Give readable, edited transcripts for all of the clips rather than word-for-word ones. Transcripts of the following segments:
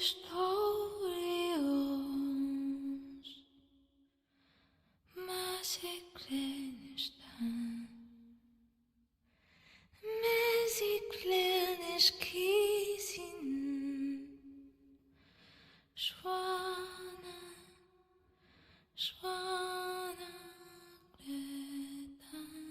historiens massa kleine staan, mas e kleines kiezen, Schwana, Schwana, Gletan.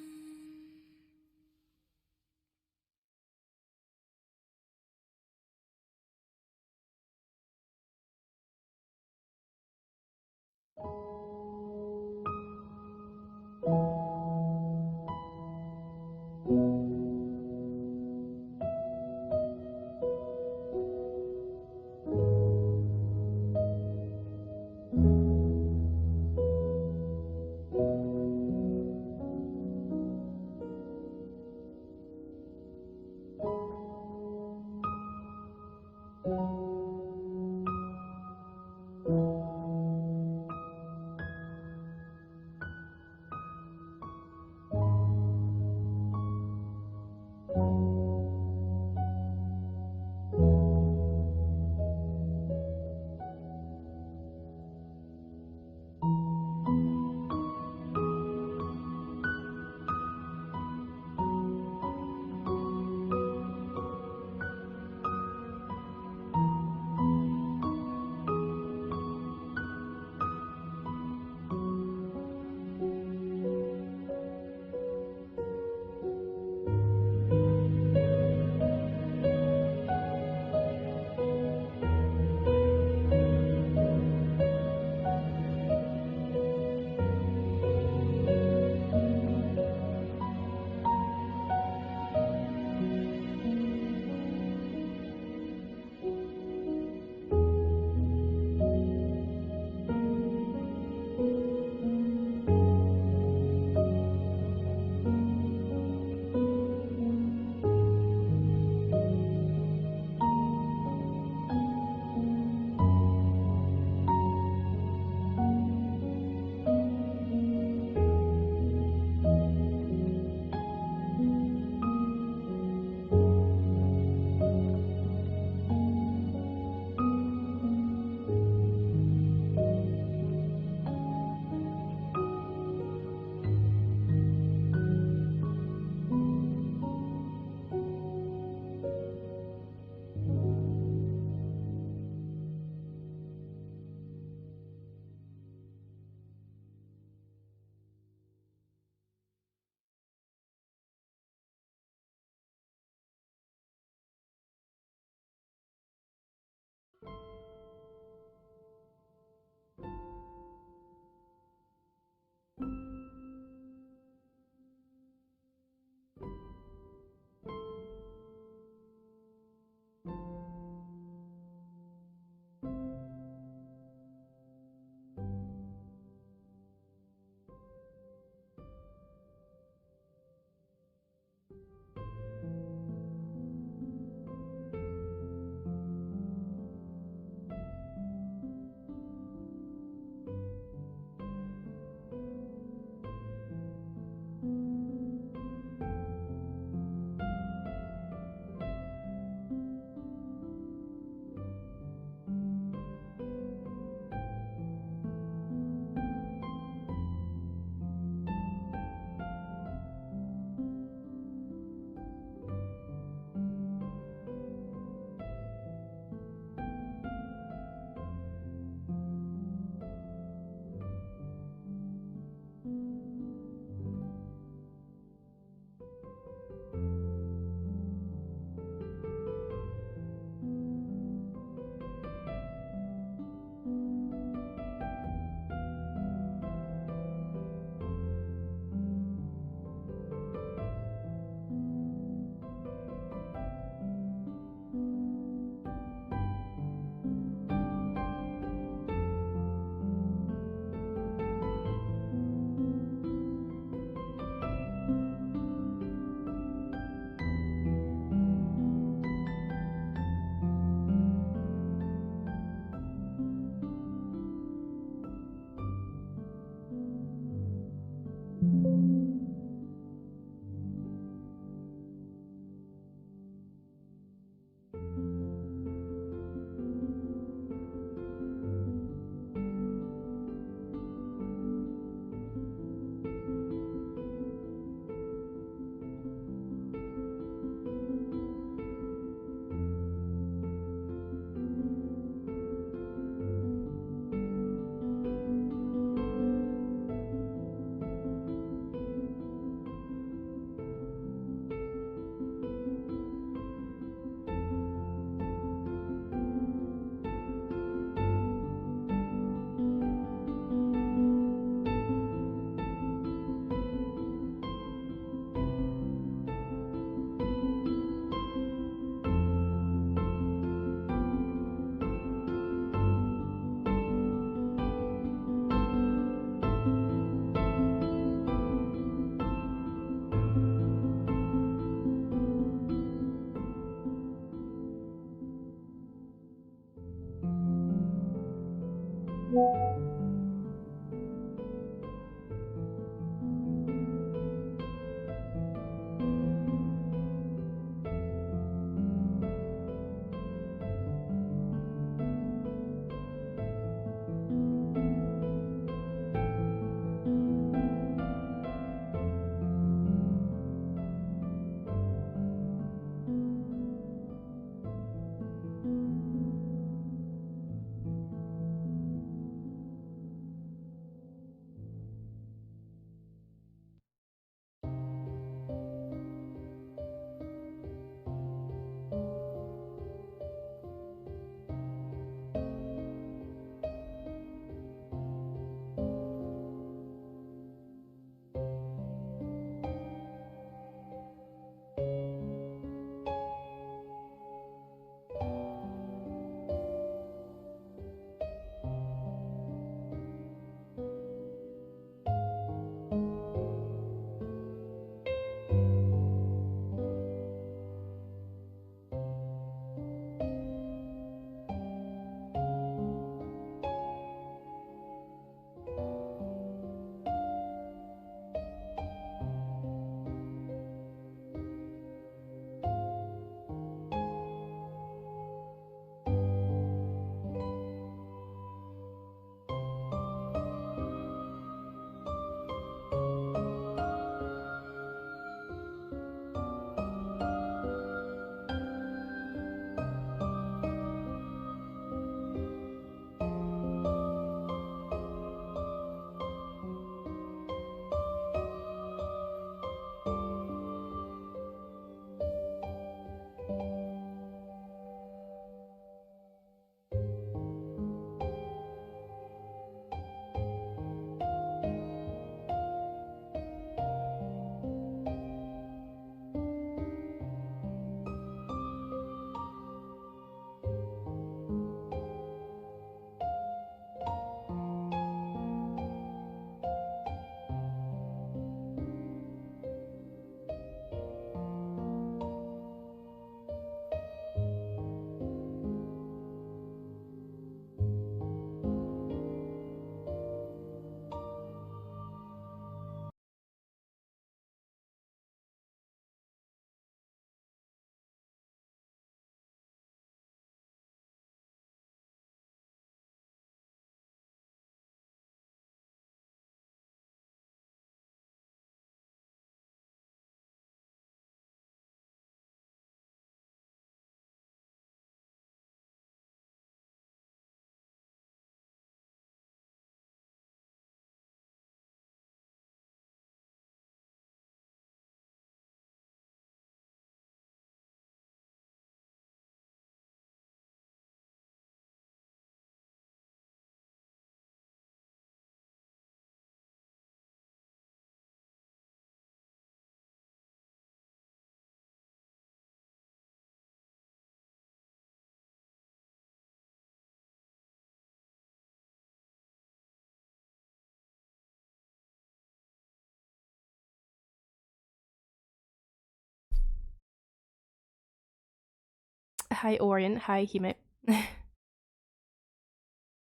Hi Orion, hi Hime.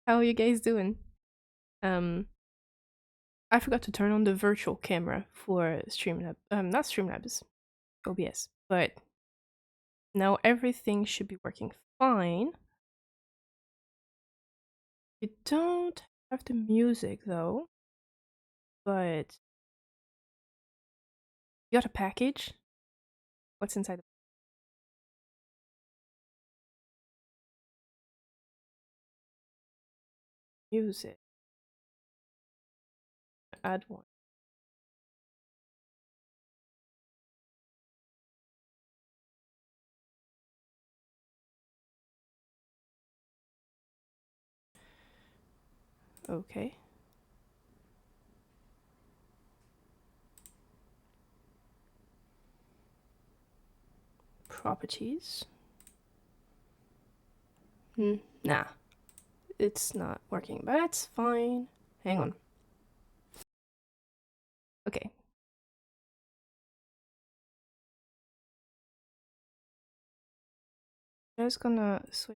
How are you guys doing? I forgot to turn on the virtual camera for Streamlab. Not Streamlabs, OBS, but now everything should be working fine. You don't have the music though, but you got a package. What's inside the music? Add one. Okay. Properties. Nah, it's not working, but that's fine. Hang on. Okay. Just gonna switch.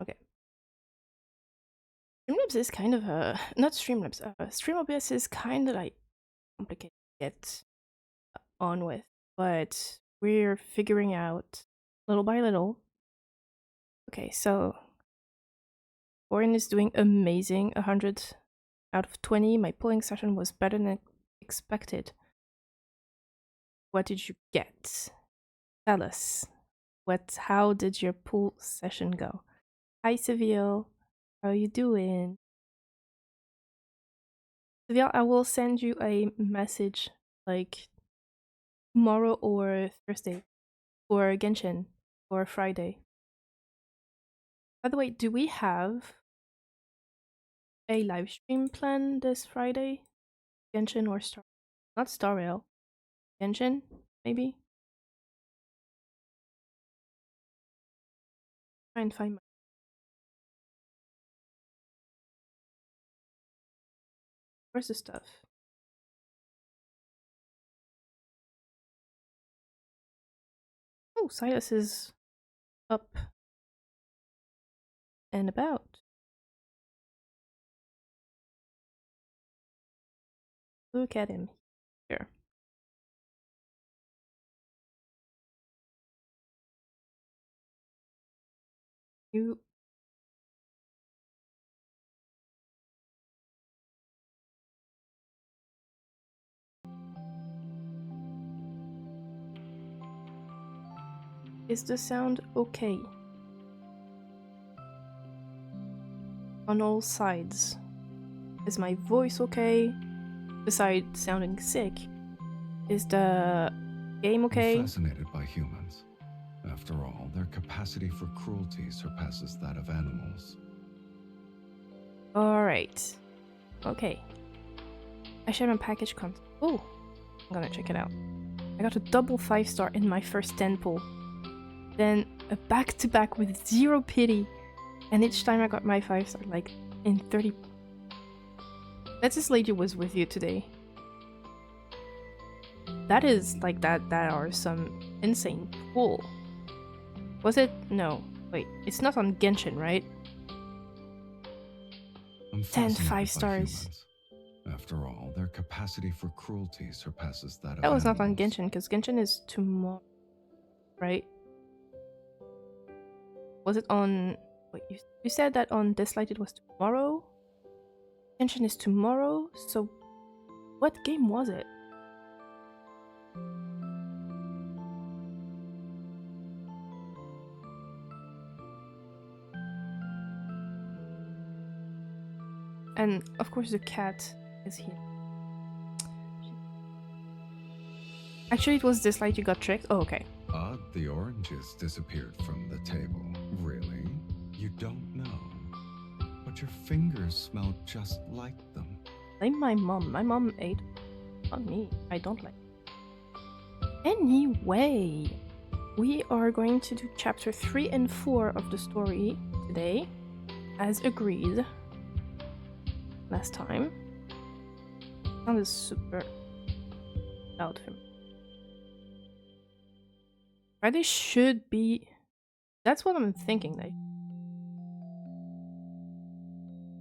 Okay. Streamlabs is kind of a not Streamlabs. StreamOBS is kind of like complicated to get on with, but we're figuring out little by little. Okay, so Orin is doing amazing. 100 out of 20. My pulling session was better than expected. What did you get? Tell us. How did your pool session go? Hi Seville. How are you doing? Seville, I will send you a message like tomorrow or Thursday or Genshin or Friday. By the way, do we have a live stream plan this Friday? Genshin or Star? Not Star Rail. Genshin, maybe? Try and find my. Where's the stuff? Oh, Silas is up and about. Look at him. Here. You. Is the sound okay? On all sides. Is my voice okay? Besides sounding sick. Is the game okay? I'm fascinated by humans. After all, their capacity for cruelty surpasses that of animals. Alright. Okay. I share my package content. Oh, I'm gonna check it out. I got a double 5-star in my first 10 pull. Then a back-to-back with 0 pity. And each time I got my 5-star, like, in 30... That this lady was with you today. That is, like, that are some insane pull. Was it? No. Wait, it's not on Genshin, right? I'm 10 fascinated 5 by stars. humans. After all, their capacity for cruelty surpasses that of That was not on animals. Genshin, because Genshin is tomorrow, right? Was it on... Wait, you said that on Dislight it was tomorrow? Genshin is tomorrow? So what game was it? And of course the cat is here. Actually, it was Dislight you got tricked? Oh, okay. Odd the oranges disappeared from the table. Really? You don't know. But your fingers smell just like them. Blame my mom. My mom ate. Not me. I don't like it. Anyway. we are going to do chapter 3 and 4 of the story today, as agreed last time. Sound is super loud for me. Friday should be. That's what I'm thinking.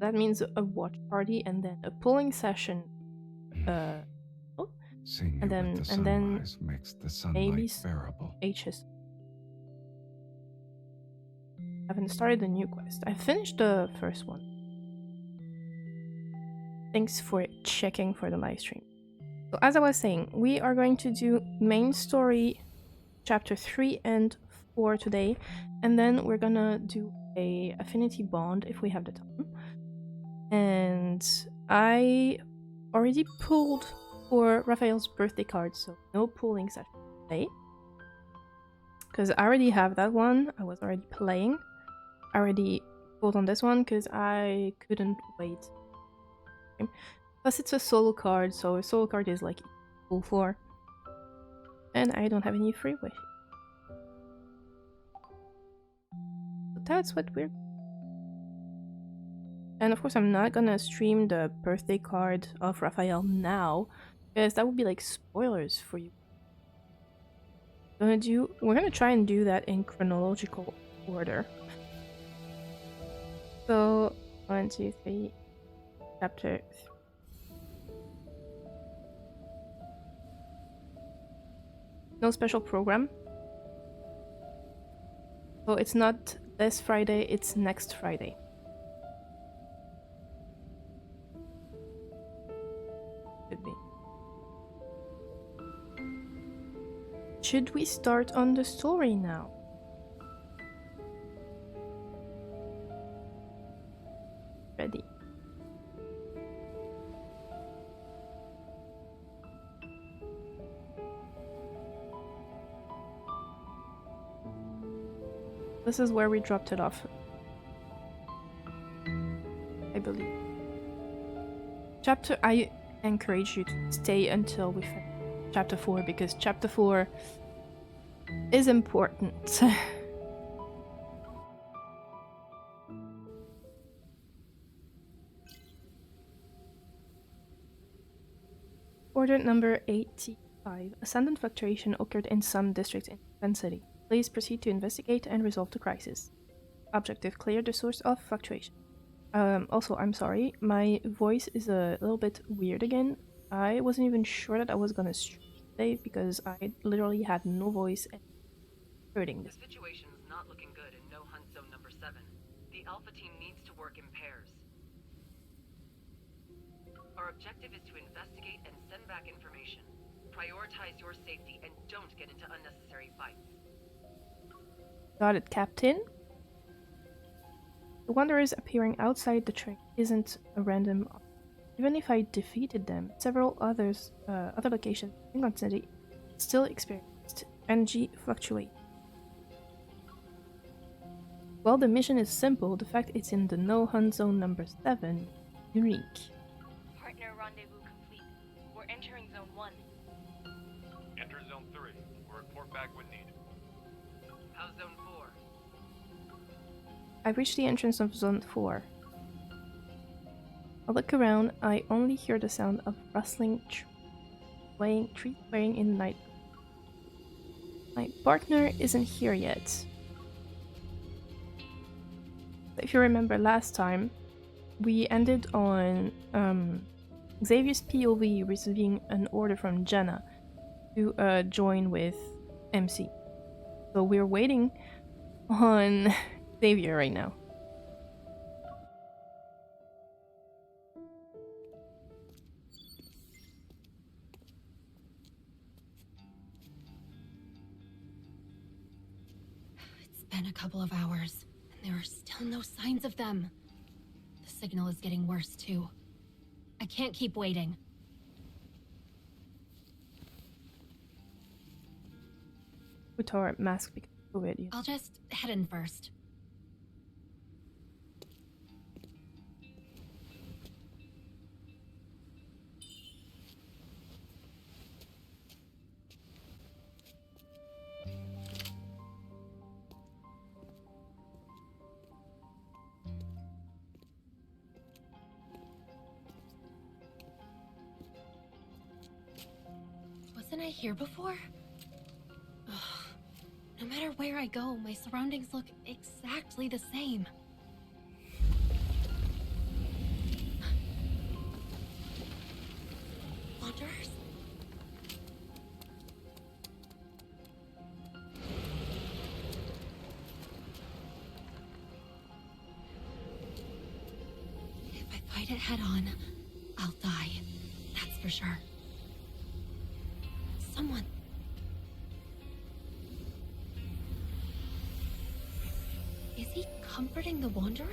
That means a watch party and then a polling session. Seeing And you then- with the and then sunrise makes the maybe sunlight bearable. H's. I haven't started the new quest. I finished the first one. Thanks for checking for the live stream. So as I was saying, we are going to do main story chapter 3 and 4 today, and then we're gonna do a affinity bond if we have the time. And I already pulled for Raphael's birthday card, so no pulling session today. Because I already have that one, I was already playing. I already pulled on this one because I couldn't wait. Plus it's a solo card, so a solo card is like equal 4. And I don't have any free wish. So that's what we're... And of course I'm not gonna stream the birthday card of Raphael now, because that would be like spoilers for you. We're gonna try and do that in chronological order. So 1, 2, 3, chapter 3. No special program. So it's not this Friday, it's next Friday. Should be. Should we start on the story now? Ready. This is where we dropped it off, I believe. I encourage you to stay until we finish chapter 4, because chapter 4 is important. Order number 85. Ascendant fluctuation occurred in some districts in Japan City. Please proceed to investigate and resolve the crisis. Objective: clear the source of fluctuation. Also, I'm sorry, my voice is a little bit weird again. I wasn't even sure that I was gonna stream today because I literally had no voice and hurting The this. situation's not looking good in No Hunt Zone number 7. The Alpha team needs to work in pairs. Our objective is to investigate and send back information. Prioritize your safety and don't get into unnecessary fights. Got it, Captain. The Wanderers appearing outside the train isn't a random object. Even if I defeated them, several other locations in England City still experienced energy fluctuate. While the mission is simple, the fact it's in the No Hunt Zone number 7 is unique. Partner rendezvous complete. We're entering Zone 1. Enter Zone 3. We'll report back when needed. How's Zone 4? I've reached the entrance of Zone 4. I look around, I only hear the sound of rustling trees swaying in the night. My partner isn't here yet. If you remember last time, we ended on Xavier's POV receiving an order from Jenna to join with MC. So we're waiting on Xavier right now. It's been a couple of hours, and there are still no signs of them. The signal is getting worse, too. I can't keep waiting. Put our mask because of COVID. I'll just head in first. Wasn't I here before? Ugh. No matter where I go, my surroundings look exactly the same. Wanderers? If I fight it head on, I'll die. That's for sure. Someone. Is he comforting the Wanderer?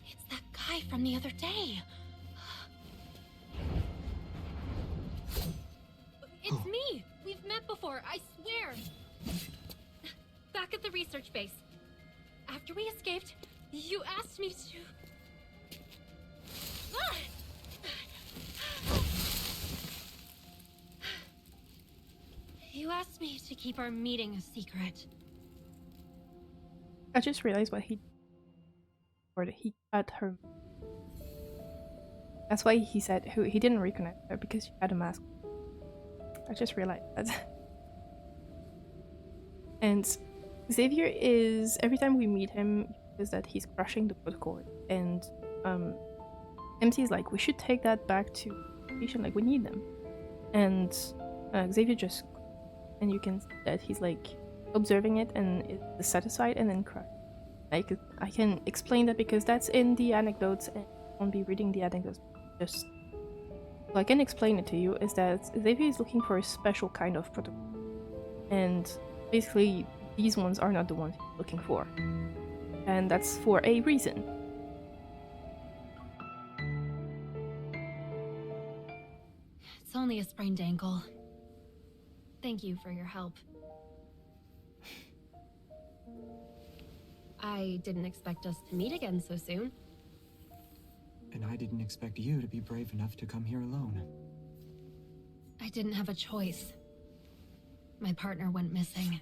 It's that guy from the other day. It's me! We've met before, I swear! Back at the research base. After we escaped, you asked me to... Ah! You asked me to keep our meeting a secret. I just realized what he cut her. That's why he said he didn't reconnect her because she had a mask. I just realized that. And Xavier is, every time we meet him, is that he's crushing the protocol. And MC is like, we should take that back to the station, like we need them. And Xavier just, and you can see that he's like observing it and is satisfied and then crush. I can explain that because that's in the anecdotes and I won't be reading the anecdotes. Just so I can explain it to you is that Xavier is looking for a special kind of protocol. And basically these ones are not the ones he's looking for. And that's for a reason. It's only a sprained ankle. Thank you for your help. I didn't expect us to meet again so soon. And I didn't expect you to be brave enough to come here alone. I didn't have a choice. My partner went missing.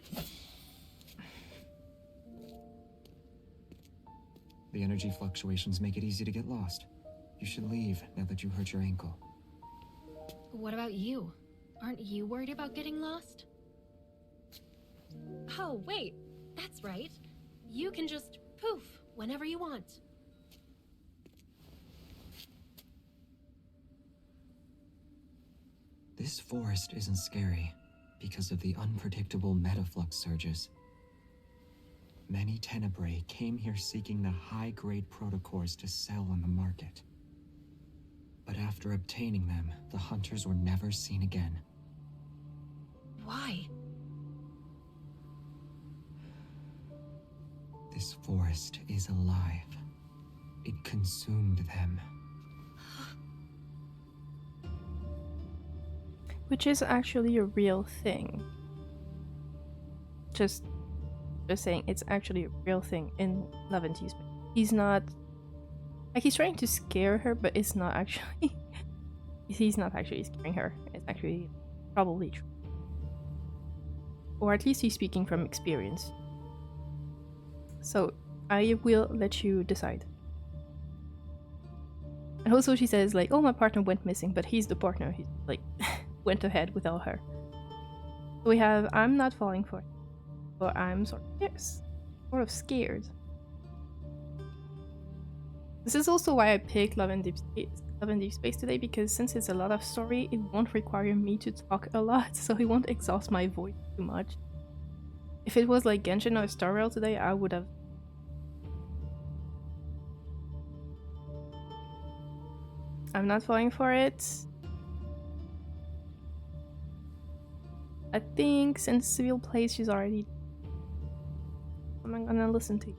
The energy fluctuations make it easy to get lost. You should leave now that you hurt your ankle. What about you? Aren't you worried about getting lost? Oh, wait. That's right. You can just poof whenever you want. This forest isn't scary because of the unpredictable metaflux surges. Many Tenebrae came here seeking the high-grade protocores to sell on the market. But after obtaining them, the hunters were never seen again. Why? This forest is alive. It consumed them. Which is actually a real thing. Just saying, it's actually a real thing in Love and Deepspace. He's not... Like, he's trying to scare her, but it's not actually... he's not actually scaring her. It's actually probably true. Or at least he's speaking from experience. So, I will let you decide. And also she says, like, oh, my partner went missing, but he's the partner. He's, like, went ahead without her. So we have, I'm not falling for it. But I'm sort of scared. This is also why I picked Love and Deepspace today, because since it's a lot of story, it won't require me to talk a lot, so it won't exhaust my voice too much. If it was like Genshin or Star Rail today, I would have... I'm not falling for it. I think since Civil plays, she's already... I'm gonna listen to you.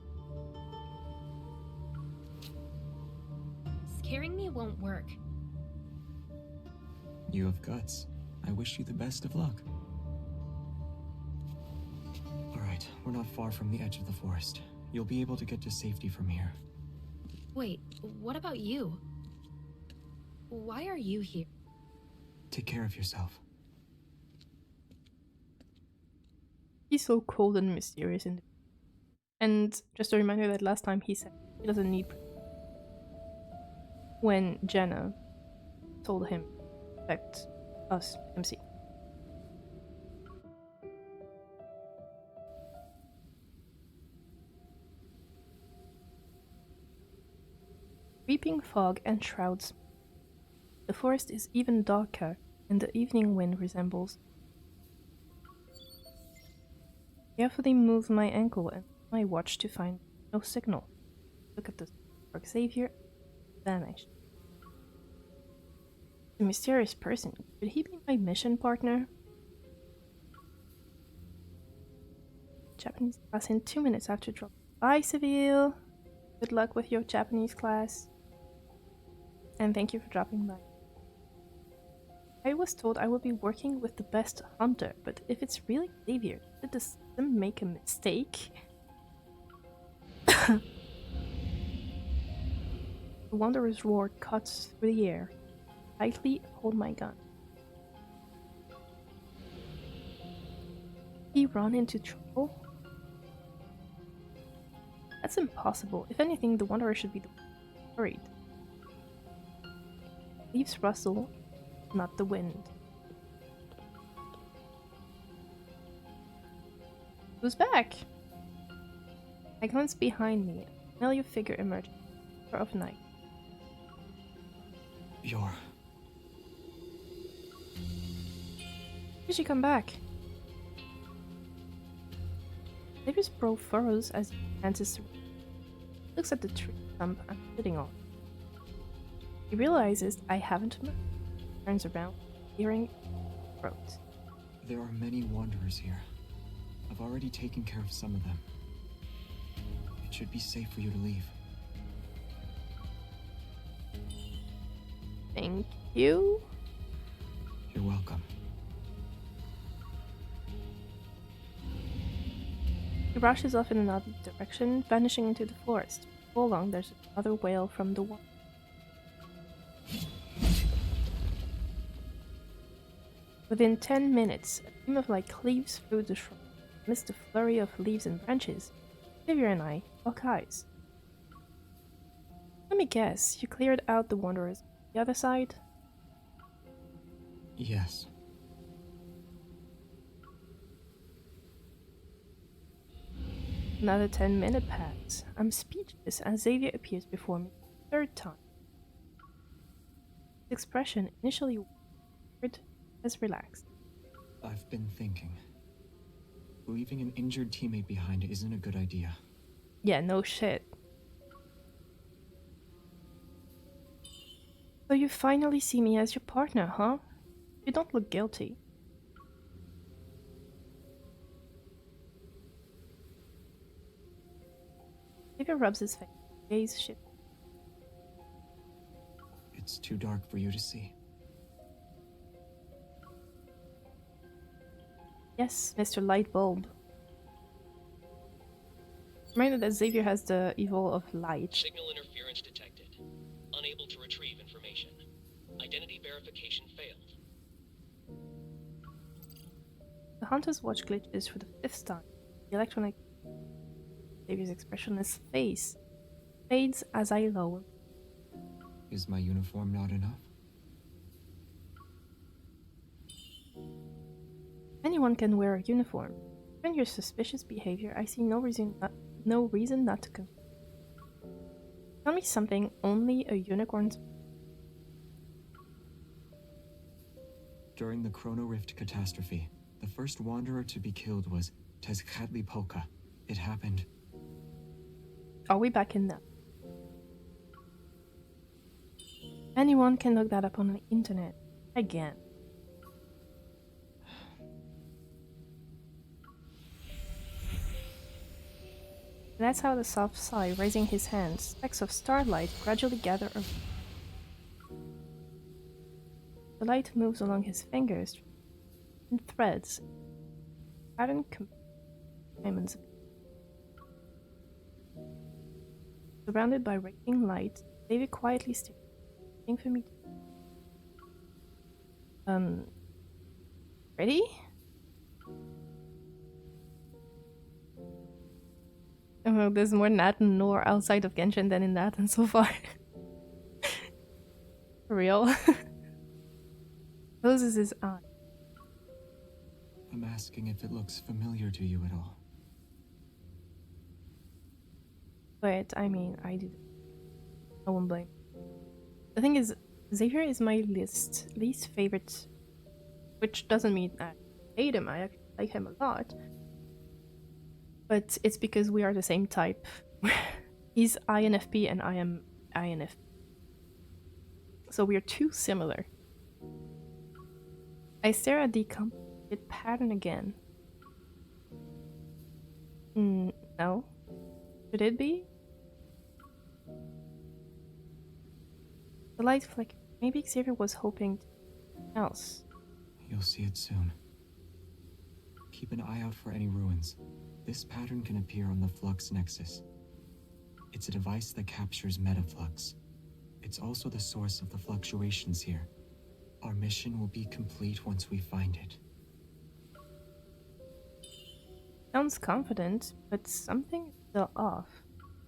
Scaring me won't work. You have guts. I wish you the best of luck. Alright, we're not far from the edge of the forest. You'll be able to get to safety from here. Wait, what about you? Why are you here? Take care of yourself. He's so cold and mysterious and just a reminder that last time he said he doesn't need when Jenna told him that us MC. Creeping fog enshrouds. The forest is even darker, and the evening wind resembles. Carefully move my ankle and my watch to find no signal. Look at this. Xavier vanished. The mysterious person. Could he be my mission partner? Japanese class in 2 minutes after drop. Bye, Seville. Good luck with your Japanese class. And thank you for dropping by. I was told I will be working with the best hunter, but if it's really Xavier, did the system make a mistake? The Wanderer's roar cuts through the air. Tightly hold my gun. He run into trouble? That's impossible. If anything, the Wanderer should be worried. Leaves rustle, not the wind. Who's back? I glance behind me. A familiar figure emerges of night. You're... Did she come back? Xavier's brow furrows as he advances. Looks at the tree stump I'm sitting on. He realizes I haven't moved. Turns around, hearing throat. There are many wanderers here. I've already taken care of some of them. It should be safe for you to leave. Thank you. You're welcome. He rushes off in another direction, vanishing into the forest. Before long, there's another wail from the wall. Within 10 minutes, a beam of light cleaves through the shrub. Amidst a flurry of leaves and branches, Xavier and I lock eyes. Let me guess, you cleared out the Wanderers on the other side? Yes. Another 10-minute pass. I'm speechless as Xavier appears before me a third time. His expression, initially weird, has relaxed. I've been thinking. Leaving an injured teammate behind isn't a good idea. Yeah, no shit. So you finally see me as your partner, huh? You don't look guilty. Xavier rubs his face. Gaze shifts. It's too dark for you to see. Yes, Mr. Lightbulb. Reminded that Xavier has the evil of light. Signal interference detected. Unable to retrieve information. Identity verification failed. The Hunter's watch glitches for the 5th time. The electronic Xavier's expressionless face fades as I lower. Is my uniform not enough? Anyone can wear a uniform. Given your suspicious behavior, I see no reason not to confirm. Tell me something only a unicorn's. During the Chrono Rift catastrophe, the first wanderer to be killed was Tezcatlipoca. It happened. Are we back in that? Anyone can look that up on the internet. Again. That's how the soft sigh, raising his hands, specks of starlight gradually gather around. The light moves along his fingers in threads. Pattern diamonds. Surrounded by raging light, David quietly stared, waiting for me to... Ready? Oh, there's more Nat and lore outside of Genshin than in Nat so far. For real. Closes his eye. I'm asking if it looks familiar to you at all. But, I mean, I did. No one blame. The thing is, Xavier is my least favorite, which doesn't mean I hate him, I actually like him a lot. But it's because we are the same type. He's INFP and I am INFP. So we are too similar. I stare at the complicated pattern again. No. Should it be? The light flickered. Maybe Xavier was hoping to something else. You'll see it soon. Keep an eye out for any ruins. This pattern can appear on the Flux Nexus. It's a device that captures metaflux. It's also the source of the fluctuations here. Our mission will be complete once we find it. Sounds confident, but something is still off.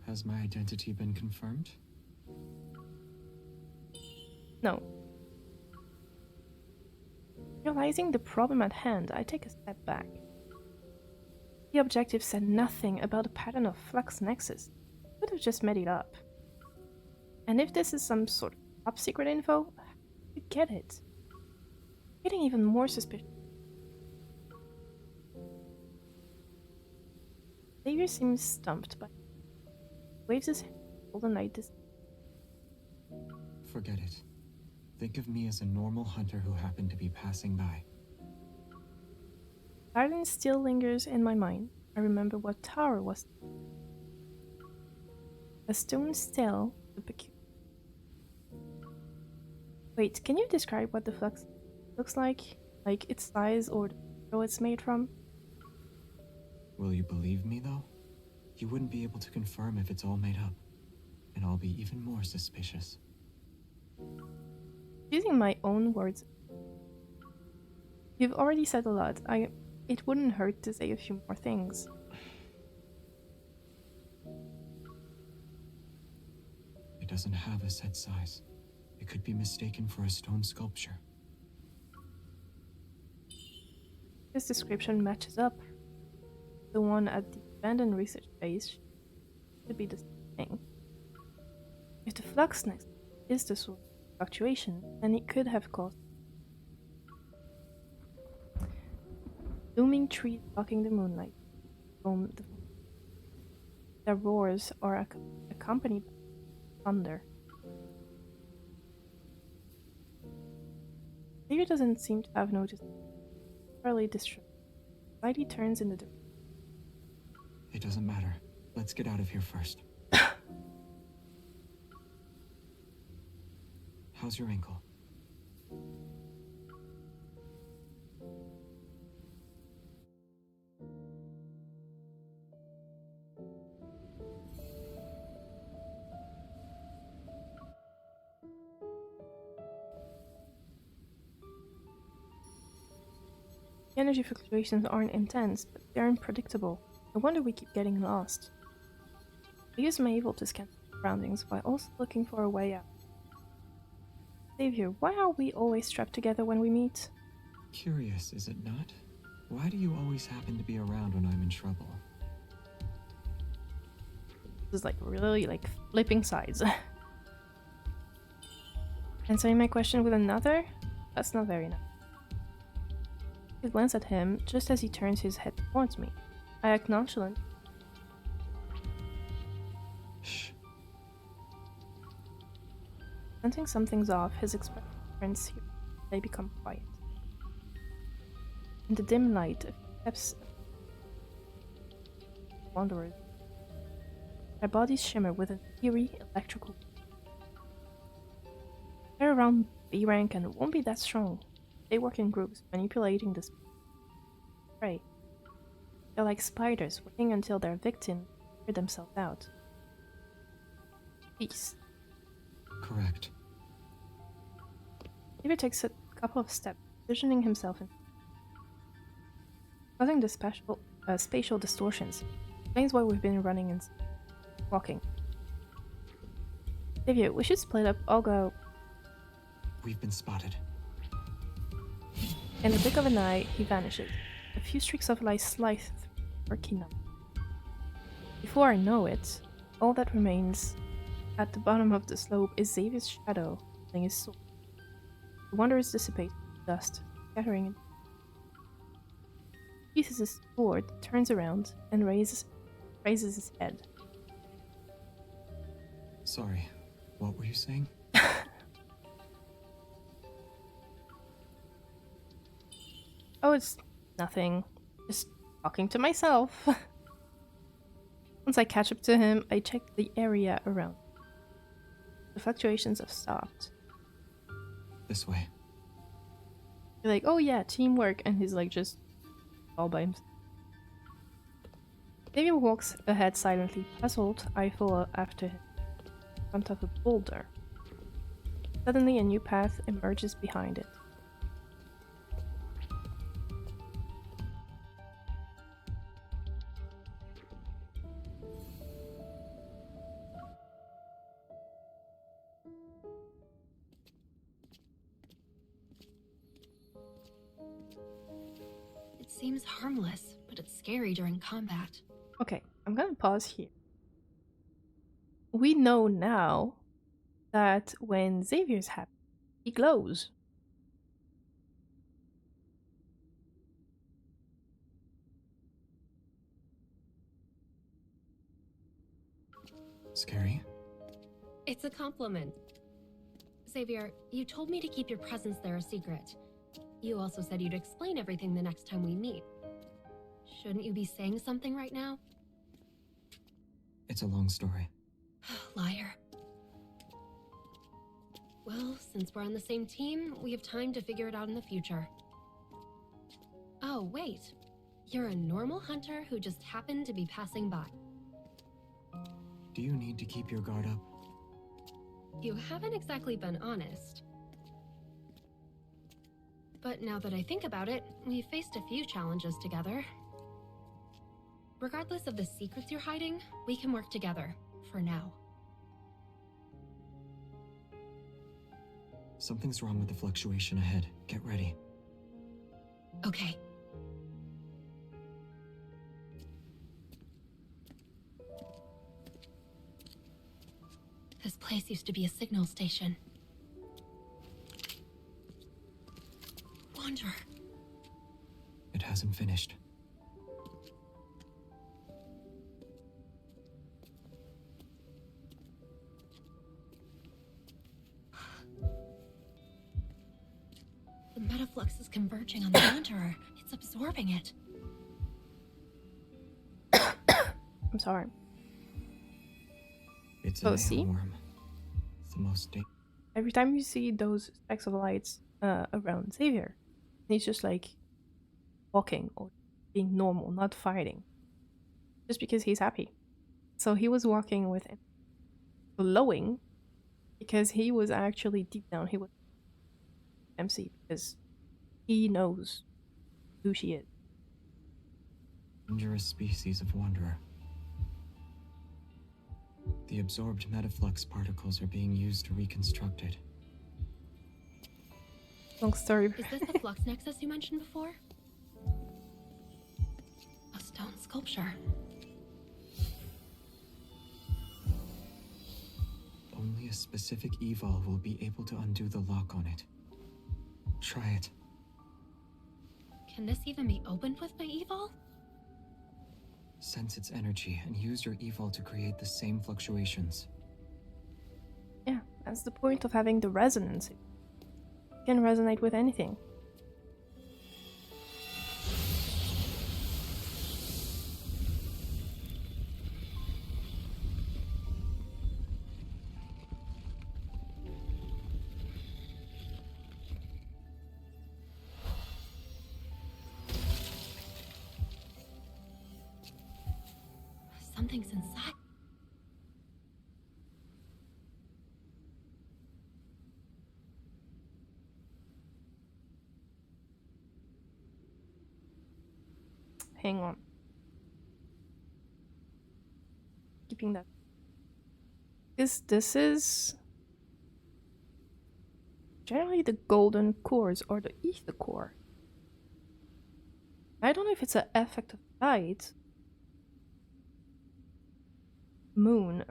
Has my identity been confirmed? No. Realizing the problem at hand, I take a step back. The objective said nothing about a pattern of flux nexus. Could have just made it up. And if this is some sort of top secret info, I get it. Getting even more suspicious. Xavier seems stumped by waves his hand, golden light dis- Forget it. Think of me as a normal hunter who happened to be passing by. Silence still lingers in my mind. I remember what tower was. A stone stele, the peculiar. Wait, can you describe what the flux looks like? Like its size or the material it's made from? Will you believe me, though? You wouldn't be able to confirm if it's all made up. And I'll be even more suspicious. Using my own words. You've already said a lot. It wouldn't hurt to say a few more things. It doesn't have a set size. It could be mistaken for a stone sculpture. This description matches up. The one at the abandoned research base should be the same thing. If the flux next is the source of fluctuation, then it could have caused looming trees blocking the moonlight. Their roars are accompanied by thunder. Xavier doesn't seem to have noticed. Fairly distraught. Slightly turns in the direction. It doesn't matter. Let's get out of here first. How's your ankle? The energy fluctuations aren't intense, but they're unpredictable. No wonder we keep getting lost. I use my able to scan the surroundings while also looking for a way out. Xavier, why are we always trapped together when we meet? Curious, is it not? Why do you always happen to be around when I'm in trouble? This is like really like flipping sides. Answering my question with another? That's not very nice. I glance at him just as he turns his head towards me. I act nonchalant. Shh. Sensing something's off, his expression turns serious. They become quiet. In the dim light, a few steps wanderers. Their bodies shimmer with an eerie electrical. They're around B rank and won't be that strong. They work in groups, manipulating the prey. They're like spiders, waiting until their victim figure themselves out. Peace. Correct. Xavier takes a couple of steps, positioning himself in, causing the spatial distortions. Explains why we've been running and walking. Xavier, we should split up. I'll go. We've been spotted. In the blink of an eye, he vanishes. A few streaks of light slide through our kingdom. Before I know it, all that remains at the bottom of the slope is Xavier's shadow holding his sword. The wanderers dissipate in dust, scattering it. He seizes his sword, turns around, and raises his head. Sorry, what were you saying? Oh, it's nothing. Just talking to myself. Once I catch up to him, I check the area around. The fluctuations have stopped. This way. You're like, oh yeah, teamwork, and he's like just all by himself. Xavier walks ahead silently, puzzled. I follow after him, in front of a boulder. Suddenly, a new path emerges behind it. It seems harmless, but it's scary during combat. Okay, I'm gonna pause here. We know now that when Xavier's happy, he glows. Scary? It's a compliment. Xavier, you told me to keep your presence there a secret. You also said you'd explain everything the next time we meet. Shouldn't you be saying something right now? It's a long story. Liar. Well, since we're on the same team, we have time to figure it out in the future. Oh, wait. You're a normal hunter who just happened to be passing by. Do you need to keep your guard up? You haven't exactly been honest. But now that I think about it, we've faced a few challenges together. Regardless of the secrets you're hiding, we can work together, for now. Something's wrong with the fluctuation ahead. Get ready. Okay. This place used to be a signal station. Wanderer. It hasn't finished. The metaflux is converging on the Wanderer. It's absorbing it. I'm sorry. It's Oh, an see? worm. It's the most Every time you see those specks of lights around Xavier, he's just like walking or being normal, not fighting. Just because he's happy. So he was walking with him, glowing, because he was actually deep down, he was MC, because he knows who she is. dangerous species of wanderer. The absorbed metaflux particles are being used to reconstruct it. Long story. Is this the flux nexus you mentioned before? A stone sculpture. Only a specific evol will be able to undo the lock on it. Try it. Can this even be opened with my evil? Sense its energy and use your evol to create the same fluctuations. Yeah, that's the point of having the resonance. It can resonate with anything. Something's inside. hang on. Keeping that. This is generally the golden cores or the ether core. I don't know if it's an effect of light, moon,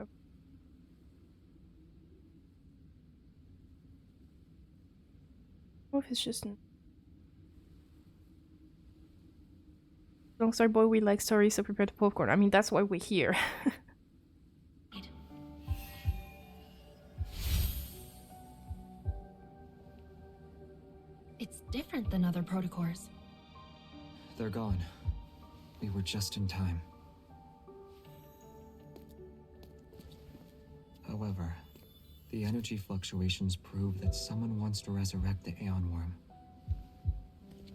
or if it's just. Long story boy, we like stories, so prepare the popcorn. I mean, that's why we're here. It's different than other protocors. They're gone. We were just in time. However, the energy fluctuations prove that someone wants to resurrect the Aeon Worm.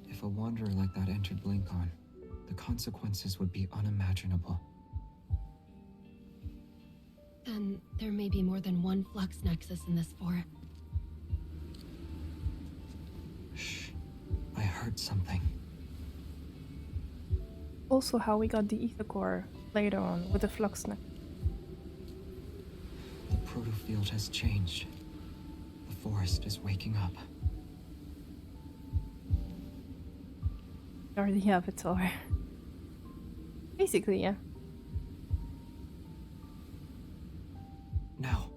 If a wanderer like that entered Blinkon, the consequences would be unimaginable. Then there may be more than one flux nexus in this fort. Shh. I heard something. Also, how we got the ether core later on with the flux neck. The protofield has changed. The forest is waking up. Or the avatar. Basically, yeah. Now.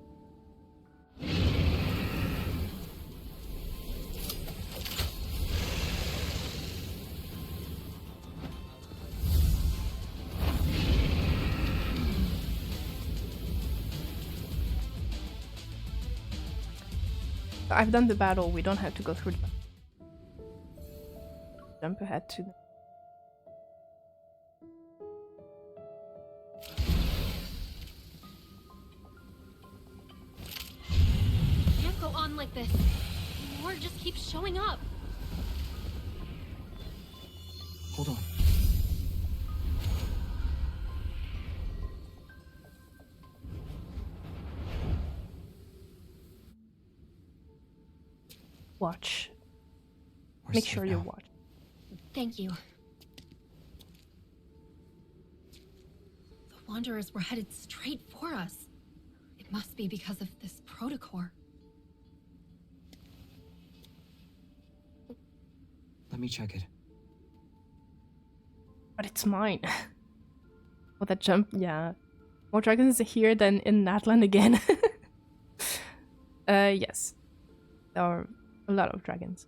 I've done the battle, we don't have to go through the battle. Jump ahead to the... Can't go on like this. War just keeps showing up. Hold on. Watch. We're Make safe sure now. you watch. Thank you. The Wanderers were headed straight for us. It must be because of this protocore. Let me check it. But it's mine. Oh, that jump, yeah. More dragons here than in Natlan again. Yes. There are a lot of dragons.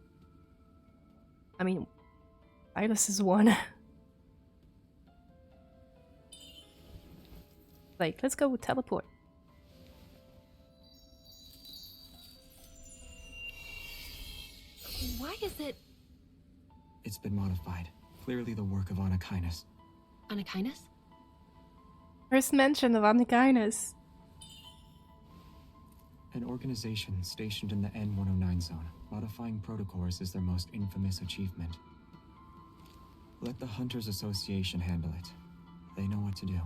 I mean, Silas is one. Like, let's go teleport. Why is it It's been modified. Clearly the work of Anakinus. Anakinus? First mention of Anakinus. An organization stationed in the N-109 zone. Modifying protocors is their most infamous achievement. Let the Hunters Association handle it. They know what to do.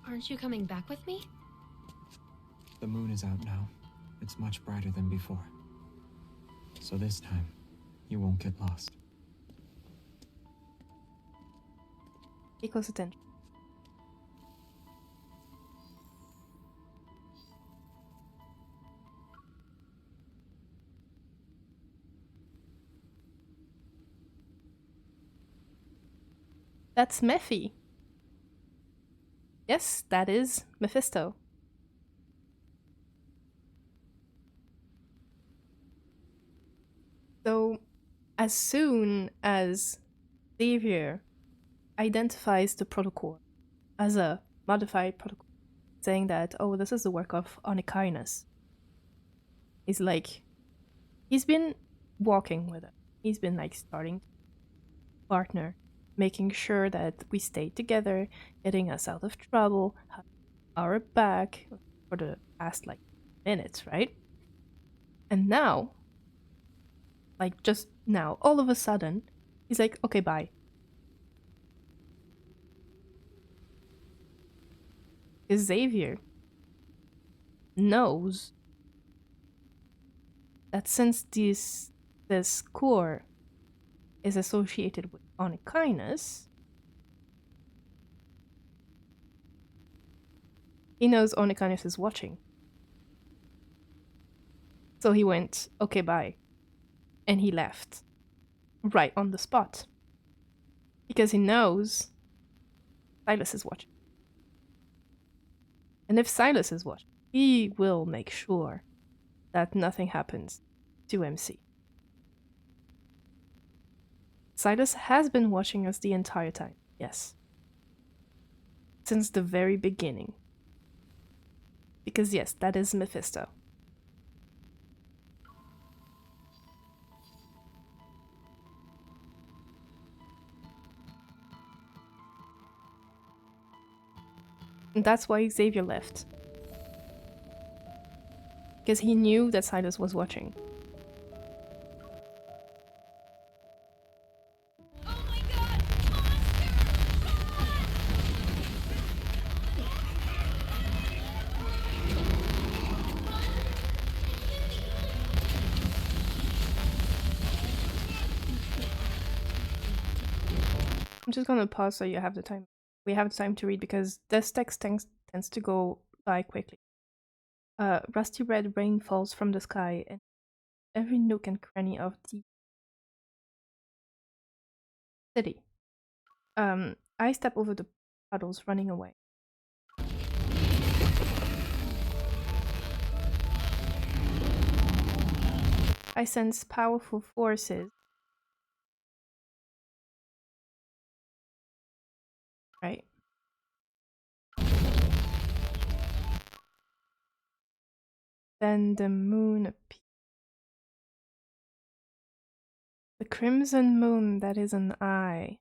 Aren't you coming back with me? The moon is out now. It's much brighter than before. So this time, you won't get lost. Pay close attention. That's Mephi. Yes, that is Mephisto. So, as soon as Xavier identifies the protocol as a modified protocol, saying that, oh, this is the work of Anakinus, he's like, he's been walking with it. He's been like starting to partner, making sure that we stay together, getting us out of trouble, our back for the past like minutes, right? And now, like just now, all of a sudden, he's like, okay, bye. Xavier knows that since this core is associated with Anakinus, He knows Onikanus is watching. So he went, okay, bye. And he left. Right on the spot. Because he knows Silas is watching. And if Silas is watching, he will make sure that nothing happens to MC. Silas has been watching us the entire time, yes. Since the very beginning. Because yes, that is Mephisto. And that's why Xavier left. Because he knew that Silas was watching. Oh my god! Monster! I'm just gonna pause so you have the time. We have the time to read because this text tends to go by quickly. Rusty red rain falls from the sky and every nook and cranny of the city. I step over the puddles, running away. I sense powerful forces. Right. Then the moon appears. The crimson moon that is an eye.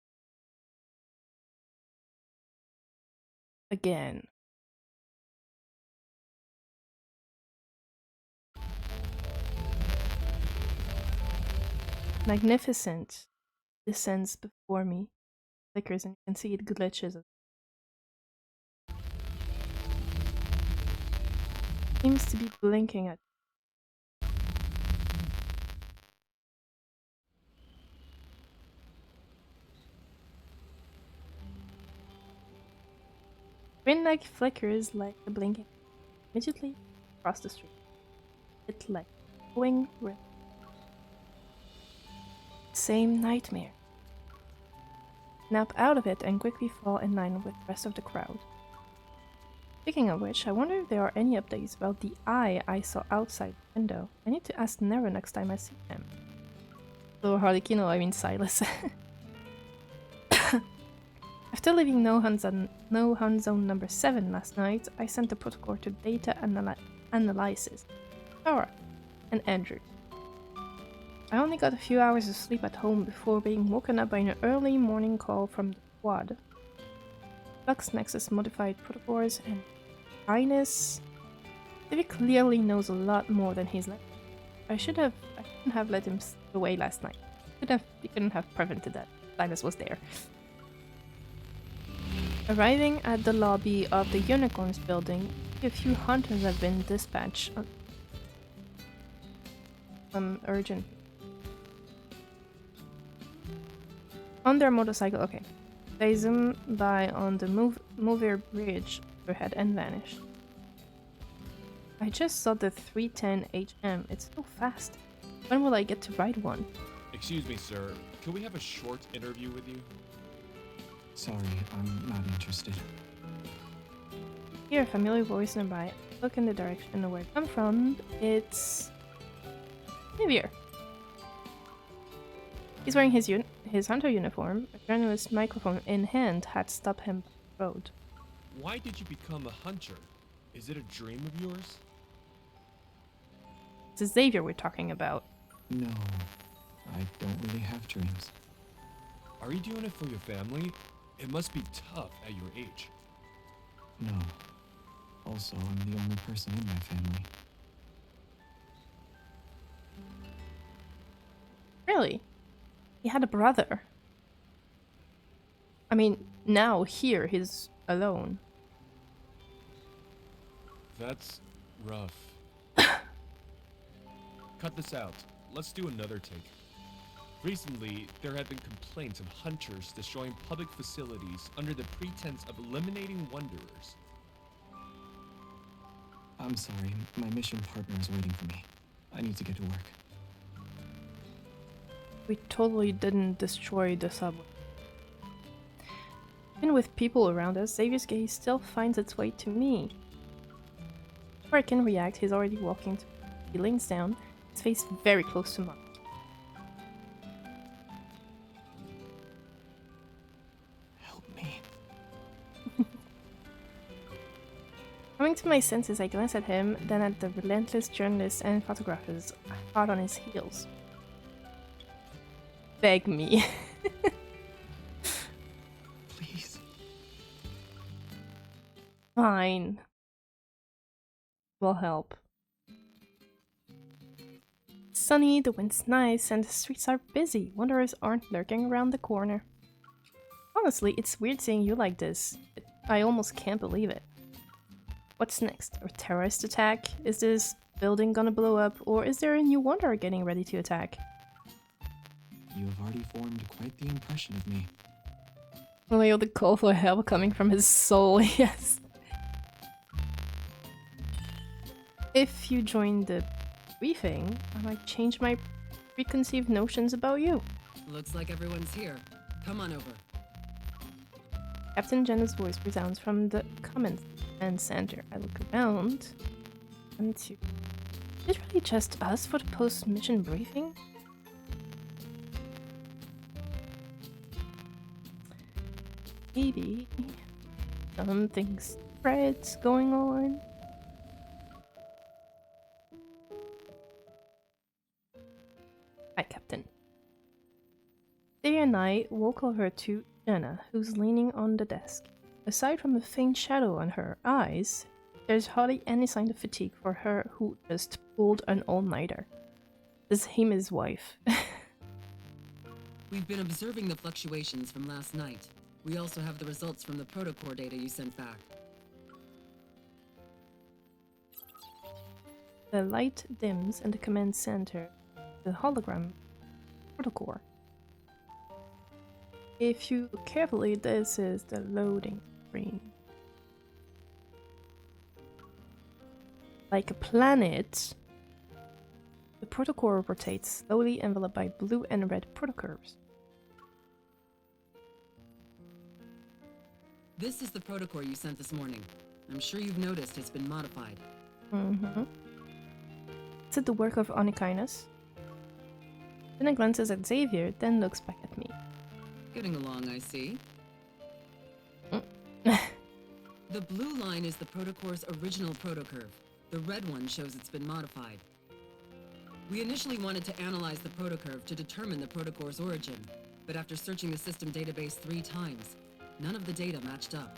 Again. Magnificent descends before me, flickers, and you can see it glitches. Seems to be blinking at. Green-like flickers like the blinking immediately across the street. It like going river. Same nightmare. Snap out of it and quickly fall in line with the rest of the crowd. Speaking of which, I wonder if there are any updates about the eye I saw outside the window. I need to ask Nero next time I see him. So Harlequino, I mean Silas. After leaving No Hunt Zone number 7 last night, I sent the protocol to data analysis, Laura, and Andrew. I only got a few hours of sleep at home before being woken up by an early morning call from the quad. Flux Nexus modified protocols and Highness. David clearly knows a lot more than he's let. I shouldn't have let him away last night. We couldn't have prevented that. Silas was there. Arriving at the lobby of the Unicorns building, a few hunters have been dispatched urgent. On their motorcycle, okay. They zoom by on the Mover Bridge overhead and vanish. I just saw the 310 HM. It's so fast. When will I get to ride one? Excuse me, sir. Can we have a short interview with you? Sorry, I'm not interested. Hear a familiar voice nearby. Look in the direction of where it comes from. It's Xavier. He's wearing his hunter uniform. A journalist microphone in hand had stopped him by the road. Why did you become a hunter? Is it a dream of yours? It's Xavier we're talking about. No, I don't really have dreams. Are you doing it for your family? It must be tough at your age. No. Also, I'm the only person in my family. Really? He had a brother. I mean, now here he's alone. That's rough. Cut this out. Let's do another take. Recently, there have been complaints of hunters destroying public facilities under the pretense of eliminating wanderers. I'm sorry, my mission partner is waiting for me. I need to get to work. We totally didn't destroy the subway. Even with people around us, Xavier's gaze still finds its way to me. Before I can react, he's already walking to me. He leans down, his face very close to mine. Help me. Coming to my senses, I glance at him, then at the relentless journalists and photographers hot on his heels. Beg me. Please. Fine. Will help. It's sunny, the wind's nice, and the streets are busy. Wanderers aren't lurking around the corner. Honestly, it's weird seeing you like this. I almost can't believe it. What's next? A terrorist attack? Is this building gonna blow up? Or is there a new wanderer getting ready to attack? You have already formed quite the impression of me. Oh, the call for help coming from his soul, yes. If you join the briefing, I might change my preconceived notions about you. Looks like everyone's here. Come on over. Captain Jenna's voice resounds from the command center. I look around and is it really just us for the post-mission briefing? Maybe something spreads going on. Hi, Captain. Xavier and I walk over to Jenna, who's leaning on the desk. Aside from a faint shadow on her eyes, there's hardly any sign of fatigue for her who just pulled an all-nighter. This is him, his wife. We've been observing the fluctuations from last night. We also have the results from the protocore data you sent back. The light dims in the command center. The hologram protocore. If you look carefully, this is the loading screen. Like a planet, the protocore rotates, slowly enveloped by blue and red protocurves. This is the protocore you sent this morning. I'm sure you've noticed it's been modified. Mm-hmm. Is it the work of Onikinus? Then glances at Xavier, then looks back at me. Getting along, I see. Mm. The blue line is the protocore's original protocurve. The red one shows it's been modified. We initially wanted to analyze the protocurve to determine the protocore's origin, but after searching the system database 3 times, none of the data matched up.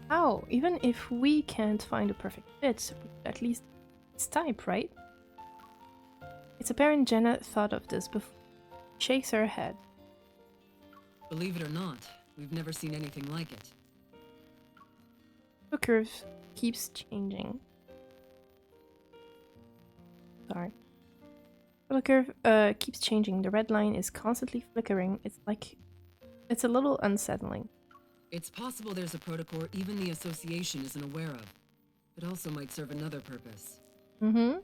How? Even if we can't find a perfect fit, at least it's type, right? It's apparent Jenna thought of this before. She shakes her head. Believe it or not, we've never seen anything like it. The curve keeps changing. Sorry. The curve keeps changing. The red line is constantly flickering. It's a little unsettling. It's possible there's a protocore even the association isn't aware of. It also might serve another purpose. Mm-hmm.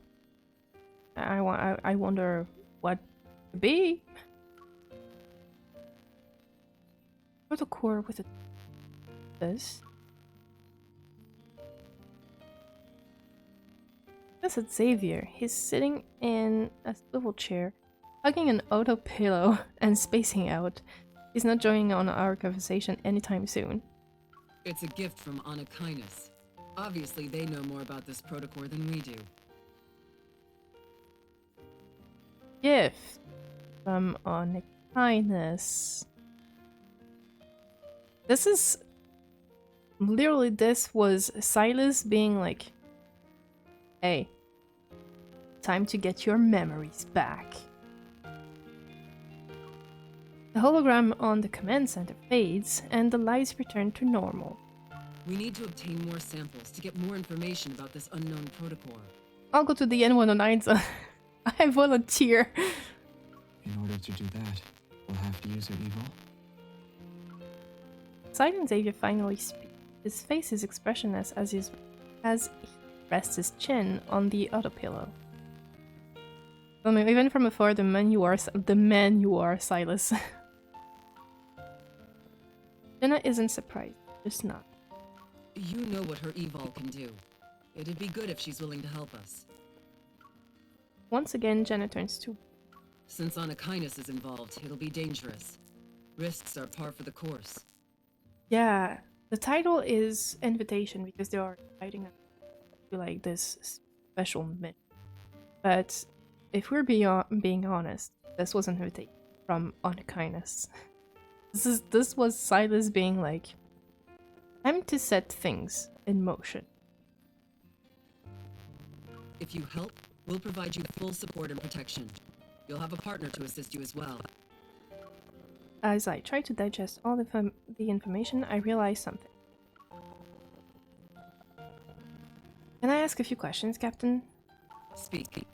I wonder what it could be. Protocore with this. That's at Xavier. He's sitting in a swivel chair, hugging an auto pillow and spacing out. He's not joining on our conversation anytime soon. It's a gift from Onikinus. Obviously, they know more about this protocore than we do. Gift from Onikinus. This was Silas being like, hey, time to get your memories back. The hologram on the command center fades, and the lights return to normal. We need to obtain more samples to get more information about this unknown protocore. I'll go to the N109. I volunteer. In order to do that, we'll have to use your evil. Silent Xavier finally speaks. His face is expressionless as his as he rests his chin on the other pillow. I mean, even from afar, the man you are, Silas. Jenna isn't surprised, just not. You know what her evol can do. It'd be good if she's willing to help us. Once again, Jenna turns to. Since Anakainis is involved, it'll be dangerous. Risks are par for the course. Yeah, the title is Invitation because they are inviting us to like this special mission. But if we're being honest, this was an invitation from Anakainis. This was Silas being like, time to set things in motion. If you help, we'll provide you full support and protection. You'll have a partner to assist you as well. As I try to digest all the information, I realize something. Can I ask a few questions, Captain? Speak.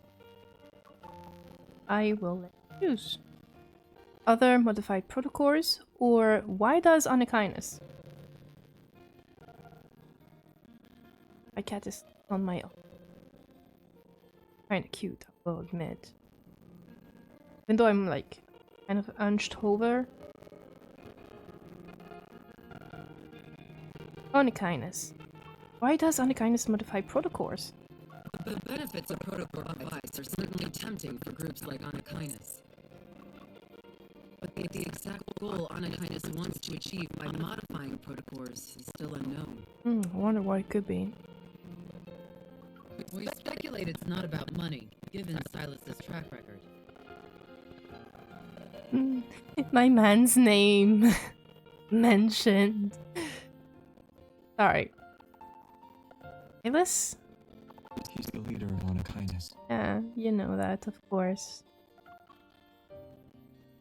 I will let you choose. Other modified protocols, or why does Anakainis? My cat is on my own. Kinda cute, I will admit. Even though I'm like kind of hunched over. Anakainis. Why does Anakainis modify protocols? The benefits of protocol advice are certainly tempting for groups like Anakainis. But the exact goal Anakainis wants to achieve by modifying protocols is still unknown. I wonder what it could be. We speculate it's not about money, given Silas's track record. My man's name mentioned. Sorry. Silas? He's the leader of Anakainis. Yeah, you know that, of course.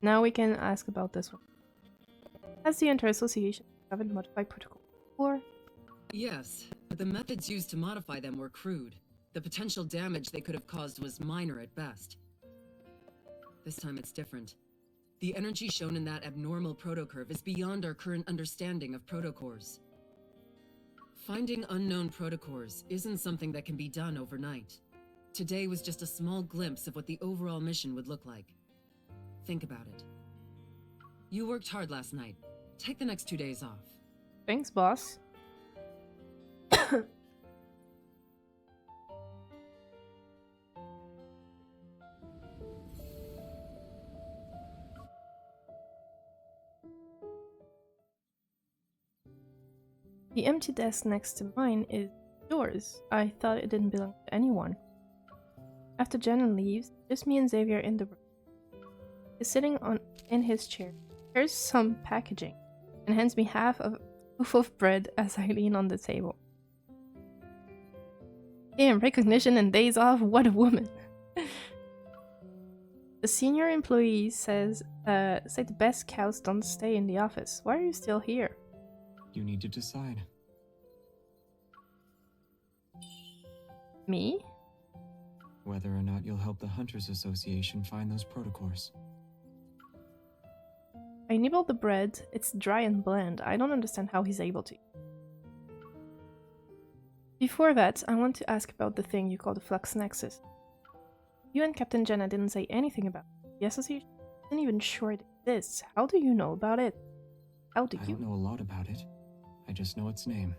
Now we can ask about this one. Has the Inter-Association haven't modified protocol before? Yes, but the methods used to modify them were crude. The potential damage they could have caused was minor at best. This time it's different. The energy shown in that abnormal protocurve is beyond our current understanding of protocores. Finding unknown protocores isn't something that can be done overnight. Today was just a small glimpse of what the overall mission would look like. Think about it. You worked hard last night. Take the next 2 days off. Thanks, boss. The empty desk next to mine is yours. I thought it didn't belong to anyone. After Jenna leaves, just me and Xavier in the room. He's sitting in his chair. Here's some packaging, and hands me half of a loaf of bread as I lean on the table. Damn, recognition and days off, what a woman. The senior employee say the best cows don't stay in the office. Why are you still here? You need to decide. Me? Whether or not you'll help the Hunters Association find those protocols. I nibbled the bread. It's dry and bland. I don't understand how he's able to. Before that, I want to ask about the thing you call the Flux Nexus. You and Captain Jenna didn't say anything about it. The association isn't even sure it exists. How do you know about it? How do I you? don't know a lot about it. I just know its name.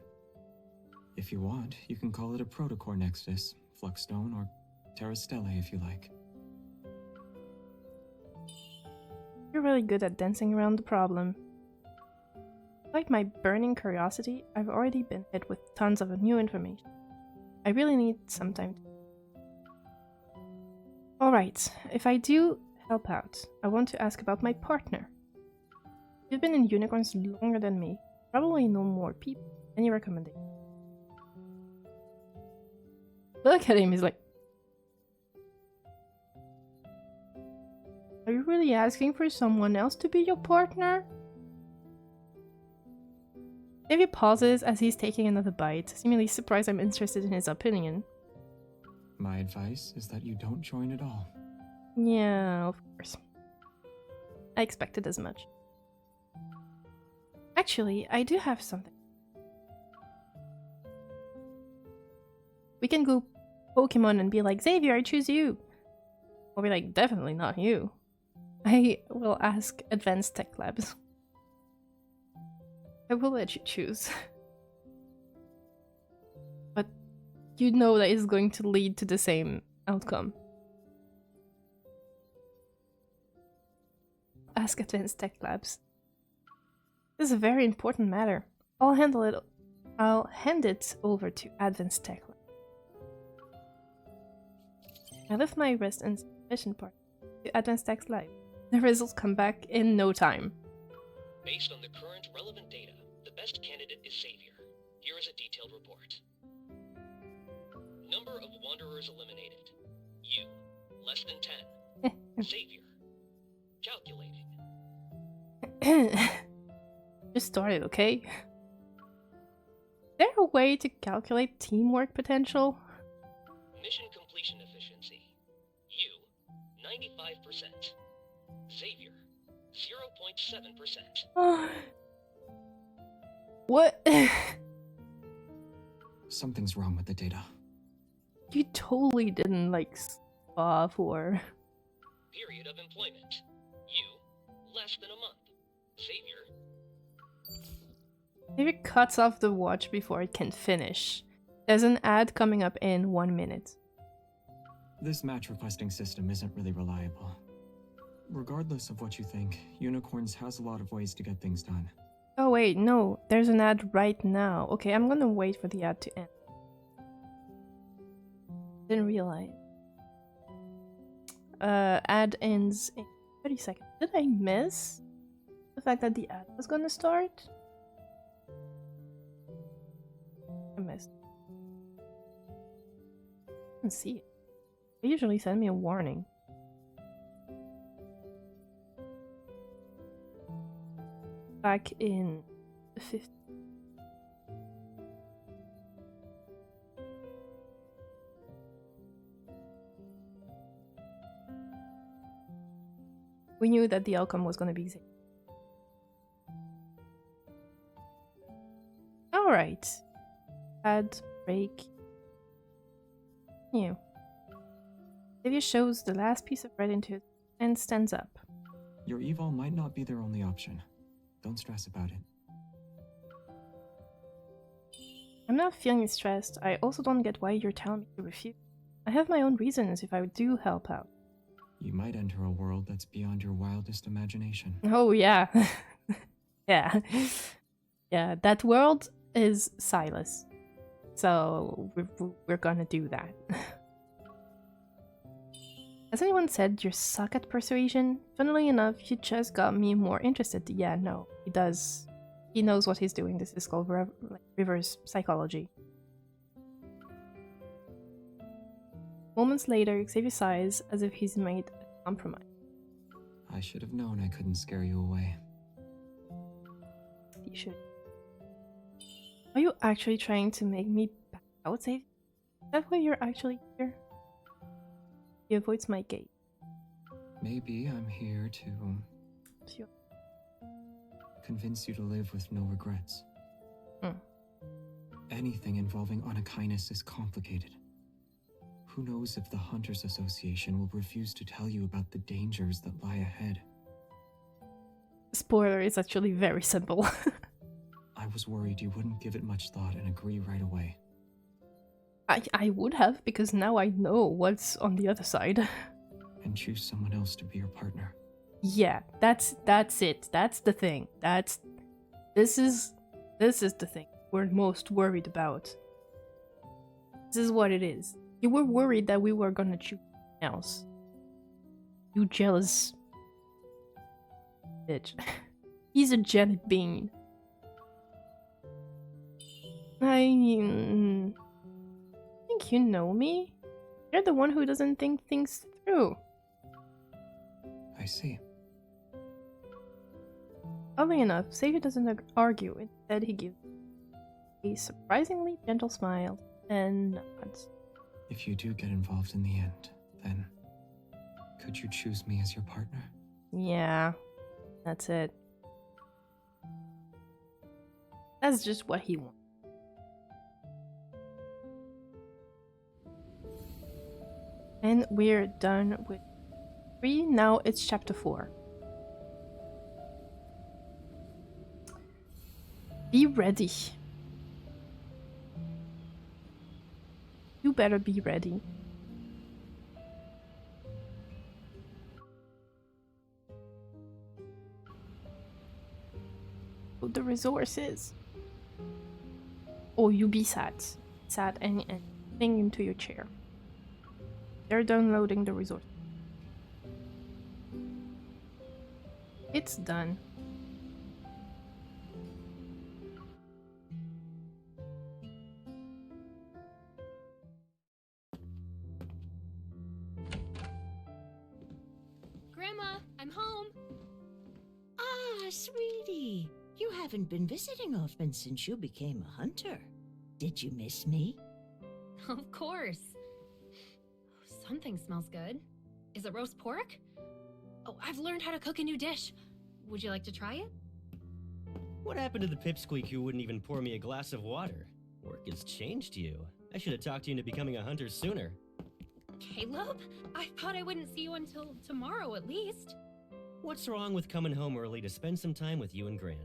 If you want, you can call it a Protocore Nexus, Fluxstone, or Terra Stellae if you like. You're really good at dancing around the problem. Like my burning curiosity, I've already been hit with tons of new information. I really need some time to... Alright, if I do help out, I want to ask about my partner. You've been in unicorns longer than me. Probably know more people. Any recommendation? Look at him, he's like... Are you really asking for someone else to be your partner? Davey pauses as he's taking another bite, seemingly surprised I'm interested in his opinion. My advice is that you don't join at all. Yeah, of course. I expected as much. Actually, I do have something. We can go Pokemon and be like, Xavier, I choose you. Or be like, definitely not you. I will ask Advanced Tech Labs. I will let you choose. But you know that is going to lead to the same outcome. Ask Advanced Tech Labs. This is a very important matter. I'll handle it. I'll hand it over to Advanced Tech Labs. I left my rest and mission part to Advanced Tech Labs. The results come back in no time. Based on the current relevant data, the best candidate is Savior. Here is a detailed report. Number of Wanderers eliminated. You, less than 10. Savior. Calculating. Just started, okay? Is there a way to calculate teamwork potential? Mission completion efficiency. You, 95%. Savior, 0.7%. What? Something's wrong with the data. You totally didn't like off or. Period of employment. You, less than a month. Savior. Maybe it cuts off the watch before it can finish. There's an ad coming up in 1 minute. This match requesting system isn't really reliable. Regardless of what you think, Unicorns has a lot of ways to get things done. Oh wait, no, there's an ad right now. Okay, I'm gonna wait for the ad to end. Didn't realize. Ad ends in 30 seconds. Did I miss the fact that the ad was gonna start? I missed. I didn't see it. They usually send me a warning. Back in the 50s. We knew that the outcome was going to be easy. Alright. Ad break. New. Xavier shows the last piece of bread into it and stands up. Your evil might not be their only option. Don't stress about it. I'm not feeling stressed. I also don't get why you're telling me to refuse. I have my own reasons if I do help out. You might enter a world that's beyond your wildest imagination. Oh, yeah. Yeah. Yeah, that world is Silas. So we're gonna do that. Has anyone said you suck at persuasion? Funnily enough, you just got me more interested. Yeah, no, he does. He knows what he's doing. This is called reverse psychology. Moments later, Xavier sighs as if he's made a compromise. I should have known I couldn't scare you away. You should. Are you actually trying to make me back out, Xavier? Is that why you're actually here? He avoids my gaze. Maybe I'm here to Sure. convince you to live with no regrets. Hmm. Anything involving Anakainis is complicated. Who knows if the Hunters Association will refuse to tell you about the dangers that lie ahead. Spoiler, it's actually very simple. I was worried you wouldn't give it much thought and agree right away. I would have, because now I know what's on the other side. And choose someone else to be your partner. Yeah, that's it. That's the thing. This is the thing we're most worried about. This is what it is. You were worried that we were gonna choose something else. You jealous bitch. He's a jelly bean. I think you know me. You're the one who doesn't think things through. I see. Oddly enough, Xavier doesn't argue. Instead, he gives a surprisingly gentle smile and nods. If you do get involved in the end, then could you choose me as your partner? Yeah, that's it. That's just what he wants. And we're done with 3. Now it's chapter 4. Be ready. You better be ready. The resources. Oh, you be sat and thing into your chair. They're downloading the resource. It's done. Grandma, I'm home. Ah, sweetie. You haven't been visiting often since you became a hunter. Did you miss me? Of course. Something smells good. Is it roast pork? Oh, I've learned how to cook a new dish. Would you like to try it? What happened to the pipsqueak who wouldn't even pour me a glass of water? Work has changed you. I should have talked you into becoming a hunter sooner. Caleb? I thought I wouldn't see you until tomorrow at least. What's wrong with coming home early to spend some time with you and Gran?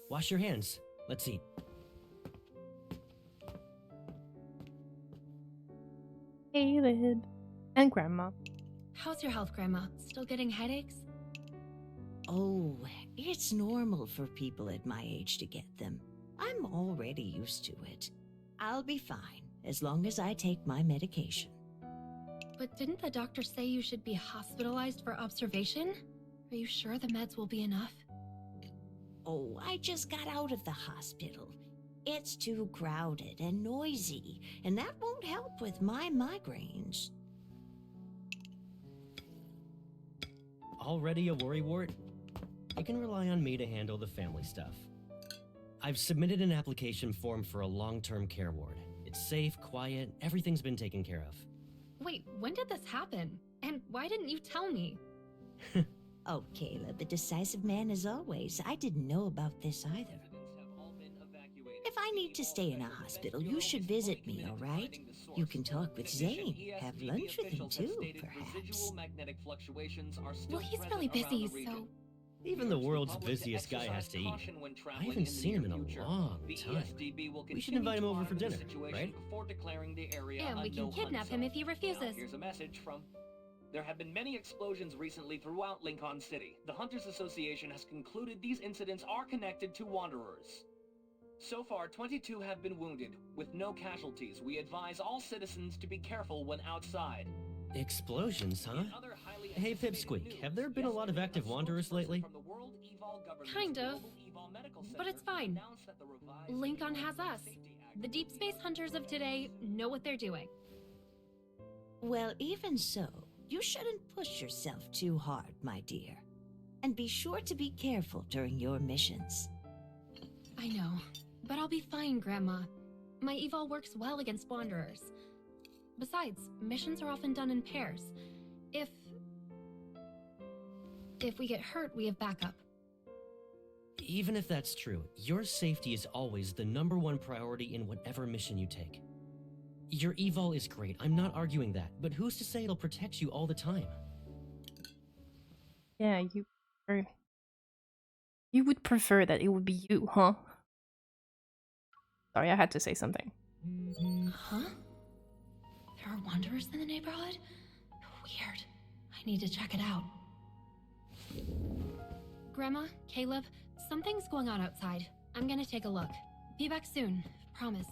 Wash your hands. Let's eat. Caleb and Grandma. How's your health, Grandma? Still getting headaches? Oh, it's normal for people at my age to get them. I'm already used to it. I'll be fine as long as I take my medication. But didn't the doctor say you should be hospitalized for observation? Are you sure the meds will be enough? Oh, I just got out of the hospital. It's too crowded and noisy, and that won't help with my migraines. Already a worrywart? You can rely on me to handle the family stuff. I've submitted an application form for a long-term care ward. It's safe, quiet, everything's been taken care of. Wait, when did this happen? And why didn't you tell me? Oh, Caleb, a decisive man as always. I didn't know about this either. If I need to stay in a hospital, you should visit me, all right? You can talk with Zane, have lunch with him too, perhaps. Well, he's really busy, so... Even the world's busiest guy has to eat. I haven't seen him in a long time. We should invite him over for dinner, right? And we can kidnap him if he refuses. Here's a message from... There have been many explosions recently throughout Lincoln City. The Hunters Association has concluded these incidents are connected to Wanderers. So far, 22 have been wounded, with no casualties. We advise all citizens to be careful when outside. Explosions, huh? Hey, Pipsqueak, have there been a lot of active Wanderers lately? Kind of. But it's fine. Lincoln has us. The Deepspace hunters of today know what they're doing. Well, even so, you shouldn't push yourself too hard, my dear. And be sure to be careful during your missions. I know, but I'll be fine, Grandma. My eval works well against Wanderers. Besides, missions are often done in pairs. If we get hurt, we have backup. Even if that's true, your safety is always the #1 priority in whatever mission you take. Your eval is great, I'm not arguing that, but who's to say it'll protect you all the time? Yeah, you would prefer that it would be you, huh? Sorry, I had to say something. Huh? There are Wanderers in the neighborhood? Weird. I need to check it out. Grandma, Caleb, something's going on outside. I'm gonna take a look. Be back soon. Promise.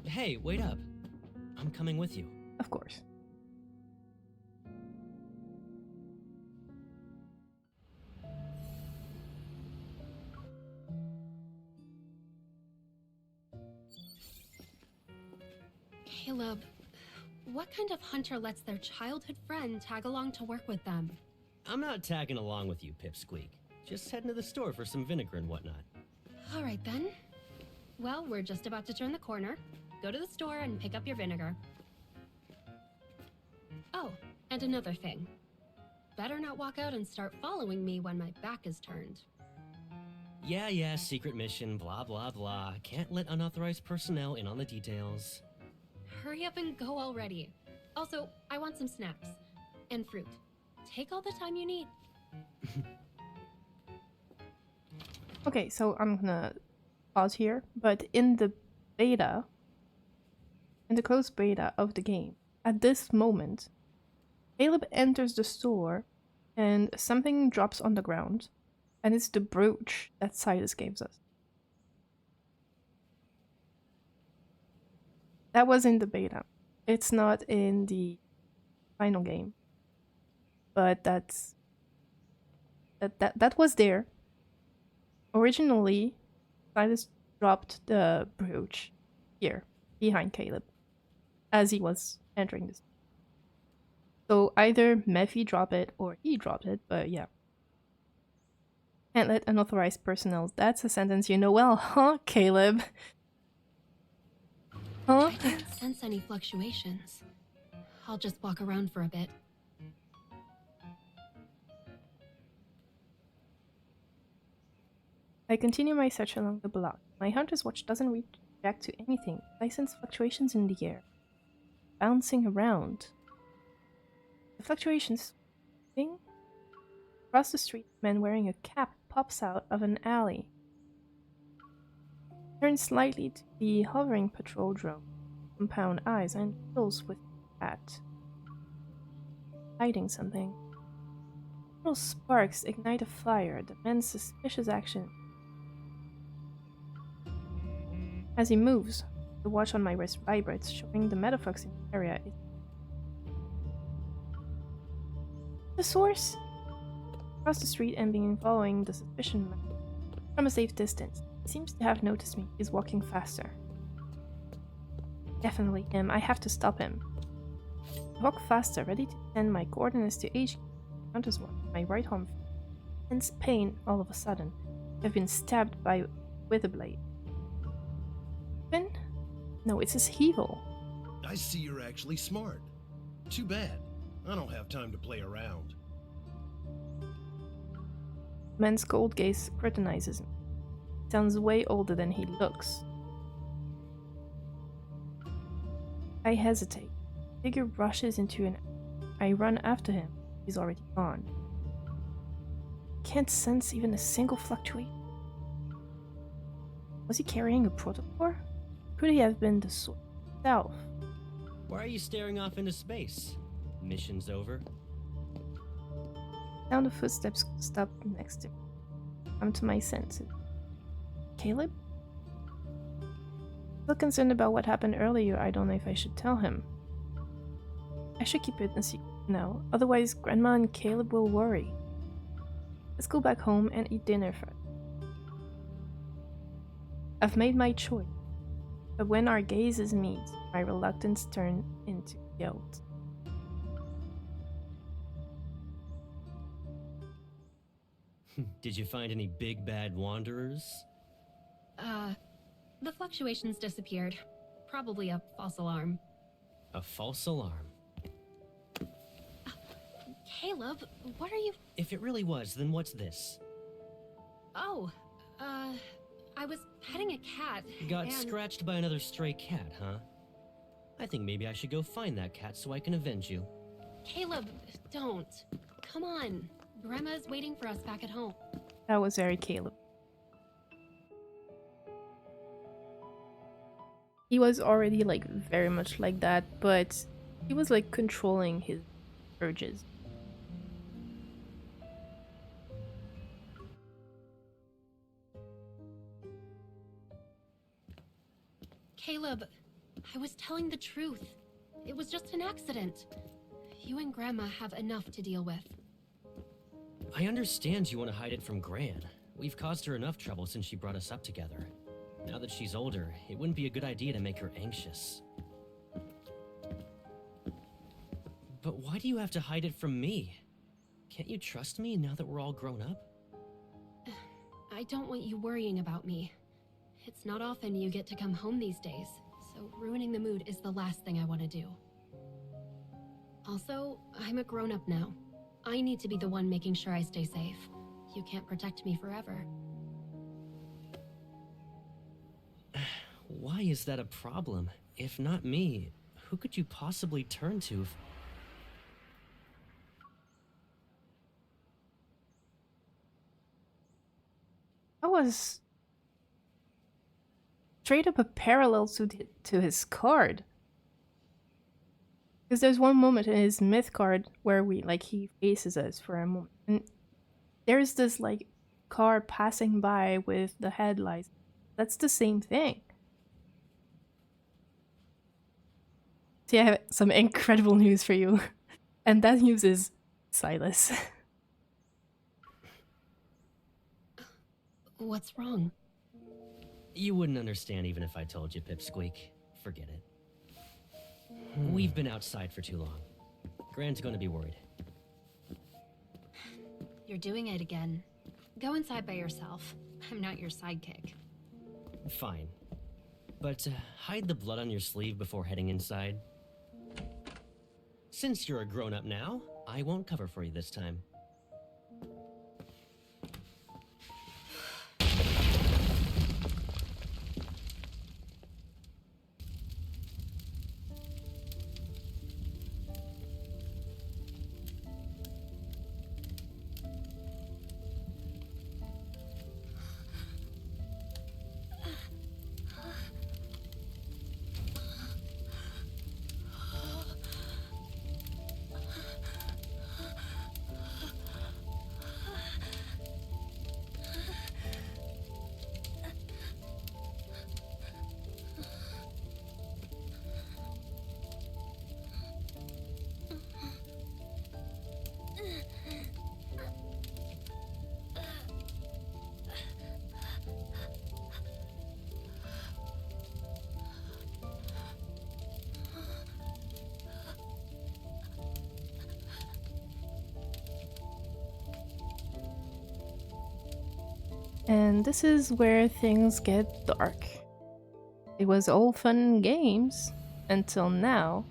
Hey, wait up. I'm coming with you. Of course. Caleb, what kind of hunter lets their childhood friend tag along to work with them? I'm not tagging along with you, Pipsqueak. Just heading to the store for some vinegar and whatnot. All right then. Well, we're just about to turn the corner. Go to the store and pick up your vinegar. Oh, and another thing. Better not walk out and start following me when my back is turned. Yeah, secret mission, blah, blah, blah. Can't let unauthorized personnel in on the details. Hurry up and go already. Also, I want some snacks. And fruit. Take all the time you need. Okay, so I'm gonna pause here, but in the beta, in the closed beta of the game, at this moment, Caleb enters the store and something drops on the ground, and it's the brooch that Silas gives us. That was in the beta. It's not in the final game. But that was there. Originally, Silas dropped the brooch here, behind Caleb, as he was entering this. So either Mephi dropped it or he dropped it, but yeah. Can't let unauthorized personnel. That's a sentence you know well, huh, Caleb? Huh? I don't sense any fluctuations. I'll just walk around for a bit. I continue my search along the block. My hunter's watch doesn't react to anything. I sense fluctuations in the air, bouncing around. The fluctuations moving. Across the street, a man wearing a cap pops out of an alley. Turns slightly to the hovering patrol drone. Compound eyes and fills with hat. Hiding something. Little sparks ignite a fire. The man's suspicious action. As he moves, the watch on my wrist vibrates, showing the metaflux in the area is the source. Across the street and being following the suspicion from a safe distance. He seems to have noticed me. He's walking faster. Definitely him. I have to stop him. I walk faster, ready to send my coordinates to HQ. Hunter's watch. My right arm intense pain all of a sudden. I've been stabbed with a blade. No, it's his heel. I see you're actually smart. Too bad. I don't have time to play around. Man's cold gaze scrutinizes me. Sounds way older than he looks. I hesitate. Figure rushes into an. I run after him. He's already gone. Can't sense even a single fluctuation. Was he carrying a protocol? Could he have been the source itself? Why are you staring off into space? Mission's over. Sound of footsteps stop next to me. Come to my senses. Caleb? Still concerned about what happened earlier. I don't know if I should tell him. I should keep it a secret now, otherwise Grandma and Caleb will worry. Let's go back home and eat dinner first. I've made my choice, but when our gazes meet, my reluctance turns into guilt. Did you find any big bad wanderers? The fluctuations disappeared. Probably a false alarm. A false alarm? Caleb, what are you... If it really was, then what's this? Oh, I was petting a cat, Got and... scratched by another stray cat, huh? I think maybe I should go find that cat so I can avenge you. Caleb, don't. Come on. Grandma's waiting for us back at home. That was very Caleb. He was already like very much like that, but he was like controlling his urges. Caleb, I was telling the truth. It was just an accident. You and Grandma have enough to deal with. I understand you want to hide it from Gran. We've caused her enough trouble since she brought us up together. Now that she's older, it wouldn't be a good idea to make her anxious. But why do you have to hide it from me? Can't you trust me now that we're all grown up? I don't want you worrying about me. It's not often you get to come home these days, so ruining the mood is the last thing I want to do. Also, I'm a grown-up now. I need to be the one making sure I stay safe. You can't protect me forever. Why is that a problem? If not me, who could you possibly turn to if... That was straight up a parallel to his card. Because there's one moment in his myth card where he faces us for a moment. And there's this car passing by with the headlights. That's the same thing. See, I have some incredible news for you. And that news is Silas. What's wrong? You wouldn't understand even if I told you, Pipsqueak. Forget it. We've been outside for too long. Grant's gonna be worried. You're doing it again. Go inside by yourself. I'm not your sidekick. Fine. But hide the blood on your sleeve before heading inside. Since you're a grown-up now, I won't cover for you this time. And this is where things get dark. It was all fun and games until now.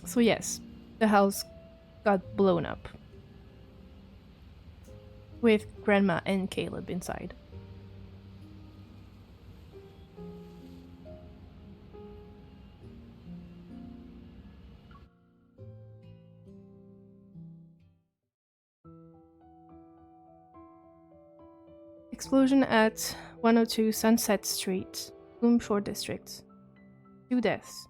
So yes, the house got blown up. With Grandma and Caleb inside. Explosion at 102 Sunset Street, Bloomshore District. 2 deaths.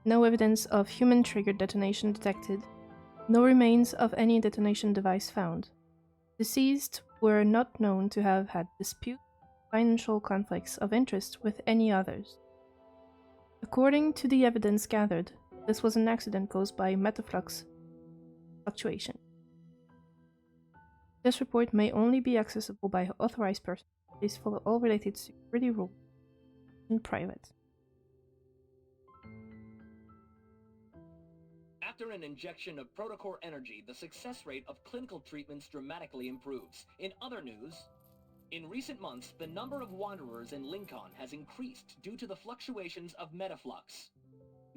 No evidence of human-triggered detonation detected. No remains of any detonation device found. Deceased were not known to have had dispute, financial conflicts of interest with any others. According to the evidence gathered, this was an accident caused by metaflux fluctuation. This report may only be accessible by authorized persons. Please follow all related security rules in private. After an injection of protocore energy, the success rate of clinical treatments dramatically improves. In other news, in recent months, the number of wanderers in Lincoln has increased due to the fluctuations of metaflux.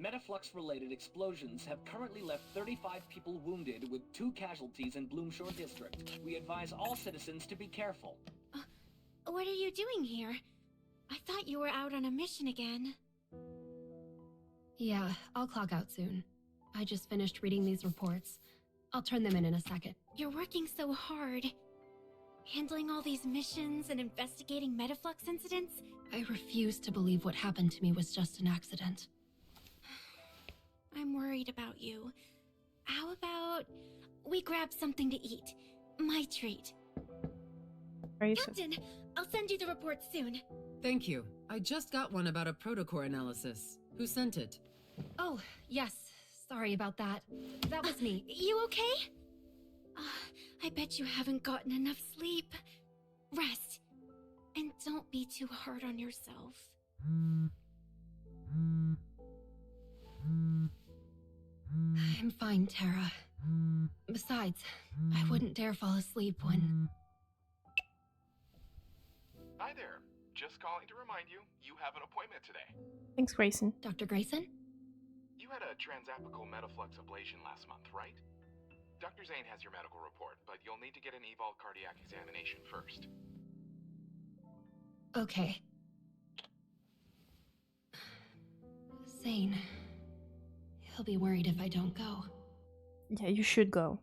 Metaflux-related explosions have currently left 35 people wounded with 2 casualties in Bloomshore District. We advise all citizens to be careful. What are you doing here? I thought you were out on a mission again. Yeah, I'll clock out soon. I just finished reading these reports. I'll turn them in a second. You're working so hard. Handling all these missions and investigating metaflux incidents? I refuse to believe what happened to me was just an accident. I'm worried about you. How about we grab something to eat? My treat. Captain, I'll send you the report soon. Thank you. I just got one about a protocore analysis. Who sent it? Oh, yes. Sorry about that. That was me. You okay? I bet you haven't gotten enough sleep. Rest. And don't be too hard on yourself. I'm fine, Tara. Besides, I wouldn't dare fall asleep when... Hi there. Just calling to remind you, you have an appointment today. Thanks, Grayson. Dr. Grayson? You had a transapical metaflux ablation last month, right? Dr. Zane has your medical report, but you'll need to get an eval cardiac examination first. Okay. Zane. He'll be worried if I don't go. Yeah, you should go.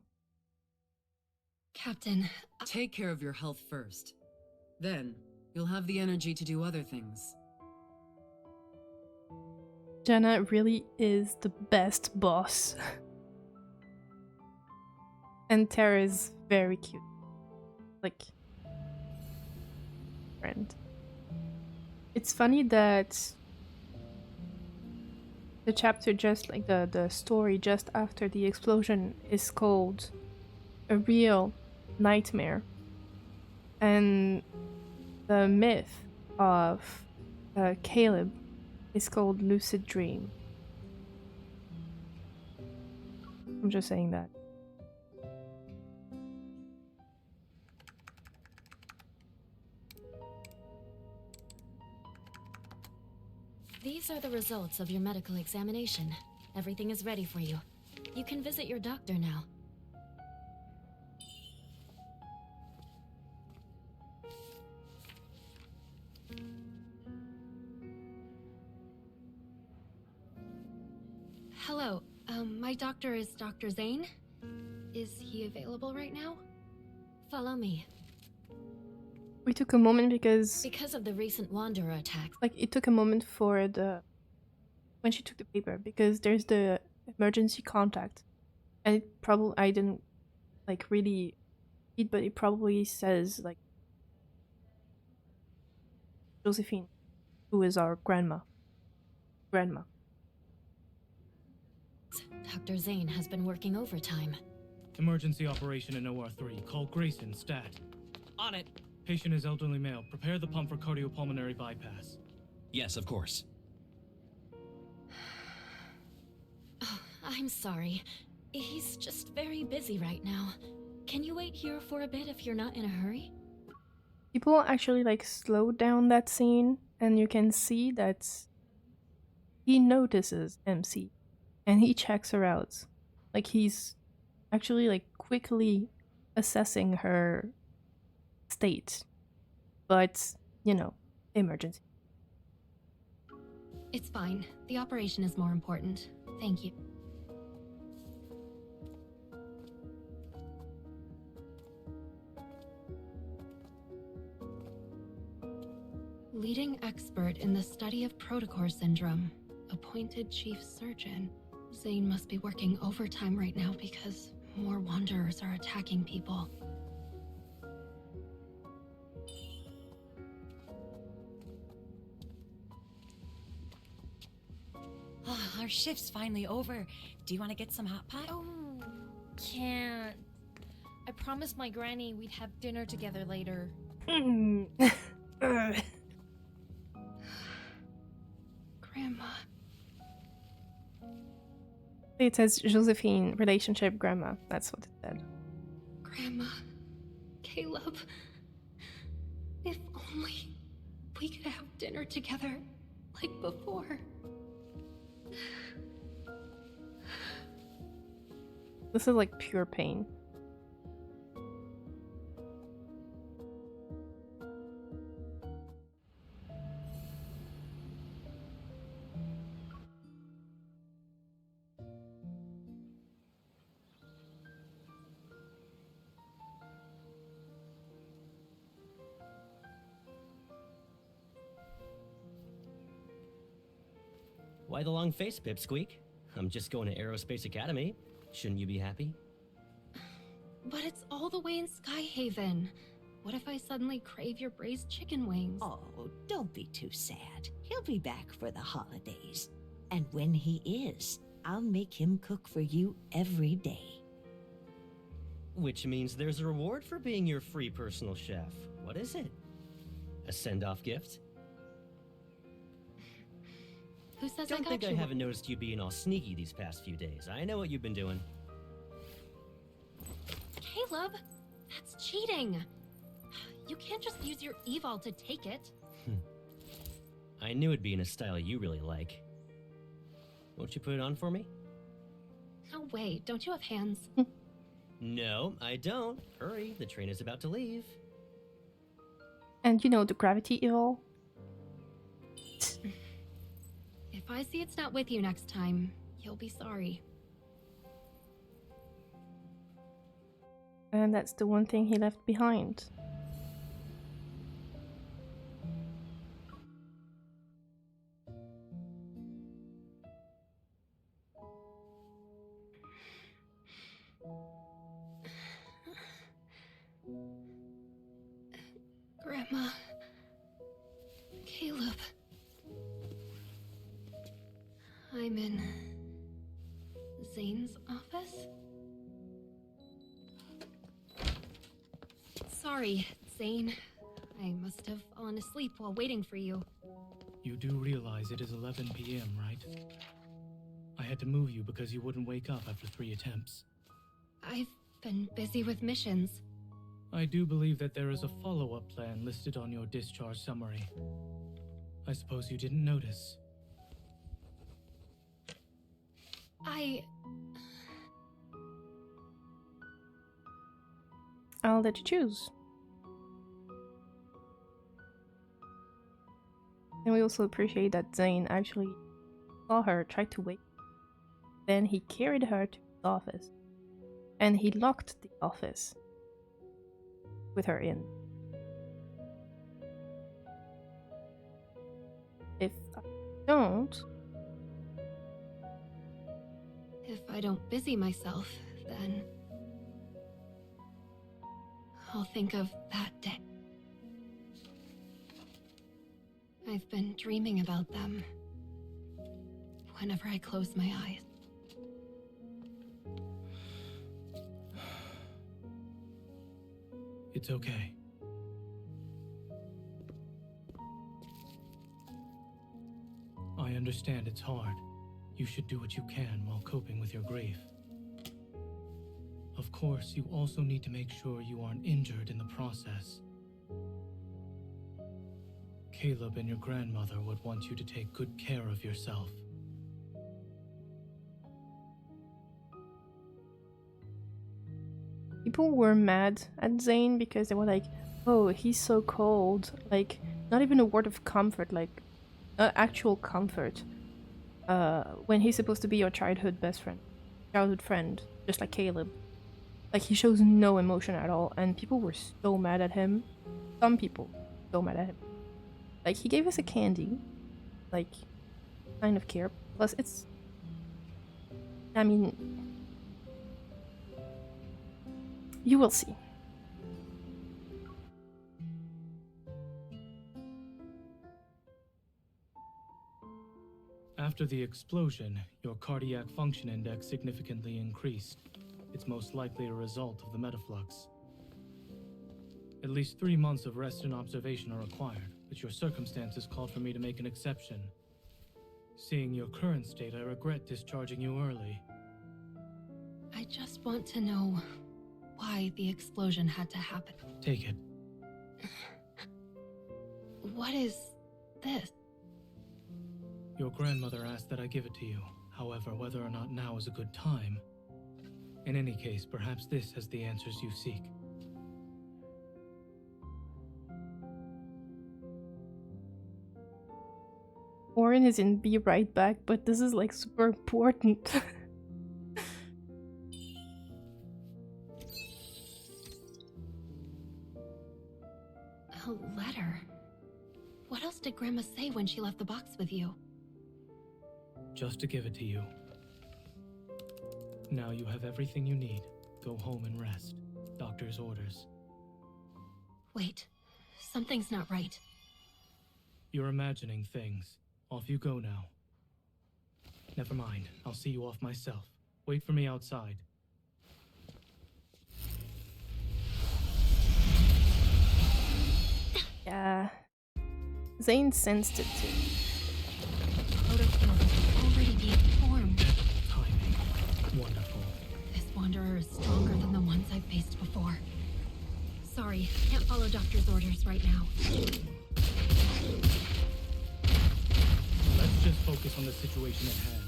Captain, Take care of your health first. Then, you'll have the energy to do other things. Jenna really is the best boss. And Tara is very cute. Like, friend. It's funny that the chapter just like the story just after the explosion is called A Real Nightmare. And the myth of Caleb is called Lucid Dream. I'm just saying that. These are the results of your medical examination. Everything is ready for you. You can visit your doctor now. hello. My doctor is Dr. Zane. Is he available right now? Follow me. We took a moment because of the recent Wanderer attack. Like it took a moment for when she took the paper because there's the emergency contact, and it probably I didn't like really read, but it probably says like Josephine, who is our grandma. Dr. Zane has been working overtime. Emergency operation in OR3. Call Grayson, stat. On it. Patient is elderly male. Prepare the pump for cardiopulmonary bypass. Yes, of course. Oh, I'm sorry. He's just very busy right now. Can you wait here for a bit if you're not in a hurry? People actually like slow down that scene, and you can see that he notices MC, and he checks her out. Like he's actually like quickly assessing her state, but you know, emergency. It's fine. The operation is more important. Thank you. Leading expert in the study of protocore syndrome, appointed chief surgeon. Zane must be working overtime right now because more wanderers are attacking people. Oh, our shift's finally over. Do you want to get some hot pot? Oh, can't. I promised my granny we'd have dinner together later. Grandma. It says Josephine, relationship, grandma. That's what it said. Grandma. Caleb. If only we could have dinner together like before. This is like pure pain. Why the long face, Pipsqueak? I'm just going to Aerospace Academy. Shouldn't you be happy? But it's all the way in Skyhaven. What if I suddenly crave your braised chicken wings? Oh, don't be too sad. He'll be back for the holidays. And when he is, I'll make him cook for you every day. Which means there's a reward for being your free personal chef. What is it? A send-off gift? Who says Don't I got think you? I haven't noticed you being all sneaky these past few days. I know what you've been doing. Caleb, that's cheating. You can't just use your eval to take it. I knew it'd be in a style you really like. Won't you put it on for me? No way, don't you have hands? No, I don't. Hurry, the train is about to leave. And you know the gravity evil? If I see it's not with you next time, you'll be sorry. And that's the one thing he left behind. Grandma. Caleb. I'm in Zane's office? Sorry, Zane. I must have fallen asleep while waiting for you. You do realize it is 11 p.m., right? I had to move you because you wouldn't wake up after 3 attempts. I've been busy with missions. I do believe that there is a follow-up plan listed on your discharge summary. I suppose you didn't notice. I'll let you choose. And we also appreciate that Zane actually saw her, tried to wake. Then he carried her to his office. And he locked the office with her in. If I don't... If I don't busy myself, then I'll think of that day. I've been dreaming about them whenever I close my eyes. It's okay. I understand it's hard. You should do what you can while coping with your grief. Of course, you also need to make sure you aren't injured in the process. Caleb and your grandmother would want you to take good care of yourself. People were mad at Zane because they were like, oh, he's so cold. Like, not even a word of comfort, like, actual comfort. When he's supposed to be your childhood best friend. Childhood friend, just like Caleb. Like, he shows no emotion at all, and people were so mad at him. Some people so mad at him. Like, he gave us a candy. Like, kind of care. Plus, it's... I mean... You will see. After the explosion, your cardiac function index significantly increased. It's most likely a result of the metaflux. At least 3 months of rest and observation are required, but your circumstances called for me to make an exception. Seeing your current state, I regret discharging you early. I just want to know why the explosion had to happen. Take it. What is this? Your grandmother asked that I give it to you. However, whether or not now is a good time. In any case, perhaps this has the answers you seek. Orin is in Be Right Back, but this is like super important. A letter. What else did Grandma say when she left the box with you? Just to give it to you. Now you have everything you need. Go home and rest. Doctor's orders. Wait, something's not right. You're imagining things. Off you go now. Never mind, I'll see you off myself. Wait for me outside. Yeah. Zane sensed it too. Protocol is already being formed. Timing. Wonderful. This wanderer is stronger than the ones I've faced before. Sorry, can't follow doctor's orders right now. Let's just focus on the situation at hand.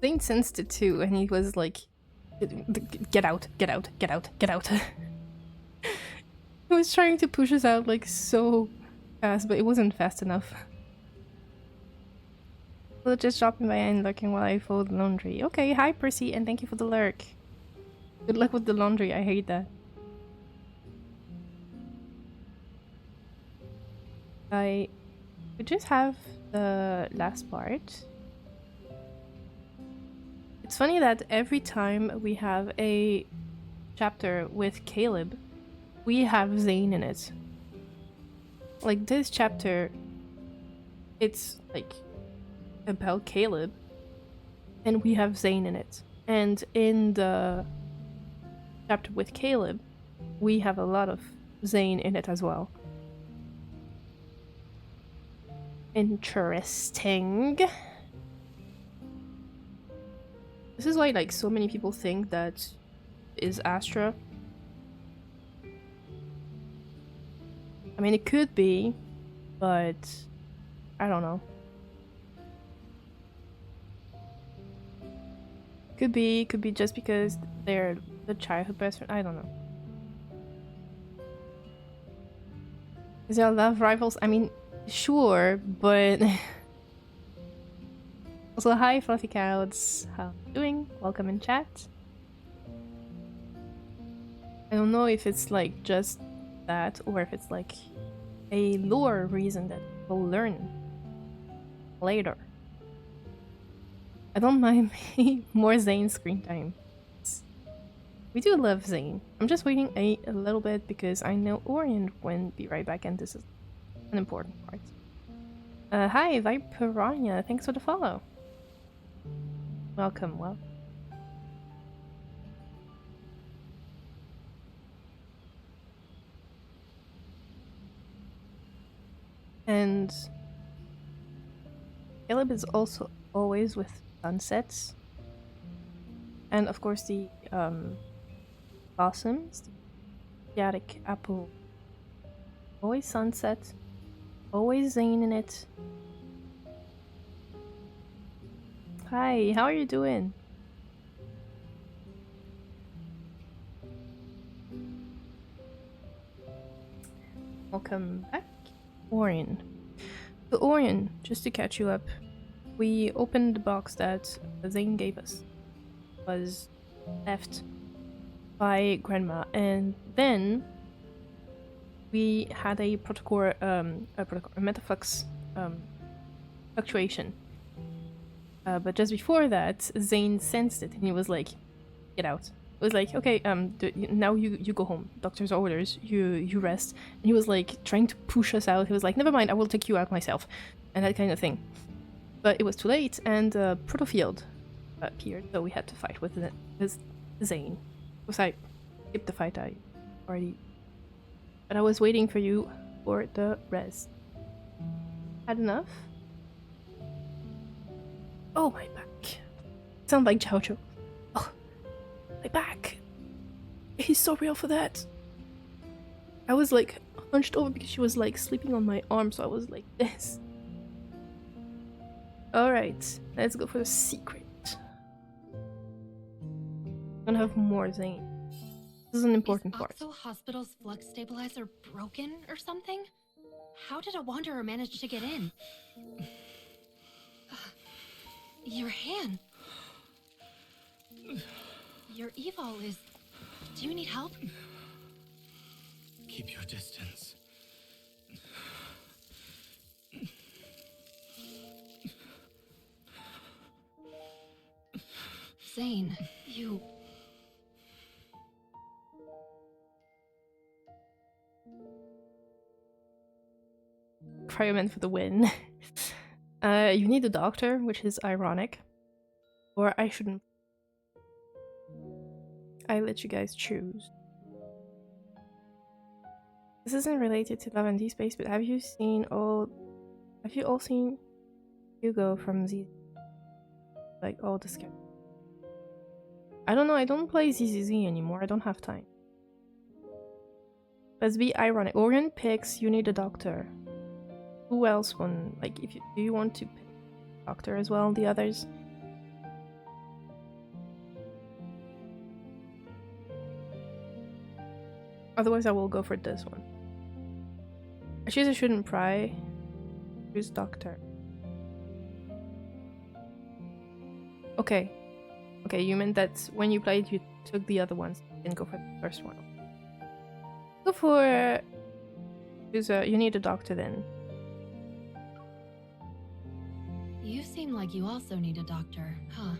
Zane sensed it too, and he was like, get out, get out, get out, get out. He was trying to push us out like so fast, but it wasn't fast enough. So just dropping by and lurking while I fold laundry. Okay, hi Percy, and thank you for the lurk. Good luck with the laundry, I hate that. I could just have the last part. It's funny that every time we have a chapter with Caleb, we have Zane in it. Like this chapter, it's like about Caleb, and we have Zane in it. And in the chapter with Caleb, we have a lot of Zane in it as well. Interesting. This is why like so many people think that is Astra. I mean, it could be, but I don't know. Could be just because they're the childhood best friend. I don't know. Is there love rivals? I mean, sure, but also hi Fluffy Clouds. How you doing? Welcome in chat. I don't know if it's like just that or if it's like a lore reason that we'll learn later. I don't mind more Zane screen time. We do love Zane. I'm just waiting a little bit because I know Orion won't be right back and this is an important part. Hi, Viperania. Thanks for the follow. Welcome, welcome. And Caleb is also always with sunsets. And of course the blossoms, the Asiatic apple. Always sunset. Always Zane in it. Hi, how are you doing? Welcome back, Orion. So Orion, just to catch you up, we opened the box that Zane gave us. Was left by Grandma, and then we had a metaflux fluctuation. But just before that, Zane sensed it, and he was like, "Get out." It was like, "Okay, now you go home. Doctor's orders. You rest." And he was like trying to push us out. He was like, "Never mind, I will take you out myself," and that kind of thing. But it was too late, and Protofield appeared, so we had to fight with Zane. Because I skipped the fight I already. But I was waiting for you for the res. Had enough? Oh, my back. Sound like Jojo. Oh, my back. He's so real for that. I was like hunched over because she was like sleeping on my arm, so I was like this. Alright, let's go for the secret. I'm gonna have more Zane. This is an important part. So Hospital's flux stabilizer broken or something? How did a wanderer manage to get in? Your hand. Your evol is... Do you need help? Keep your distance. Zane, you... Cryoman for the win. You need a doctor, which is ironic. Or I shouldn't. I let you guys choose. This isn't related to Love and Deepspace, but have you all seen Hugo from Z? Like all the scare. I don't know, I don't play ZZZ anymore, I don't have time. Let's be ironic. Orion picks, you need a doctor. Who else like do you want to pick a doctor as well, the others? Otherwise, I will go for this one. I choose I shouldn't pry. Choose doctor. Okay. Okay, you meant that when you played, you took the other ones. Didn't go for the first one. Go for... you need a doctor then. You seem like you also need a doctor, huh?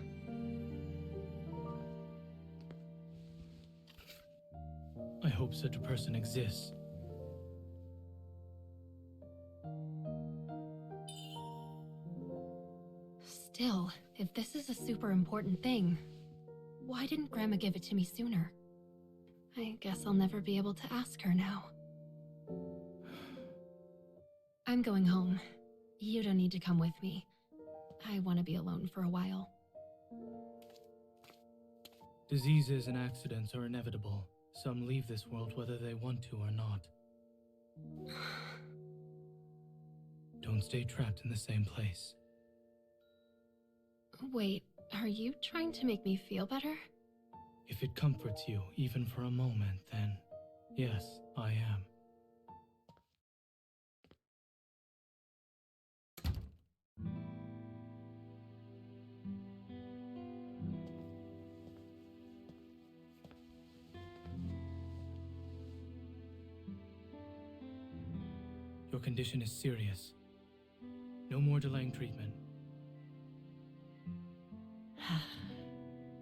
I hope such a person exists. Still, if this is a super important thing, why didn't Grandma give it to me sooner? I guess I'll never be able to ask her now. I'm going home. You don't need to come with me. I want to be alone for a while. Diseases and accidents are inevitable. Some leave this world whether they want to or not. Don't stay trapped in the same place. Wait, are you trying to make me feel better? If it comforts you, even for a moment, then yes, I am. Your condition is serious. No more delaying treatment.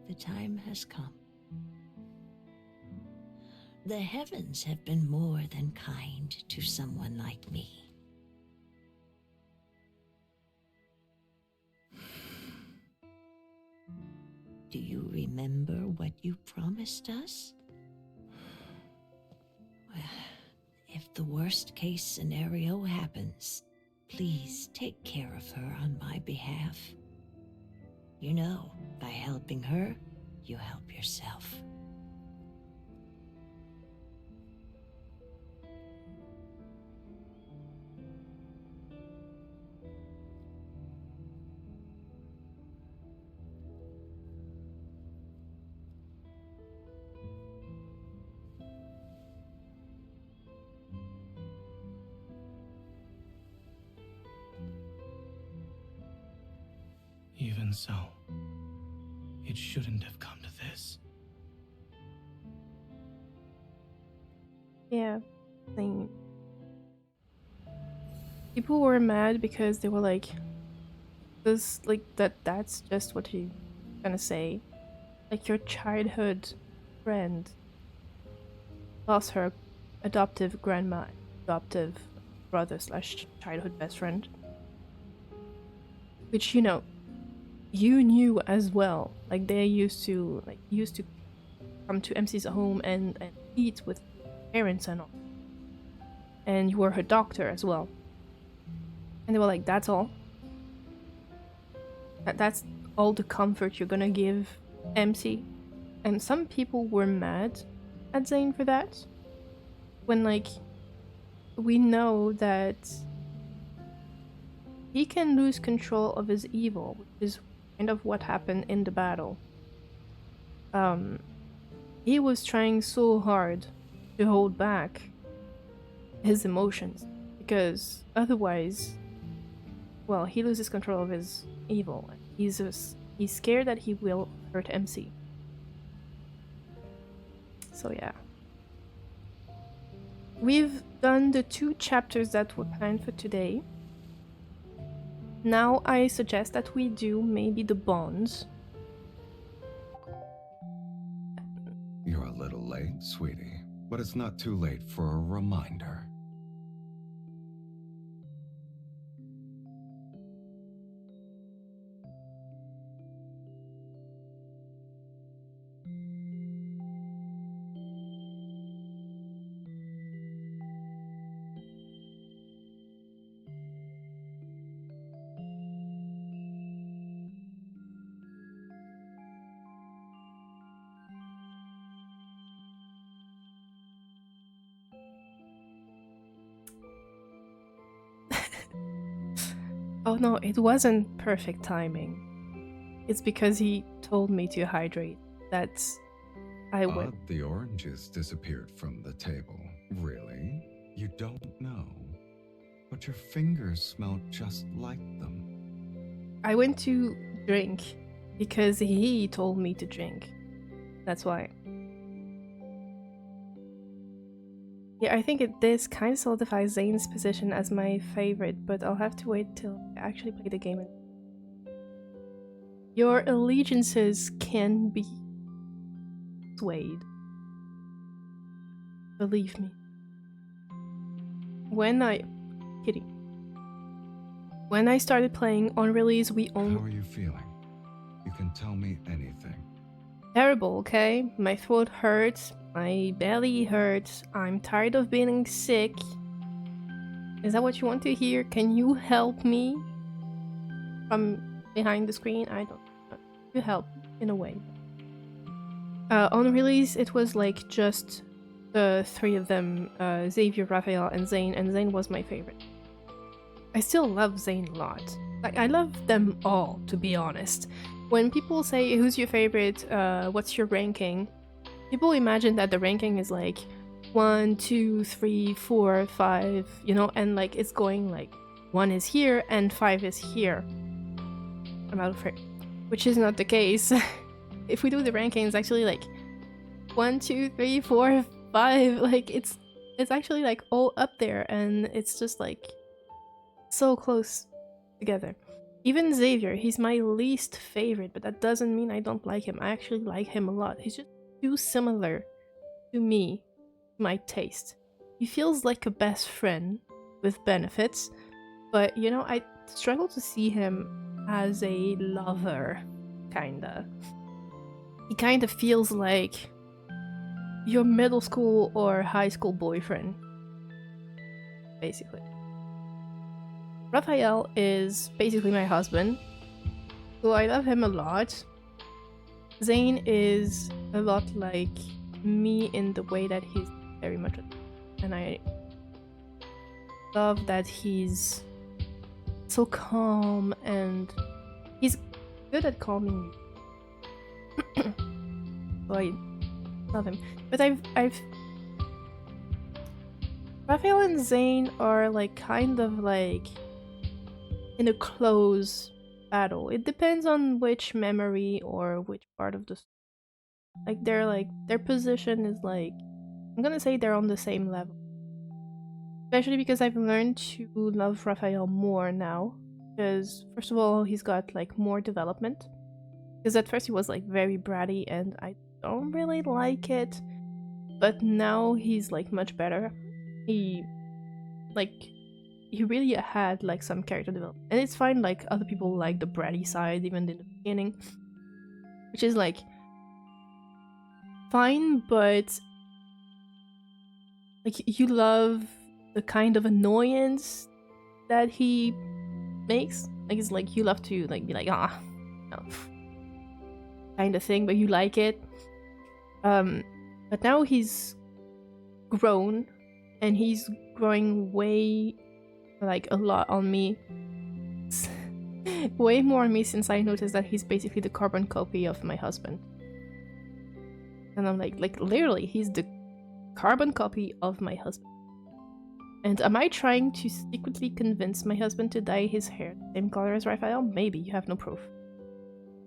The time has come. The heavens have been more than kind to someone like me. Do you remember what you promised us? Well, if the worst case scenario happens, please take care of her on my behalf. You know, by helping her, you help yourself. Even so, it shouldn't have come to this. Yeah, thing. People were mad because they were like, "This, like that's just what you gonna say." Like your childhood friend lost her adoptive grandma, adoptive brother slash childhood best friend, which you know. You knew as well, like they used to come to MC's home and eat with parents and all. And you were her doctor as well. And they were like, that's all? That's all the comfort you're gonna give MC? And some people were mad at Zane for that. When like, we know that he can lose control of his evil, which is kind of what happened in the battle. He was trying so hard to hold back his emotions because otherwise, well, he loses control of his evil. He's scared that he will hurt MC. So yeah. We've done the 2 chapters that were planned for today. Now I suggest that we do maybe the bonds. You're a little late, sweetie, but it's not too late for a reminder. Oh no, it wasn't perfect timing. It's because he told me to hydrate. That's I would. Odd the oranges disappeared from the table. Really? You don't know? But your fingers smell just like them. I went to drink because he told me to drink. That's why. Yeah, I think this kind of solidifies Zane's position as my favorite, but I'll have to wait till I actually play the game. Your allegiances can be swayed. Believe me. When I started playing on release, we only. How are you feeling? You can tell me anything. Terrible, okay? My throat hurts, my belly hurts, I'm tired of being sick. Is that what you want to hear? Can you help me? From behind the screen? I don't know. You help, in a way. On release, it was like just the three of them, Xavier, Raphael, and Zane was my favorite. I still love Zane a lot. Like, I love them all, to be honest. When people say, who's your favorite, what's your ranking? People imagine that the ranking is like 1, 2, 3, 4, 5, you know, and like it's going like 1 is here and 5 is here. I'm out of here. Which is not the case. If we do the rankings, actually like 1, 2, 3, 4, 5, like it's actually like all up there, and it's just like so close together. Even Xavier, he's my least favorite, but that doesn't mean I don't like him. I actually like him a lot. He's just too similar to me, my taste. He feels like a best friend with benefits, but you know, I struggle to see him as a lover, kinda. He kind of feels like your middle school or high school boyfriend, basically. Raphael is basically my husband, so I love him a lot. Zane is a lot like me in the way that he's very much, and I love that he's so calm and he's good at calming me. So I love him. But I've Raphael and Zane are like kind of like in a close battle. It depends on which memory or which part of the like their position is like, I'm gonna say they're on the same level. Especially because I've learned to love Raphael more now. Because first of all, he's got like more development. Because at first he was like very bratty and I don't really like it. But now he's like much better. He really had like some character development. And it's fine, like other people like the bratty side even in the beginning. Which is like fine, but like you love the kind of annoyance that he makes. Like it's like you love to like be like, no, kind of thing, but you like it. But now he's grown and he's growing way like a lot on me. Way more on me since I noticed that he's basically the carbon copy of my husband. And I'm like literally, he's the carbon copy of my husband. And am I trying to secretly convince my husband to dye his hair the same color as Raphael? Maybe, you have no proof.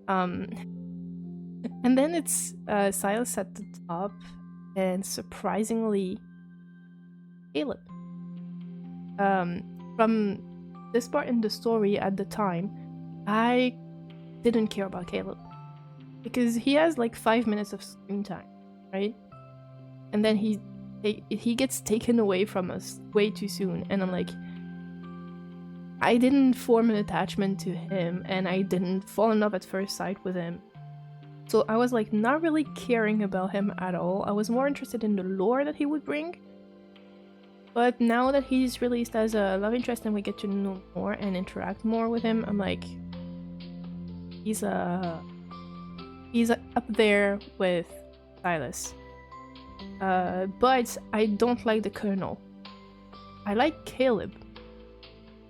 And then it's Silas at the top, and surprisingly, Caleb. From this part in the story at the time, I didn't care about Caleb. Because he has like 5 minutes of screen time, right? And then he gets taken away from us way too soon, and I'm like, I didn't form an attachment to him, and I didn't fall in love at first sight with him. So I was like not really caring about him at all. I was more interested in the lore that he would bring. But now that he's released as a love interest and we get to know more and interact more with him, I'm like, he's up there with Silas. But I don't like the Colonel. I like Caleb,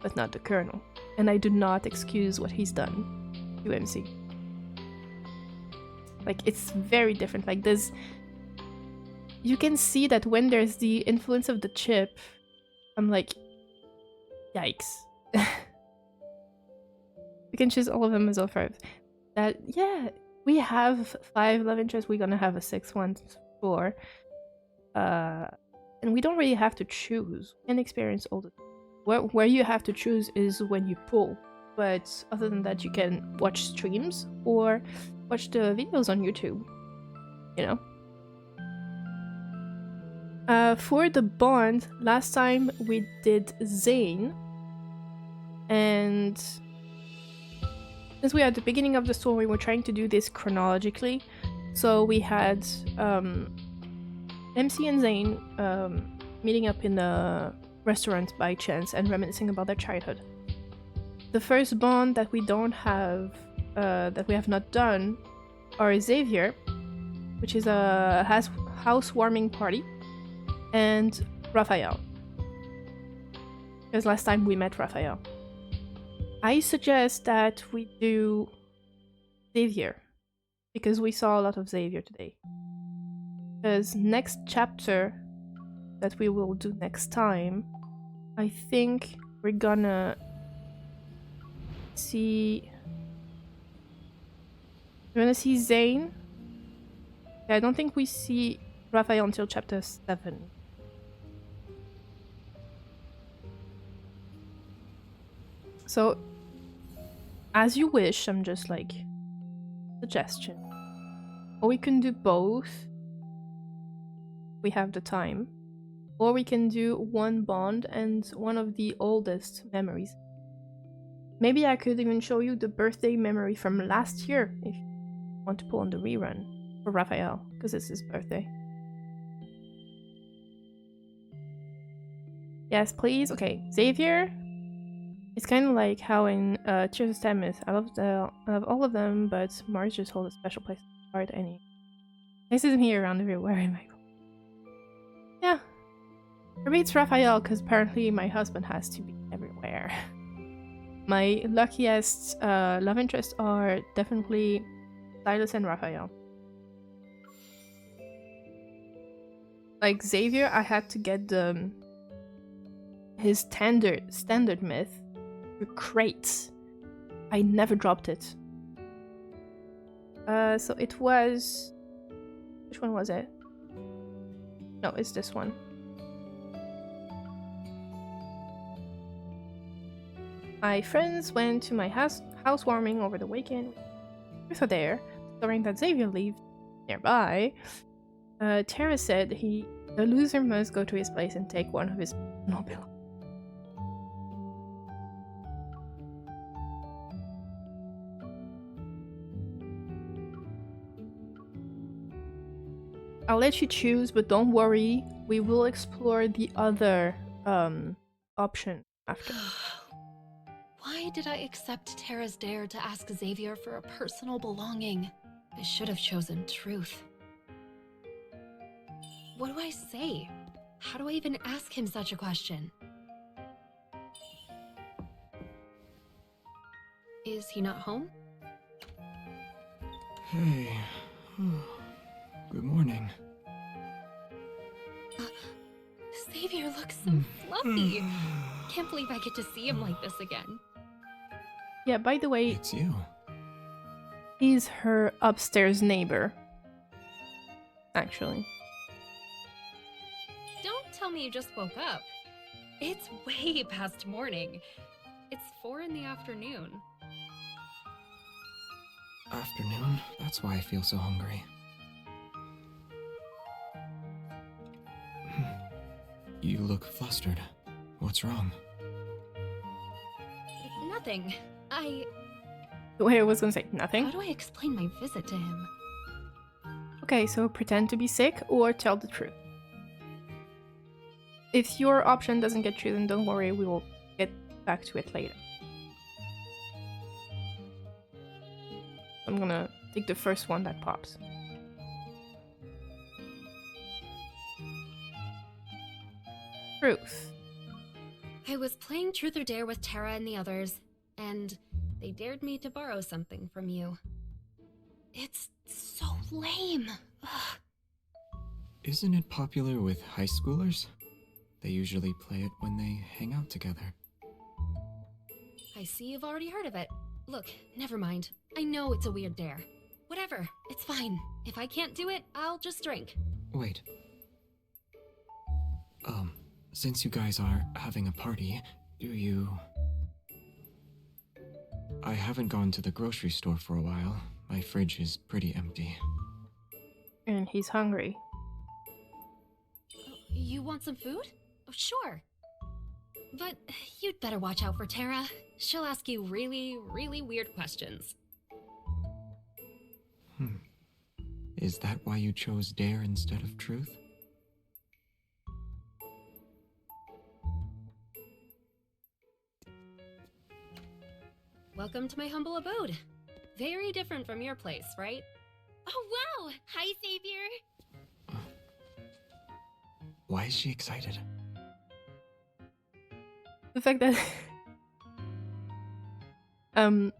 but not the Colonel. And I do not excuse what he's done to MC. Like, it's very different. Like, you can see that when there's the influence of the chip, I'm like, yikes. We can choose all of them as all 5. That, yeah, we have 5 love interests. We're gonna have a 6th one for. And we don't really have to choose. We can experience all the. Where you have to choose is when you pull. But other than that, you can watch streams or watch the videos on YouTube. You know. For the bond, last time we did Zane, and since we are at the beginning of the story, we're trying to do this chronologically. So we had MC and Zane meeting up in a restaurant by chance and reminiscing about their childhood. The first bond that we don't have, that we have not done, are Xavier, which is a housewarming party, and Raphael. Because last time we met Raphael. I suggest that we do Xavier, because we saw a lot of Xavier today. Because next chapter that we will do next time, I think we're gonna see... We're gonna see Zane. I don't think we see Raphael until chapter 7. So, as you wish, I'm just like, suggestion. Or we can do both. We have the time. Or we can do one bond and one of the oldest memories. Maybe I could even show you the birthday memory from last year if you want to pull on the rerun for Raphael, because it's his birthday. Yes, please. Okay, Xavier. It's kind of like how in Tears of Samus, I love all of them, but Mars just holds a special place in my heart. And I see him here around everywhere in my. Yeah, for me it's Raphael because apparently my husband has to be everywhere. My luckiest love interests are definitely Silas and Raphael. Like Xavier, I had to get his standard myth through crates. I never dropped it. So it was... Which one was it? No, it's this one. My friends went to my housewarming over the weekend. Truth or Dare, discovering that Xavier lived nearby. Tara said the loser must go to his place and take one of his personal belongings. I'll let you choose, but don't worry, we will explore the other option after. Why did I accept Tara's dare to ask Xavier for a personal belonging? I should have chosen truth. What do I say? How do I even ask him such a question? Is he not home? Hey. Good morning. Xavier looks so fluffy. Can't believe I get to see him like this again. Yeah, by the way, it's you. He's her upstairs neighbor. Actually. Don't tell me you just woke up. It's way past morning. It's 4 in the afternoon. Afternoon? That's why I feel so hungry. You look flustered. What's wrong? Nothing. Wait, I was gonna say nothing. How do I explain my visit to him? Okay, so pretend to be sick or tell the truth. If your option doesn't get chosen, don't worry, we will get back to it later. I'm gonna take the first one that pops. Truth. I was playing Truth or Dare with Tara and the others, and they dared me to borrow something from you. It's so lame. Ugh. Isn't it popular with high schoolers? They usually play it when they hang out together. I see you've already heard of it. Look, never mind. I know it's a weird dare. Whatever, it's fine. If I can't do it, I'll just drink. Wait. Since you guys are having a party, do you... I haven't gone to the grocery store for a while. My fridge is pretty empty. And he's hungry. You want some food? Oh, sure. But you'd better watch out for Tara. She'll ask you really, really weird questions. Is that why you chose dare instead of truth? Welcome to my humble abode. Very different from your place, right? Oh, wow! Hi, Savior! Why is she excited? The fact that you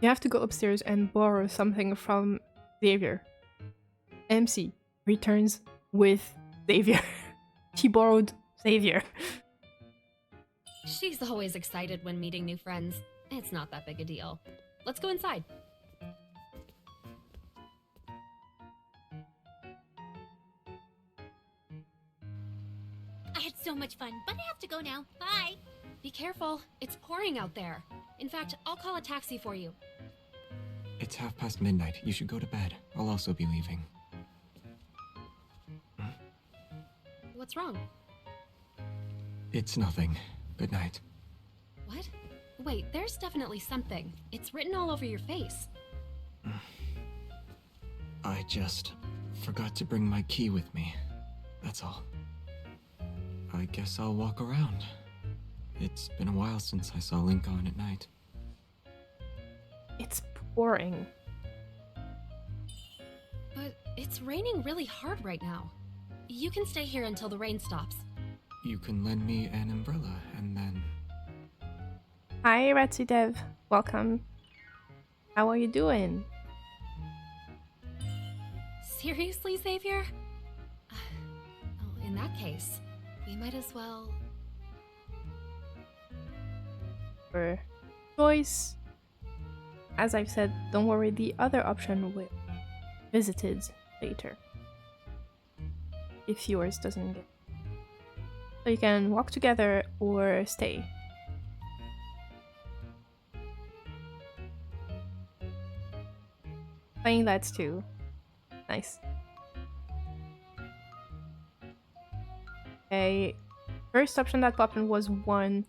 have to go upstairs and borrow something from Xavier. MC returns with Xavier. She borrowed Xavier. She's always excited when meeting new friends. It's not that big a deal. Let's go inside. I had so much fun, but I have to go now. Bye! Be careful. It's pouring out there. In fact, I'll call a taxi for you. It's midnight. You should go to bed. I'll also be leaving. What's wrong? It's nothing. Good night. What? Wait, there's definitely something. It's written all over your face. I just forgot to bring my key with me. That's all. I guess I'll walk around. It's been a while since I saw Lincoln at night. It's pouring. But it's raining really hard right now. You can stay here until the rain stops. You can lend me an umbrella and then... Hi, Ratsu Dev. Welcome. How are you doing? Seriously, Xavier? Oh, in that case, we might as well... For choice. As I've said, don't worry, the other option will be visited later. If yours doesn't get... So you can walk together or stay. Playing that too. Nice. Okay. First option that popped in was 1.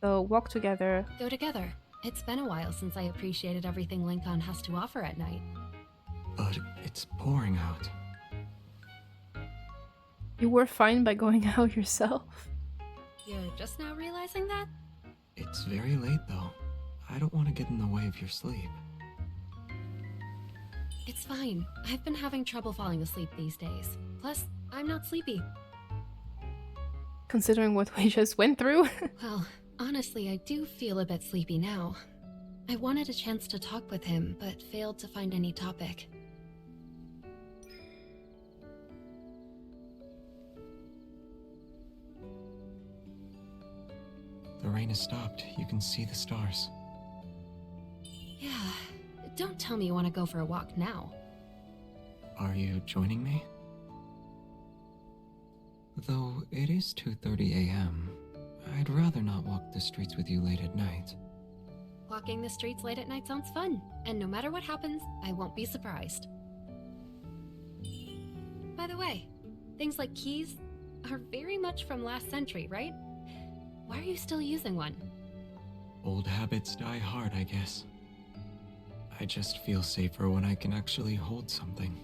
So walk together. Go together. It's been a while since I appreciated everything Lincoln has to offer at night. But it's pouring out. You were fine by going out yourself. You're just now realizing that? It's very late though. I don't want to get in the way of your sleep. It's fine. I've been having trouble falling asleep these days. Plus, I'm not sleepy. Considering what we just went through. Well, honestly, I do feel a bit sleepy now. I wanted a chance to talk with him, but failed to find any topic. The rain has stopped. You can see the stars. Yeah, don't tell me you want to go for a walk now. Are you joining me? Though it is 2:30 a.m., I'd rather not walk the streets with you late at night. Walking the streets late at night sounds fun, and no matter what happens, I won't be surprised. By the way, things like keys are very much from last century, right? Why are you still using one? Old habits die hard, I guess. I just feel safer when I can actually hold something.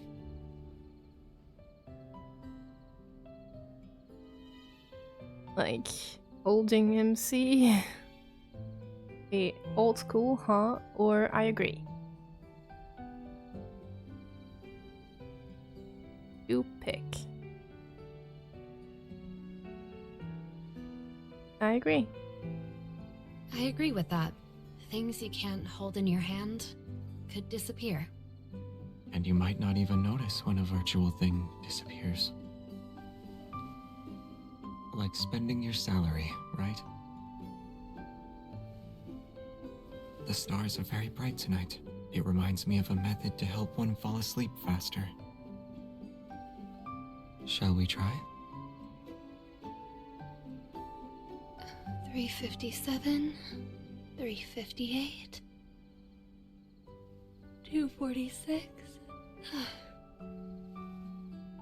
Like, holding MC. Okay, old school, huh? Or I agree. You pick. I agree. I agree with that. Things you can't hold in your hand could disappear. And you might not even notice when a virtual thing disappears. Like spending your salary, right? The stars are very bright tonight. It reminds me of a method to help one fall asleep faster. Shall we try? 357, 358, 246.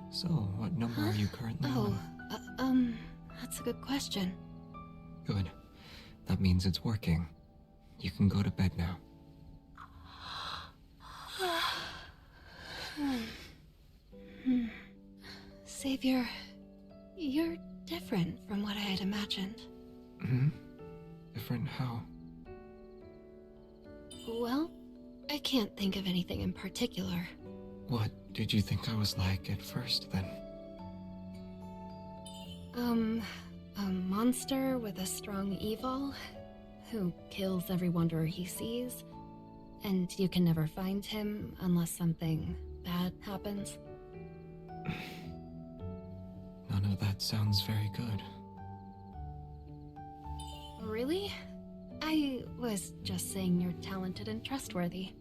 So, what number are you currently on? That's a good question. Good. That means it's working. You can go to bed now. Savior, you're different from what I had imagined. Hmm? Different how? Well, I can't think of anything in particular. What did you think I was like at first, then? A monster with a strong evil who kills every wanderer he sees, and you can never find him unless something bad happens. None of that sounds very good. Really? I was just saying you're talented and trustworthy.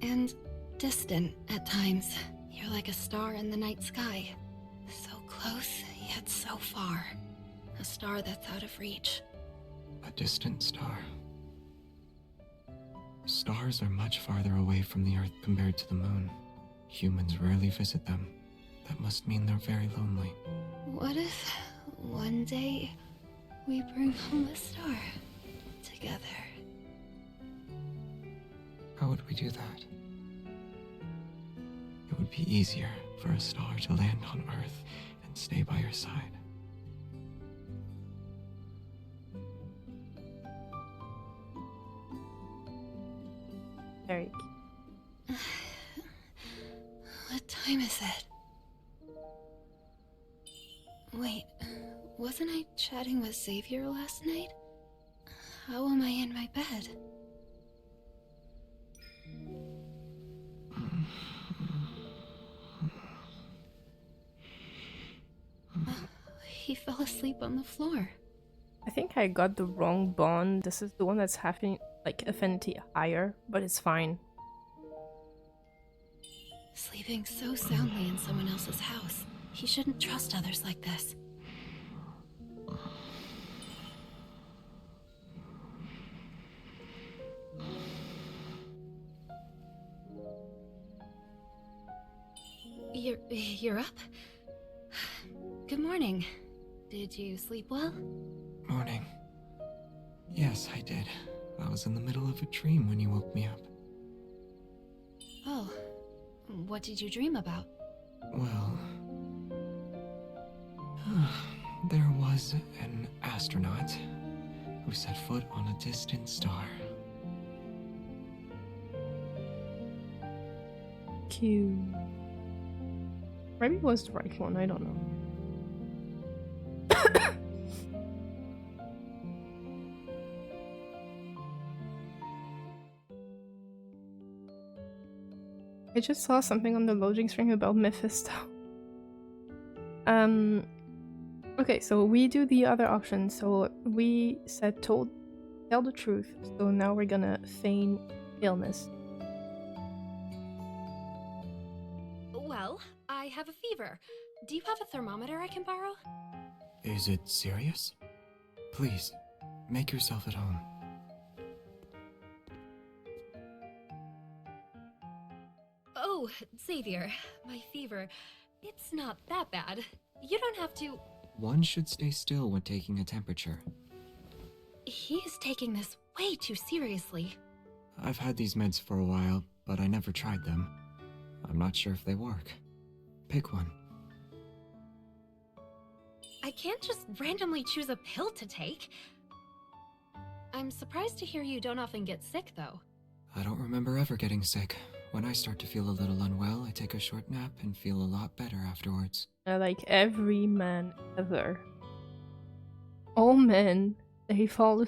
And distant at times. You're like a star in the night sky. So close, yet so far. A star that's out of reach. A distant star. Stars are much farther away from the Earth compared to the Moon. Humans rarely visit them. That must mean they're very lonely. What if one day we bring home a star together? How would we do that? It would be easier for a star to land on Earth and stay by your side. Eric. What time is it? Wait, wasn't I chatting with Xavier last night? How am I in my bed? He fell asleep on the floor. I think I got the wrong bond. This is the one that's having like affinity higher, but it's fine. Sleeping so soundly in someone else's house. He shouldn't trust others like this. You're up? Good morning. Did you sleep well? Morning. Yes, I did. I was in the middle of a dream when you woke me up. Oh, what did you dream about? Well, there was an astronaut who set foot on a distant star. Cute. Maybe it was the right one, I don't know. I just saw something on the loading screen about Mephisto. Okay, so we do the other option. So we said tell the truth. So now we're gonna feign illness. Well, I have a fever. Do you have a thermometer I can borrow? Is it serious? Please, make yourself at home. Oh, Xavier, my fever. It's not that bad. You don't have to. One should stay still when taking a temperature. He is taking this way too seriously. I've had these meds for a while, but I never tried them. I'm not sure if they work. Pick one. I can't just randomly choose a pill to take. I'm surprised to hear you don't often get sick, though. I don't remember ever getting sick. When I start to feel a little unwell, I take a short nap and feel a lot better afterwards. Like every man ever. All men, they fall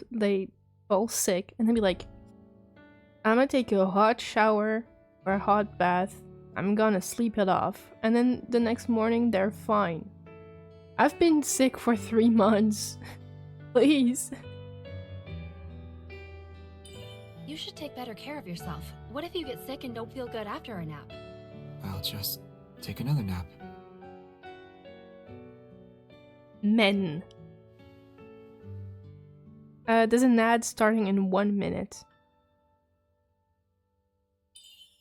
sick and then be like, I'm gonna take a hot shower or a hot bath. I'm gonna sleep it off. And then the next morning, they're fine. I've been sick for 3 months. Please. You should take better care of yourself. What if you get sick and don't feel good after a nap? I'll just take another nap. Men. There's an ad starting in 1 minute.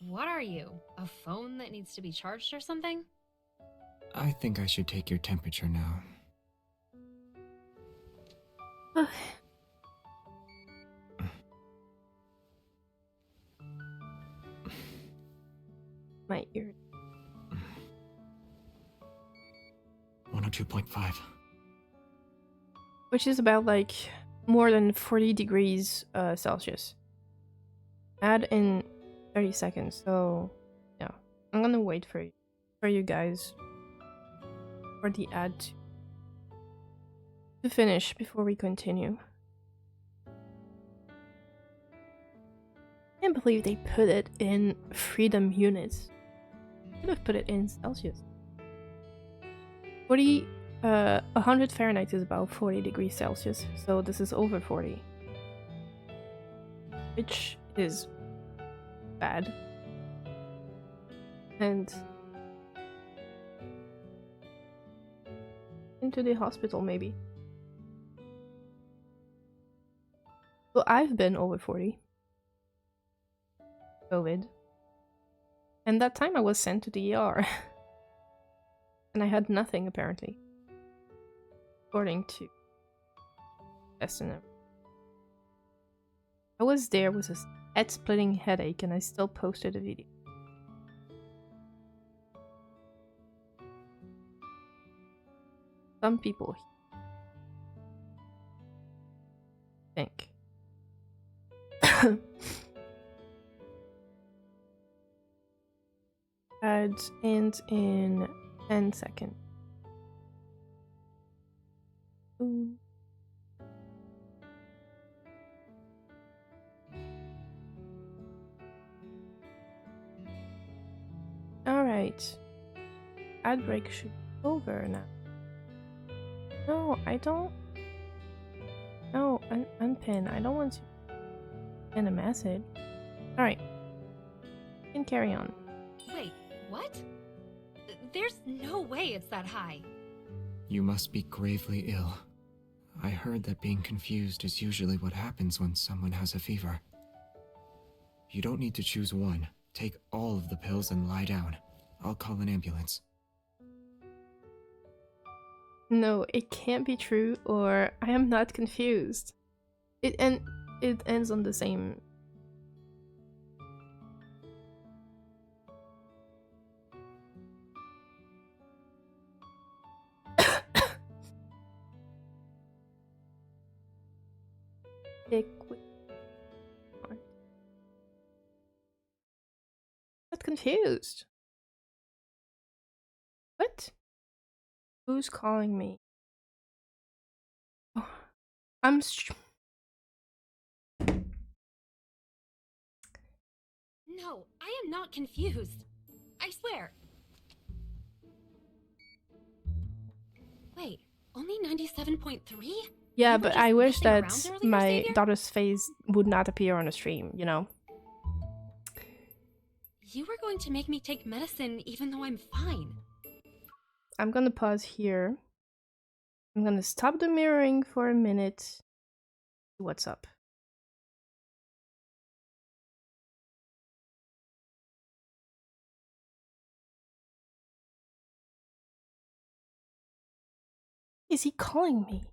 What are you? A phone that needs to be charged or something? I think I should take your temperature now. My ear. 102.5. Which is about like more than 40 degrees Celsius. Add in 30 seconds, so yeah. I'm gonna wait for you guys for the ad to finish before we continue. I can't believe they put it in freedom units. Could have put it in Celsius. 100 Fahrenheit is about 40 degrees Celsius, so this is over 40. Which is bad. And into the hospital maybe. Well, I've been over 40. COVID. And that time I was sent to the ER. And I had nothing apparently. According to Destin. I was there with a head-splitting headache and I still posted a video. Some people think. Ads ends in 10 seconds. Ooh. Alright. Ad break should be over now. No, I don't. No, unpin. I don't want to pin a message. Alright. You can carry on. Wait, what? There's no way it's that high. You must be gravely ill. I heard that being confused is usually what happens when someone has a fever. You don't need to choose one. Take all of the pills and lie down. I'll call an ambulance. No, it can't be true, or I am not confused. It ends on the same. Not confused. What? Who's calling me? Oh, I'm No, I am not confused. I swear. Wait, only 97.3? Yeah, but I wish that earlier, my Xavier? daughter's face would not appear on the stream, you know? You were going to make me take medicine even though I'm fine. I'm gonna pause here. I'm gonna stop the mirroring for a minute. See what's up. Is he calling me?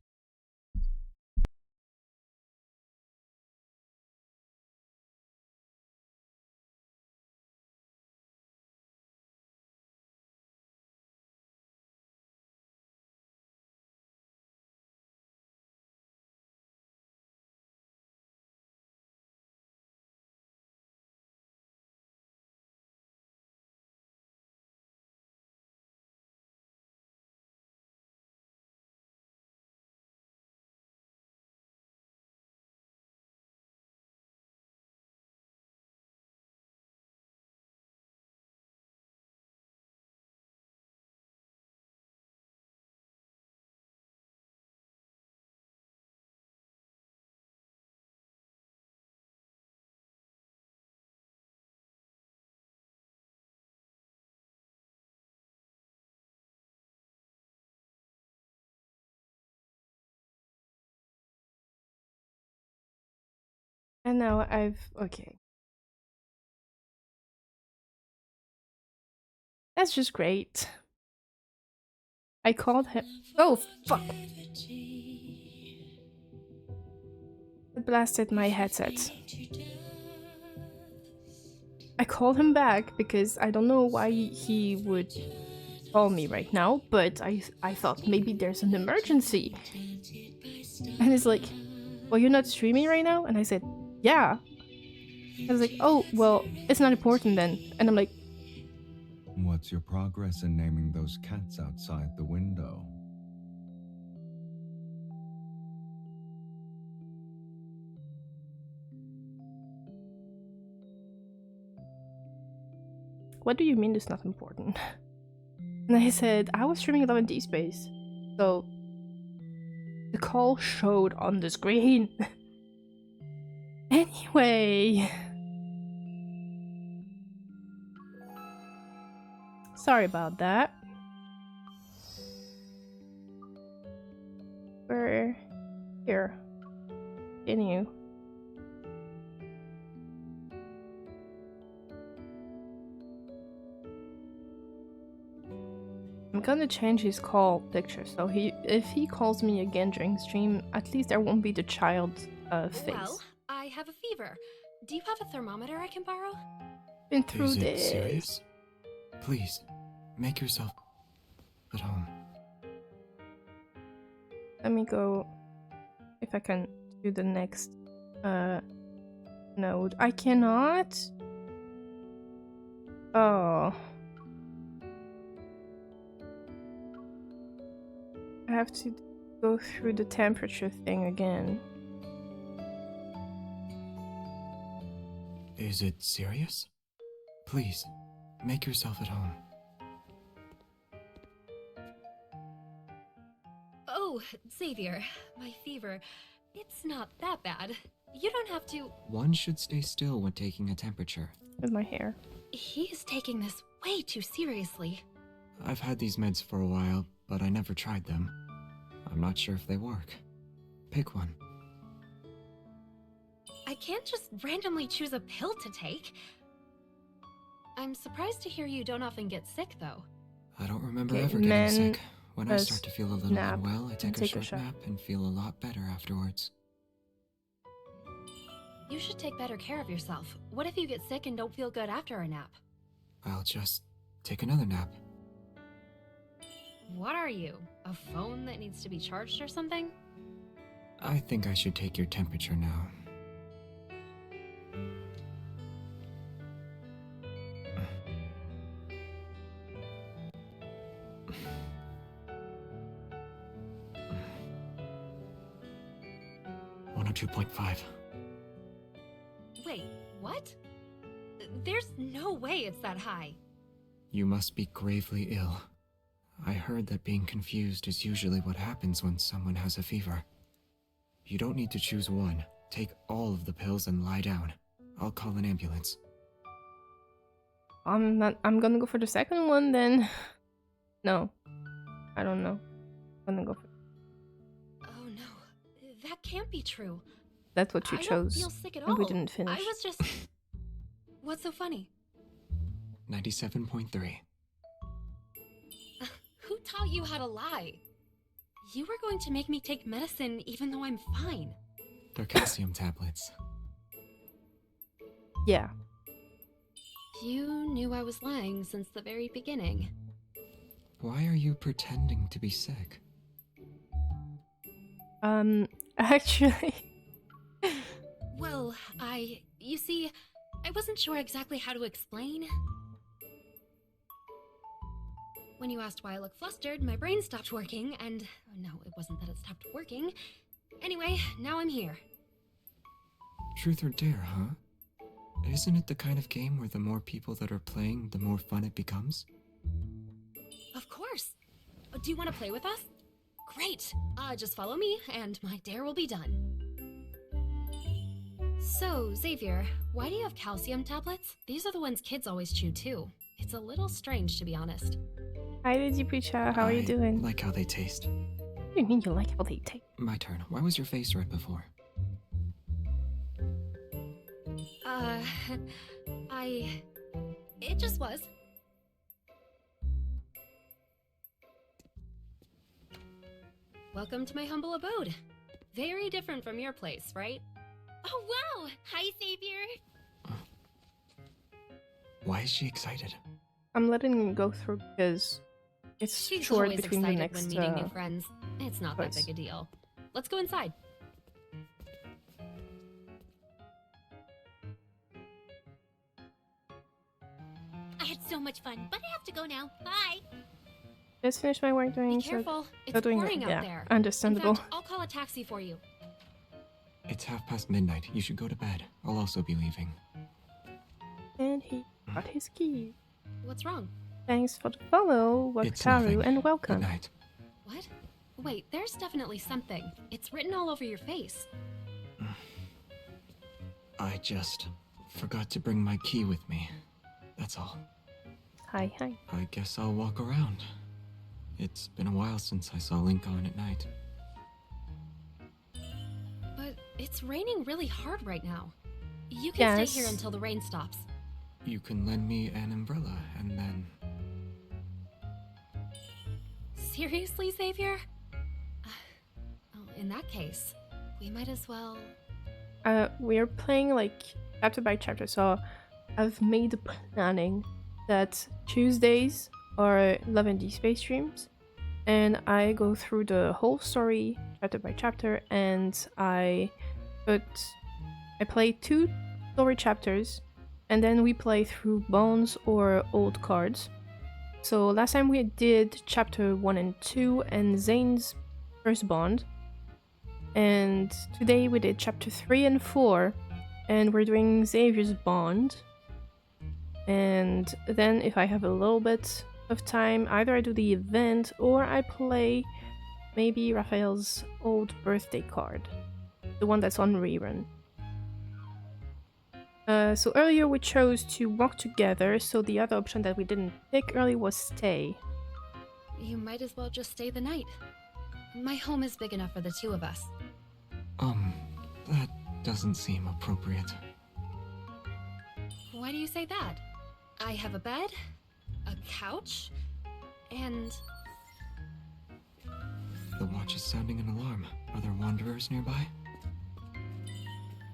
And now okay. That's just great. I called him. Oh, fuck! It blasted my headset. I called him back because I don't know why he would call me right now, but I thought maybe there's an emergency. And he's like, well, you're not streaming right now? And I said, yeah. I was like, oh, well, it's not important then. And I'm like, What's your progress in naming those cats outside the window? what do you mean it's not important? And I said, I was streaming live in Deepspace. So the call showed on the screen. Anyway. Sorry about that. We're here. Continue. I'm gonna change his call picture, so if he calls me again during stream, at least there won't be the child's face. Well, I have a fever. Do you have a thermometer I can borrow? Been through Is it this. serious? Please, make yourself at home. Let me go. If I can do the next node. I cannot. Oh. I have to go through the temperature thing again. Is it serious? Please, make yourself at home. Oh, Xavier, my fever. It's not that bad. You don't have to. One should stay still when taking a temperature. With my hair. He's taking this way too seriously. I've had these meds for a while, but I never tried them. I'm not sure if they work. Pick one. I can't just randomly choose a pill to take. I'm surprised to hear you don't often get sick, though. I don't remember Okay, ever getting men sick. When I does start to feel a little nap unwell, I and take a take a short shot. nap and feel a lot better afterwards. You should take better care of yourself. What if you get sick and don't feel good after a nap? I'll just take another nap. What are you? A phone that needs to be charged or something? I think I should take your temperature now. Oh, 2.5. Wait, what? There's no way it's that high. You must be gravely ill. I heard that being confused is usually what happens when someone has a fever. You don't need to choose one. Take all of the pills and lie down. I'll call an ambulance. I'm gonna go for the second one then. No. I don't know. I'm gonna go for. Oh no, that can't be true. That's what you I chose. don't feel sick at and all. we didn't finish. I was just. What's so funny? 97.3. Who taught you how to lie? You were going to make me take medicine even though I'm fine. They're calcium tablets. Yeah. You knew I was lying since the very beginning. Why are you pretending to be sick? Actually. Well, you see, I wasn't sure exactly how to explain. When you asked why I look flustered, my brain stopped working, and no, it wasn't that it stopped working. Anyway, now I'm here. Truth or dare, huh? Isn't it the kind of game where the more people that are playing, the more fun it becomes? Of course. Do you want to play with us? Great. Just follow me, and my dare will be done. So, Xavier, why do you have calcium tablets? These are the ones kids always chew too. It's a little strange, to be honest. Hi, Digipicha. How are you doing? I like how they taste. What do you mean you like how they taste? My turn. Why was your face red before? Uh, It just was. Welcome to my humble abode. Very different from your place, right? Oh, wow! Hi, Savior! Why is she excited? I'm letting it go through because it's She's short always between the excited next when meeting new friends. It's not that choice. big a deal. Let's go inside. I had so much fun, but I have to go now. Bye! Just finished my work doing Be careful. so It's doing pouring out yeah, there. understandable. In fact, I'll call a taxi for you. It's midnight. You should go to bed. I'll also be leaving. And he got his key. What's wrong? Thanks for the follow, It's Wakaru, nothing. and welcome. Good night. What? Wait, there's definitely something. It's written all over your face. I just forgot to bring my key with me. That's all. Hi, hi. I guess I'll walk around. It's been a while since I saw Lincoln at night. But it's raining really hard right now. You can stay here until the rain stops. You can lend me an umbrella, and then... Seriously, Xavier? In that case, we might as well... We're playing like chapter by chapter, so I've made the planning that Tuesdays are Love and Deepspace streams, and I go through the whole story chapter by chapter, and I play 2 story chapters, and then we play through bonds or old cards. So last time we did chapter 1 and 2 and Zane's first bond, and today we did chapter 3 and 4, and we're doing Xavier's bond. And then if I have a little bit of time, either I do the event or I play maybe Raphael's old birthday card, the one that's on rerun. So earlier we chose to walk together, so the other option that we didn't pick earlier was stay. You might as well just stay the night. My home is big enough for the 2 of us. That doesn't seem appropriate. Why do you say that? I have a bed, a couch, and... The watch is sounding an alarm. Are there wanderers nearby?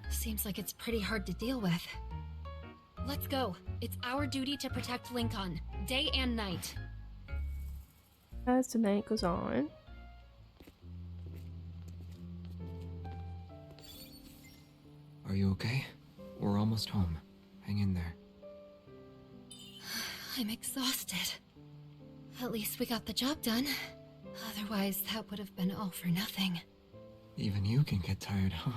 Seems like it's pretty hard to deal with. Let's go. It's our duty to protect Lincoln, day and night. As the night goes on. Are you okay? We're almost home. Hang in there. I'm exhausted. At least we got the job done. Otherwise, that would have been all for nothing. Even you can get tired, huh?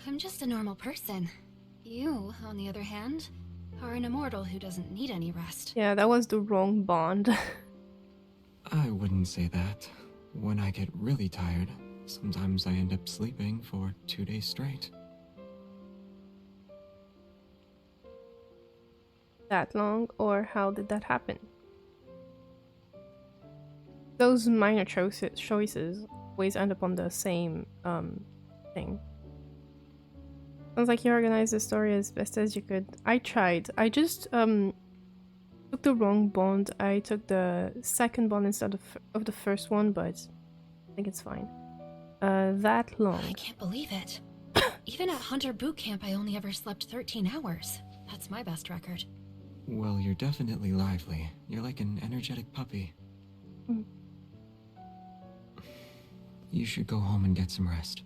I'm just a normal person. You, on the other hand, are an immortal who doesn't need any rest. Yeah, that was the wrong bond. I wouldn't say that. When I get really tired, sometimes I end up sleeping for 2 days straight. That long, or how did that happen? Those minor choices always end up on the same thing. Sounds like you organized the story as best as you could. I tried. I just took the wrong bond. I took the second bond instead of the first one, but I think it's fine. That long. I can't believe it. Even at Hunter Boot Camp, I only ever slept 13 hours. That's my best record. Well, you're definitely lively. You're like an energetic puppy. You should go home and get some rest.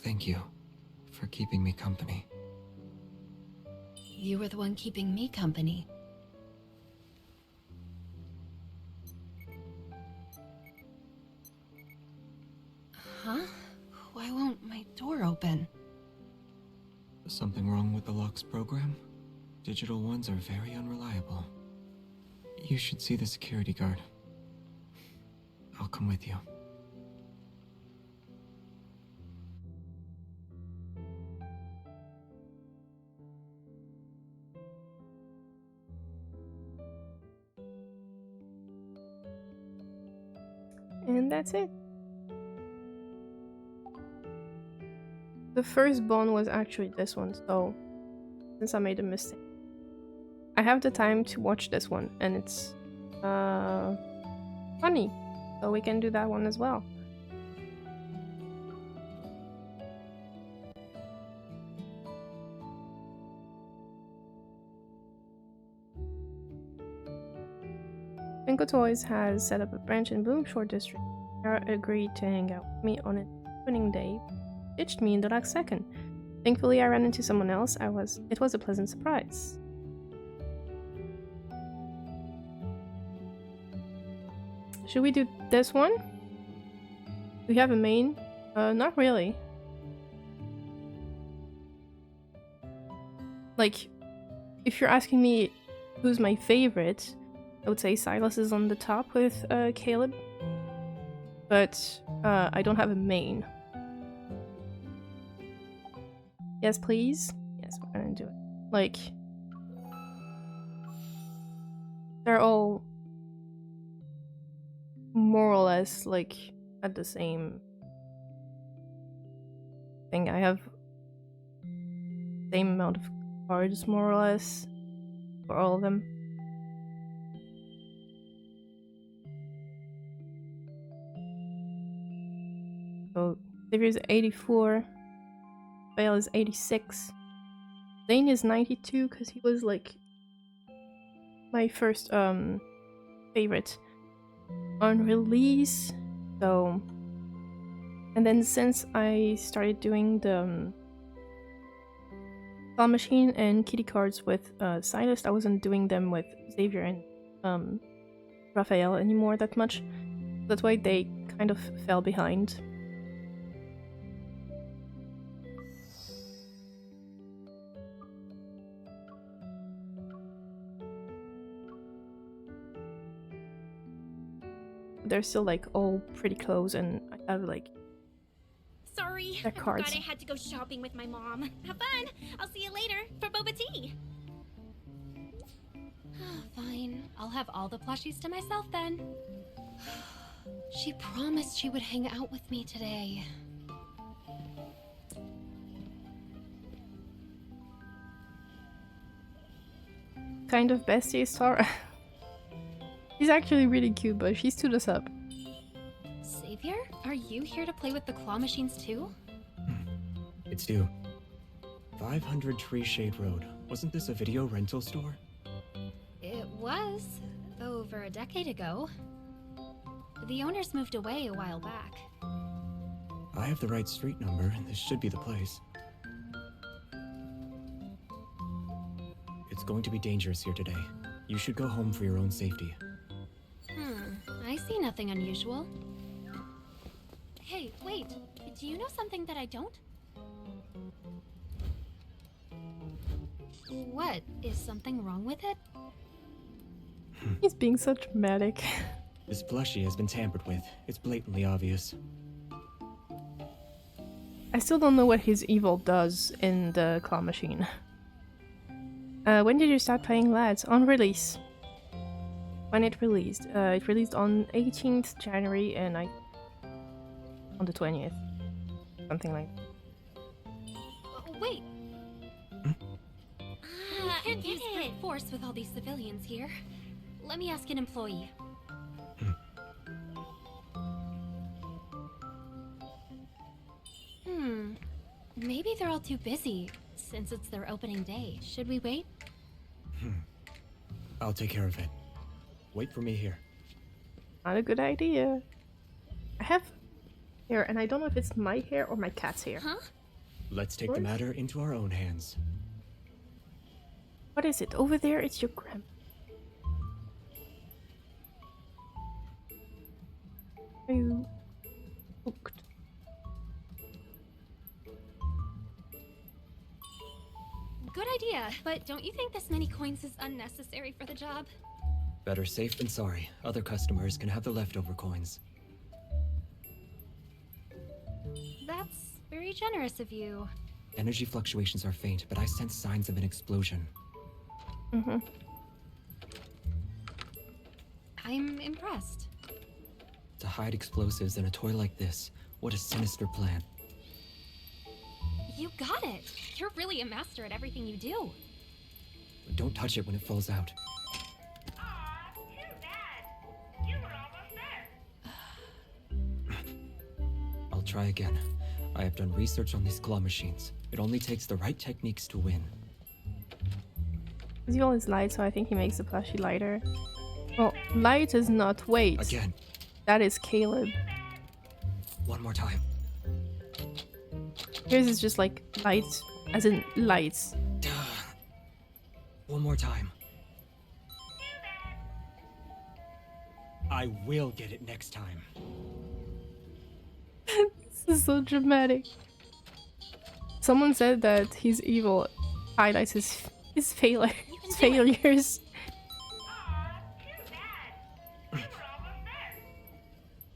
Thank you for keeping me company. You were the one keeping me company. Huh? Why won't my door open? Something wrong with the lock's program? Digital ones are very unreliable. You should see the security guard. I'll come with you. And that's it. The first bond was actually this one, so since I made a mistake. I have the time to watch this one, and it's funny, so we can do that one as well. Finco Toys has set up a branch in Bloomshore District. Sarah agreed to hang out with me on an opening day, ditched me in the last second. Thankfully, I ran into someone else. It was a pleasant surprise. Should we do this one? Do we have a main? Not really. Like, if you're asking me who's my favorite, I would say Silas is on the top with Caleb. But I don't have a main. Yes, please? Yes, we're gonna do it. Like, they're all more or less like at the same thing. I have same amount of cards more or less for all of them. So Xavier's 84, Vale is 86, Zane is 92 because he was like my first favorite on release. So, and then since I started doing the claw machine and kitty cards with Silas, I wasn't doing them with Xavier and Raphael anymore that much. That's why they kind of fell behind. They're still like all pretty close, and I have like Sorry, their I cards. forgot I had to go shopping with my mom. Have fun! I'll see you later for boba tea! Fine. I'll have all the plushies to myself then. She promised she would hang out with me today. Kind of bestie is Tara. She's actually really cute, but she stood us up. Xavier, are you here to play with the claw machines too? It's due. 500 Tree Shade Road. Wasn't this a video rental store? It was, over a decade ago. The owners moved away a while back. I have the right street number, and this should be the place. It's going to be dangerous here today. You should go home for your own safety. I see nothing unusual. Hey, wait. Do you know something that I don't? What? Is something wrong with it? He's being so dramatic. This plushie has been tampered with. It's blatantly obvious. I still don't know what his evil does in the claw machine. When did you start playing Lads? On release. When it released. It released on 18th January and I... on the 20th. Something like that. Wait! You can't use brute force with all these civilians here. Let me ask an employee. Maybe they're all too busy, since it's their opening day. Should we wait? I'll take care of it. Wait for me here. Not a good idea. I have hair, and I don't know if it's my hair or my cat's hair. Huh? Let's take the matter into our own hands. What is it? Over there, it's your grandma. Are you hooked? Good idea, but don't you think this many coins is unnecessary for the job? Better safe than sorry. Other customers can have the leftover coins. That's very generous of you. Energy fluctuations are faint, but I sense signs of an explosion. I'm impressed. To hide explosives in a toy like this, what a sinister plan. You got it! You're really a master at everything you do. Don't touch it when it falls out. I'll try again. I have done research on these claw machines. It only takes the right techniques to win. His evil is light, so I think he makes the plushie lighter. Well, light is not weight. Again. That is Caleb. One more time. Yours is just like light, as in lights. One more time. I will get it next time. This is so dramatic. Someone said that his evil highlights his failures.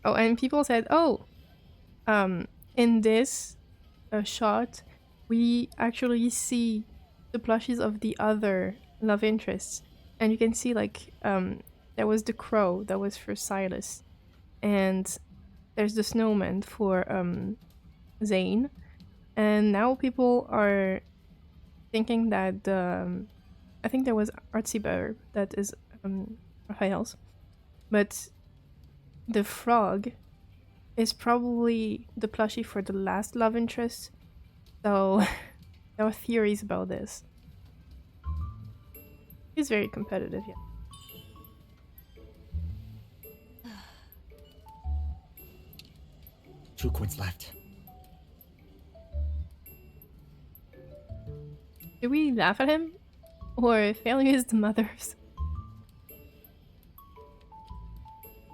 Oh, and people said, oh, in this shot, we actually see the plushies of the other love interests, and you can see like there was the crow that was for Silas, and there's the snowman for Zane, and now people are thinking that I think there was Artsy Bear that is Raphael's, but the frog is probably the plushie for the last love interest. So there are theories about this. He's very competitive, yeah. Two quarts left. Do we laugh at him? Or failure is the mother's?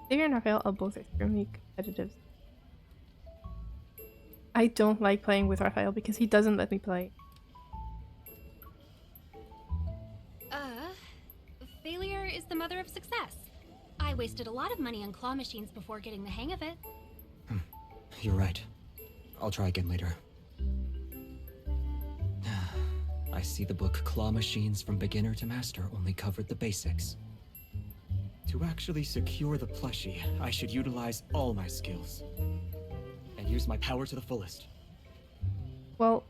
Xavier and Raphael are both extremely competitive. I don't like playing with Raphael because he doesn't let me play. Failure is the mother of success. I wasted a lot of money on claw machines before getting the hang of it. You're right. I'll try again later. I see the book Claw Machines from Beginner to Master only covered the basics. To actually secure the plushie, I should utilize all my skills. And use my power to the fullest. Well,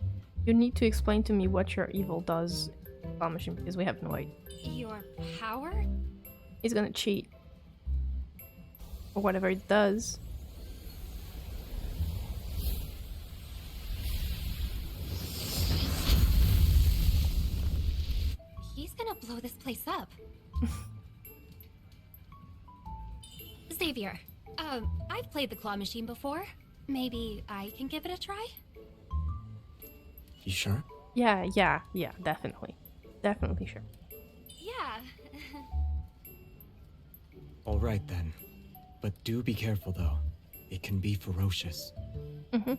you need to explain to me what your evil does in Claw Machine because we have no idea. Your power? He's gonna cheat. Or whatever it does. He's gonna blow this place up. Xavier, I've played the claw machine before. Maybe I can give it a try? You sure? Yeah, definitely. Definitely sure. Yeah. Alright then. But do be careful though. It can be ferocious. Mm-hmm.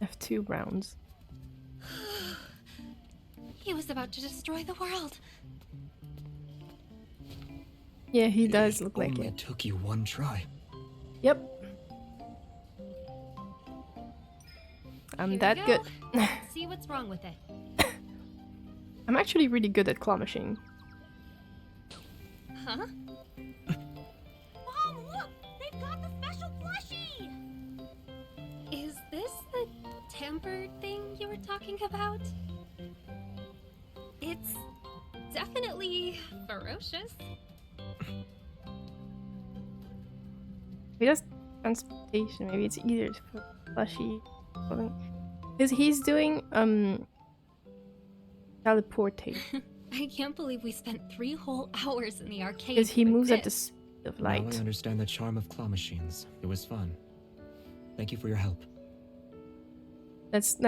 Have 2 rounds. He was about to destroy the world. Yeah, he does look like it. It took you one try. Yep. I'm Here that we good. go. Let's see what's wrong with it. I'm actually really good at claw machine. Huh? Mom, look! They've got the special plushie! Is this the tampered thing you were talking about? It's definitely ferocious. He does transportation. Maybe it's easier to put plushie. Because he's doing teleportation. I can't believe we spent 3 whole hours in the arcade. Because he for moves at the this. speed of light. Now I understand the charm of claw machines. It was fun. Thank you for your help. That's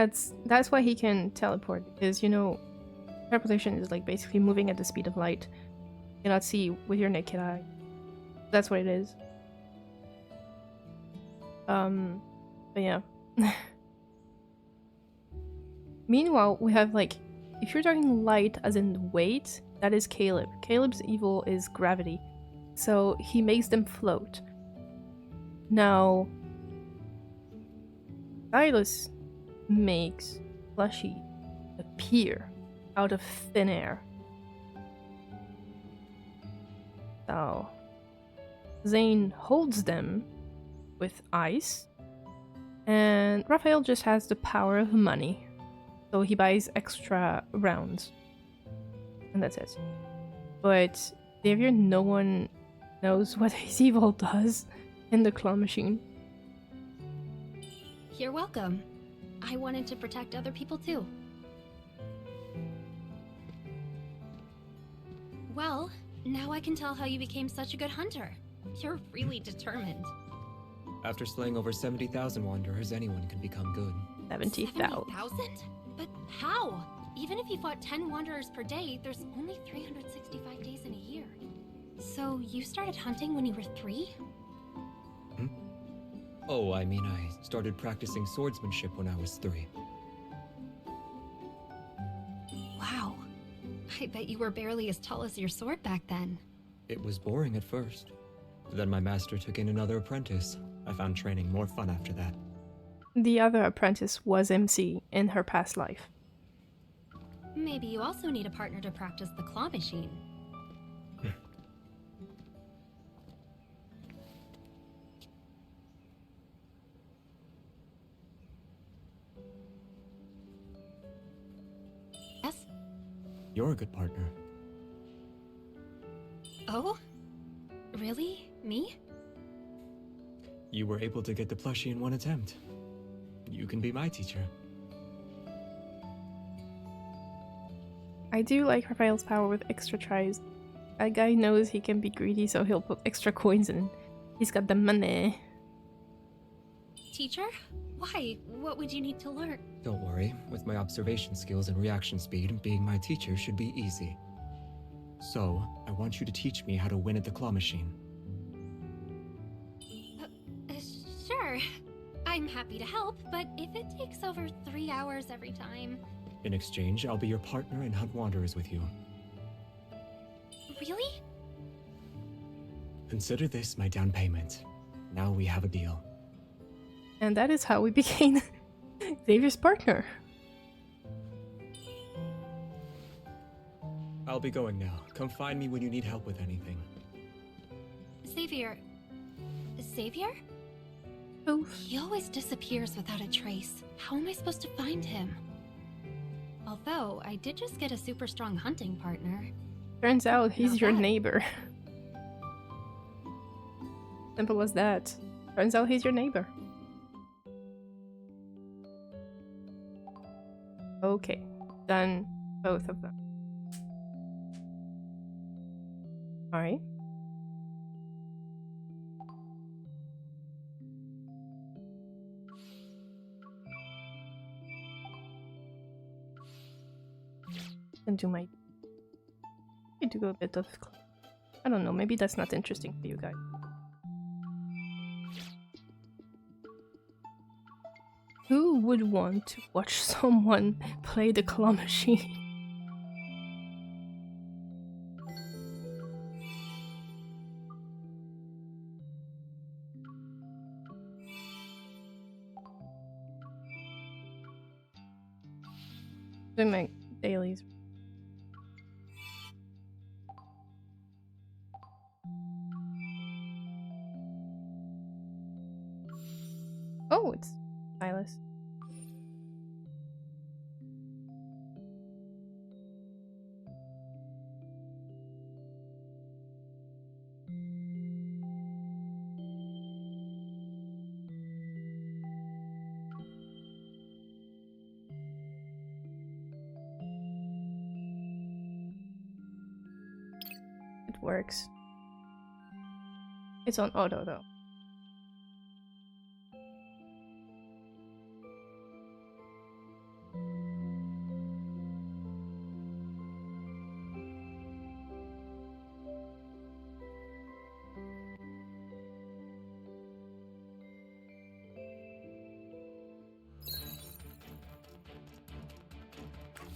why he can teleport, because you know teleportation is like basically moving at the speed of light. You cannot see with your naked eye. That's what it is. But yeah. Meanwhile, we have like, if you're talking light as in weight, that is Caleb. Caleb's evil is gravity. So he makes them float. Now, Silas makes plushie appear out of thin air. So, Zane holds them with ice, and Raphael just has the power of money. So he buys extra rounds. And that's it. But Xavier, no one knows what his evil does in the claw machine. You're welcome. I wanted to protect other people too. Well, now I can tell how you became such a good hunter. You're really determined. After slaying over 70,000 wanderers, anyone can become good. 70,000? 70,000? But how? Even if you fought 10 wanderers per day, there's only 365 days in a year. So you started hunting when you were 3? Oh, I mean, I started practicing swordsmanship when I was 3. Wow. I bet you were barely as tall as your sword back then. It was boring at first. Then my master took in another apprentice. I found training more fun after that. The other apprentice was MC in her past life. Maybe you also need a partner to practice the claw machine. Yes? You're a good partner. Oh? Really? Me? You were able to get the plushie in one attempt. You can be my teacher. I do like Raphael's power with extra tries. That guy knows he can be greedy, so he'll put extra coins in. He's got the money. Teacher? Why? What would you need to learn? Don't worry, with my observation skills and reaction speed, being my teacher should be easy. So, I want you to teach me how to win at the claw machine. Sure. I'm happy to help, but if it takes over 3 hours every time... In exchange, I'll be your partner and hunt wanderers with you. Really? Consider this my down payment. Now we have a deal. And that is how we became Xavier's partner. I'll be going now. Come find me when you need help with anything. Xavier... Xavier? Oof. He always disappears without a trace. How am I supposed to find him? Although, I did just get a super strong hunting partner. Turns out he's Not your bad. neighbor. Simple as that. Turns out he's your neighbor. Okay, done both of them. Alright. And do my... I do a bit of... I don't know, maybe that's not interesting for you guys. Who would want to watch someone play the claw machine? Doing my dailies. Oh, it's Silas. It works. It's on auto though.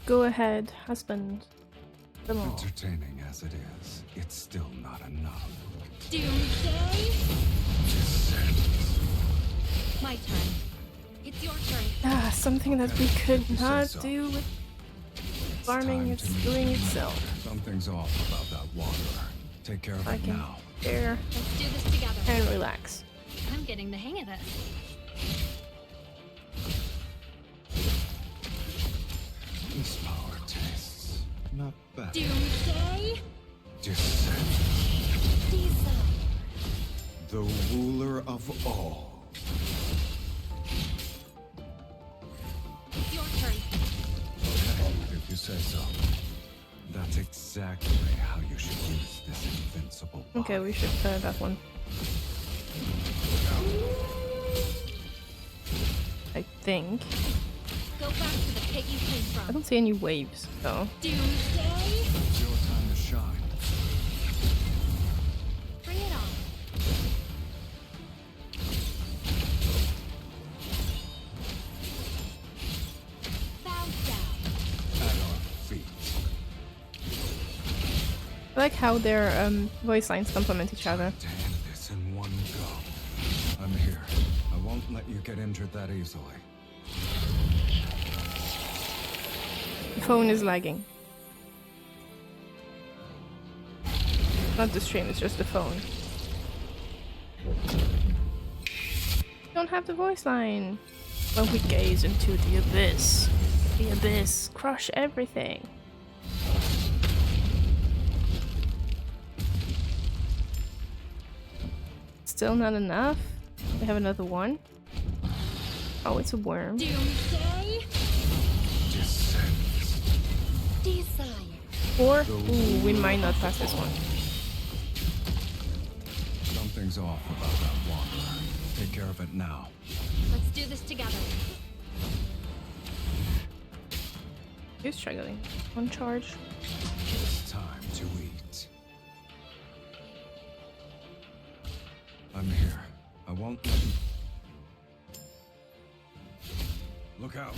Go ahead, husband. Come on. Entertaining as it is, it's still not enough. Doomsday? My turn. It's your turn. Ah, something that we could not so. do with farming, it's doing itself. Something's off about that wanderer. Take care of I it can now. bear Let's do this together. and relax. I'm getting the hang of this. Not bad. Doomsday. Descend. Desire. The ruler of all. It's your turn. Okay, if you say so. That's exactly how you should use this invincible body. Okay, we should try that one. I think. Go back to the pit you came I from. don't see any waves, so. Doomsday. It's your time to shine. Bring it on. Bow down. At our feet. I like how their voice lines complement each other. To end this in one go. I'm here. I won't let you get injured that easily. The phone is lagging. Not the stream, it's just the phone. Don't have the voice line. When we gaze into the abyss, crush everything. Still not enough. We have another one. Oh, it's a worm. Doomsday. Desire. Or, ooh, we might not pass this one. Something's off about that wanderer. Take care of it now. Let's do this together. You're struggling. One charge. It's time to eat. I'm here. I won't let you... Look out!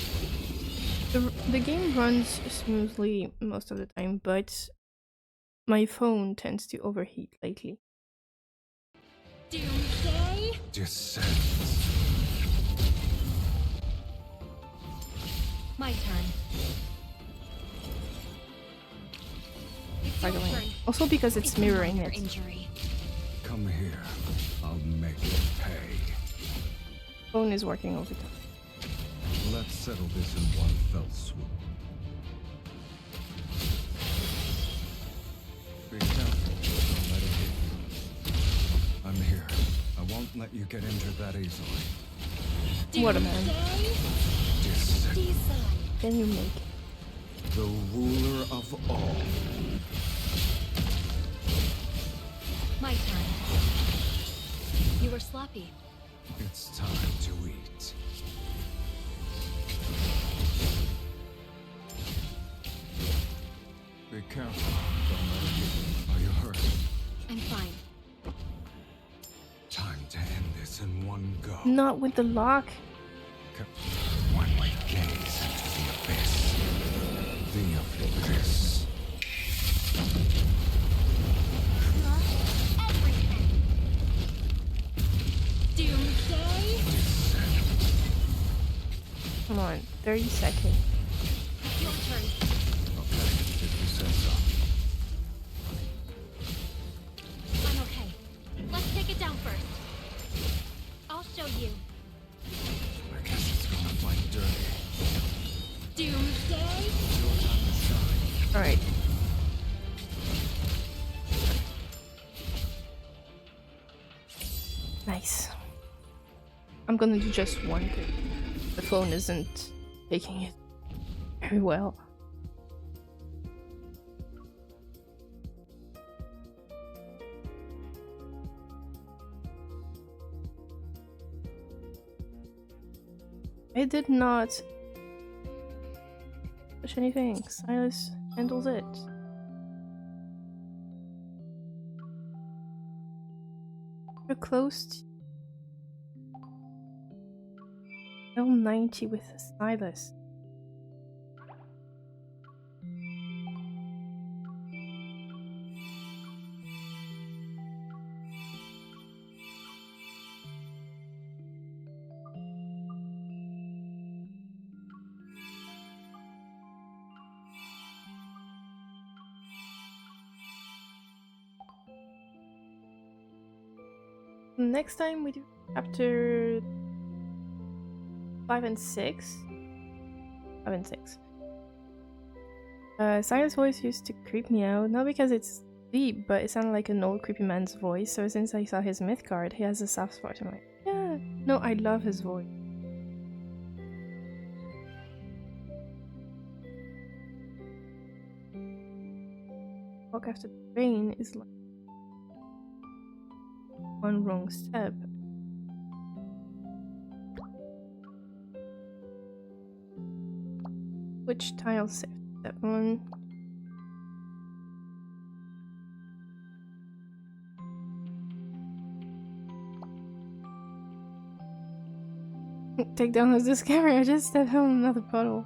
The game runs smoothly most of the time, but my phone tends to overheat lately. Doomsday. Descend. My turn. It's your Struggling. turn. Also because it's mirroring your it. injury. Come here. I'll make you pay. Phone is working overtime. Let's settle this in one fell swoop. Be careful. Don't let it hit you. I'm here. I won't let you get injured that easily. What a man. Descend. Can you make it? The ruler of all. My turn. You were sloppy. It's time to eat. Be careful. Don't let it hit you. Are you hurt? I'm fine. Time to end this in one go. Not with the lock. One way gaze into the abyss. The abyss. Doomsday. Come on, 30 seconds. It's your turn. Okay, if you say so. I'm okay. Let's take it down first. I'll show you. I guess it's gonna fight dirty. Doomsday. It's your time to shine. Alright. Nice. I'm gonna do just one thing. The phone isn't taking it very well. I did not push anything. Silas handles it. We're close to L90 with Silas. Next time we do chapter 5 and 6. 5 and 6. Silas' voice used to creep me out, not because it's deep, but it sounded like an old creepy man's voice, so since I saw his myth card, he has a soft spot. I'm like, yeah, no, I love his voice. Walk after the rain is like one wrong step. Which tile saved? That one. Take down this camera, I just stepped on another puddle.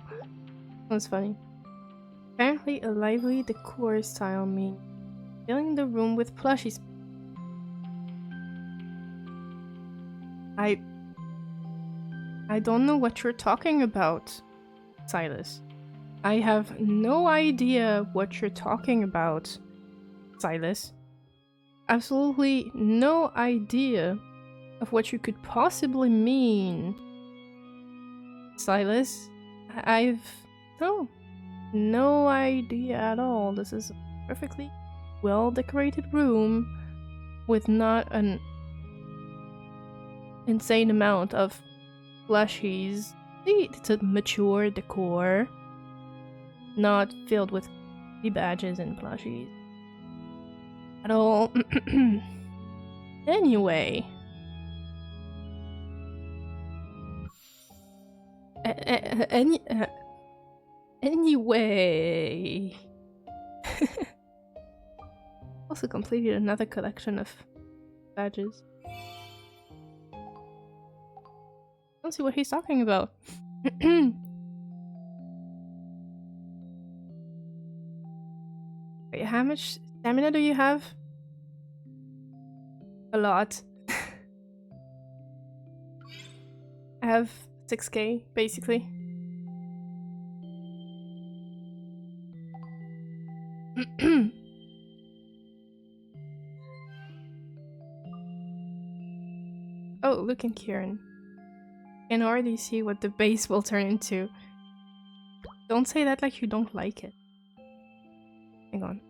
That's funny. Apparently a lively decor style means filling the room with plushies. I don't know what you're talking about, Silas. I have no idea what you're talking about, Silas. Absolutely no idea of what you could possibly mean, Silas. I've no idea at all. This is a perfectly well decorated room with not an insane amount of plushies. It's a mature decor, not filled with badges and plushies at all. Anyway. Anyway. Also completed another collection of badges. I don't see what he's talking about. Wait, how much stamina do you have? A lot. I have 6k, basically. Oh, look at Kieran. I can already see what the base will turn into. Don't say that like you don't like it. Hang on.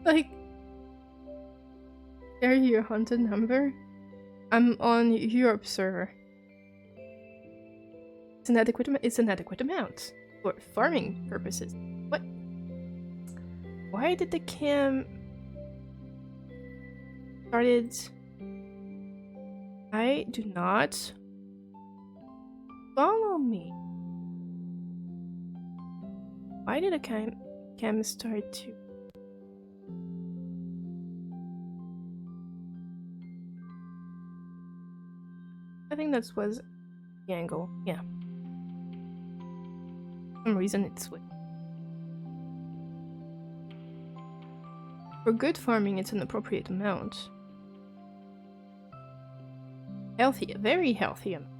Like, share your haunted number? I'm on Europe server. It's an adequate amount for farming purposes. What? Why did the cam started? I do not follow me. Why did a cam start to? I think that was the angle. Yeah. For some reason it switched. For good farming, it's an appropriate amount. Healthy, very healthy amount.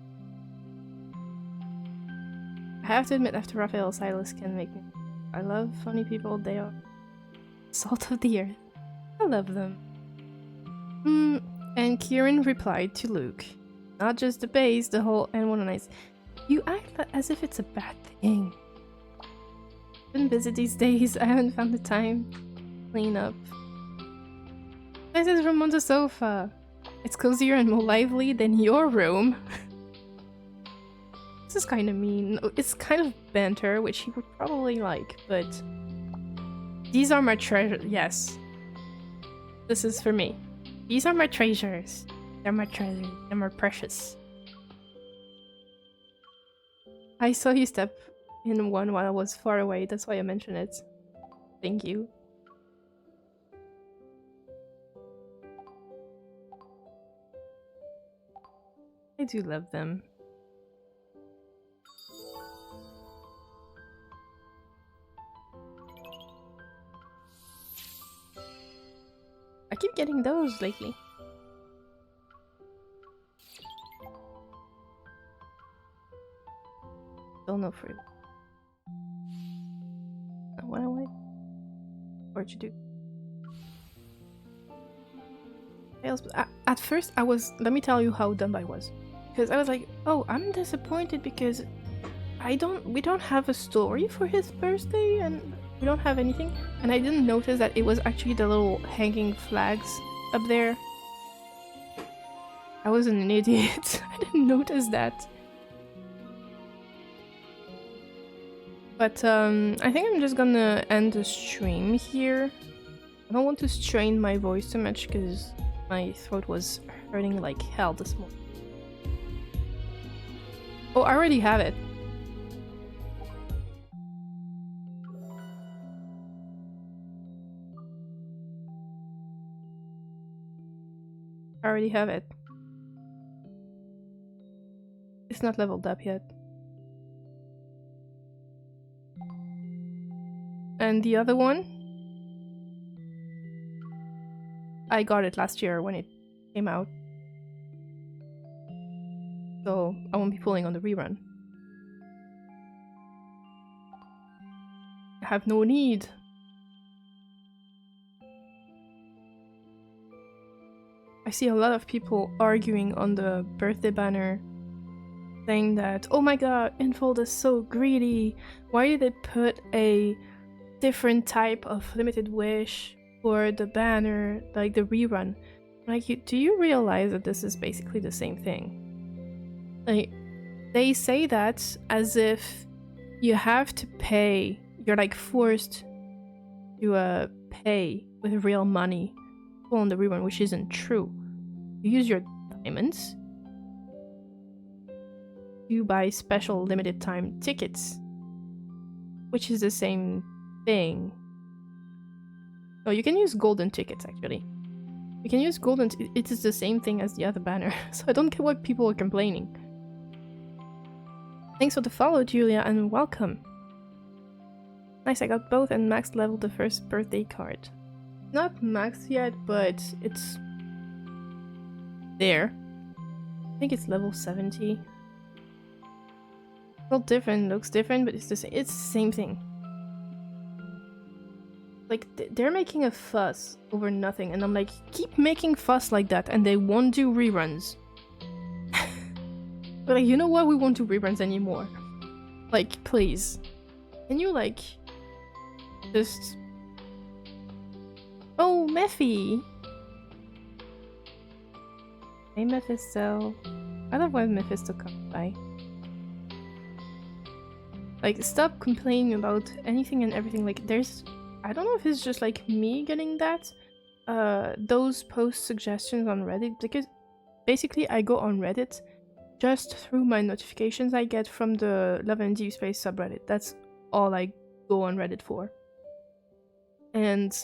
I have to admit, after Raphael, Silas can make me. I love funny people, they are salt of the earth. I love them. And Kieran replied to Luke. Not just the base, the whole N109. You act as if it's a bad thing. I've been busy these days, I haven't found the time to clean up. This is room on the sofa. It's cozier and more lively than your room. This is kind of mean. It's kind of banter, which he would probably like, but these are my treasures. Yes. This is for me. These are my treasures. They're my treasures. They're my precious. I saw you step in one while I was far away. That's why I mentioned it. Thank you. I do love them. I keep getting those lately. Still no fruit. What am I? What'd you do? At first, I was. Let me tell you how dumb I was. Because I was like, oh, I'm disappointed because we don't have a story for his birthday and we don't have anything. And I didn't notice that it was actually the little hanging flags up there. I was an idiot. I didn't notice that. But I think I'm just gonna end the stream here. I don't want to strain my voice too much because my throat was hurting like hell this morning. Oh, I already have it. I already have it. It's not leveled up yet. And the other one? I got it last year when it came out. So I won't be pulling on the rerun. I have no need. I see a lot of people arguing on the birthday banner saying that, oh my god, Infold is so greedy. Why did they put a different type of limited wish for the banner, like the rerun? Like, do you realize that this is basically the same thing? Like, they say that as if you have to pay, you're like forced to pay with real money on the rerun, which isn't true. You use your diamonds, you buy special limited time tickets, which is the same thing. Oh, you can use golden tickets actually. You can use golden, it is the same thing as the other banner, so I don't get why people are complaining. Thanks for the follow, Julia, and welcome. Nice, I got both and maxed level the first birthday card. Not maxed yet, but it's there. I think it's level 70. Not different, looks different, but it's the same. It's the same thing. Like, they're making a fuss over nothing, and I'm like, keep making fuss like that, and they won't do reruns. But like, you know what? We won't do reruns anymore. Like, please. Can you, like, just... Oh, Mephi! Hey, Mephisto. I love when Mephisto comes by. Like, stop complaining about anything and everything. Like, there's... I don't know if it's just, like, me getting that. Those post suggestions on Reddit. Because, basically, I go on Reddit just through my notifications I get from the Love and Deepspace subreddit. That's all I go on Reddit for. And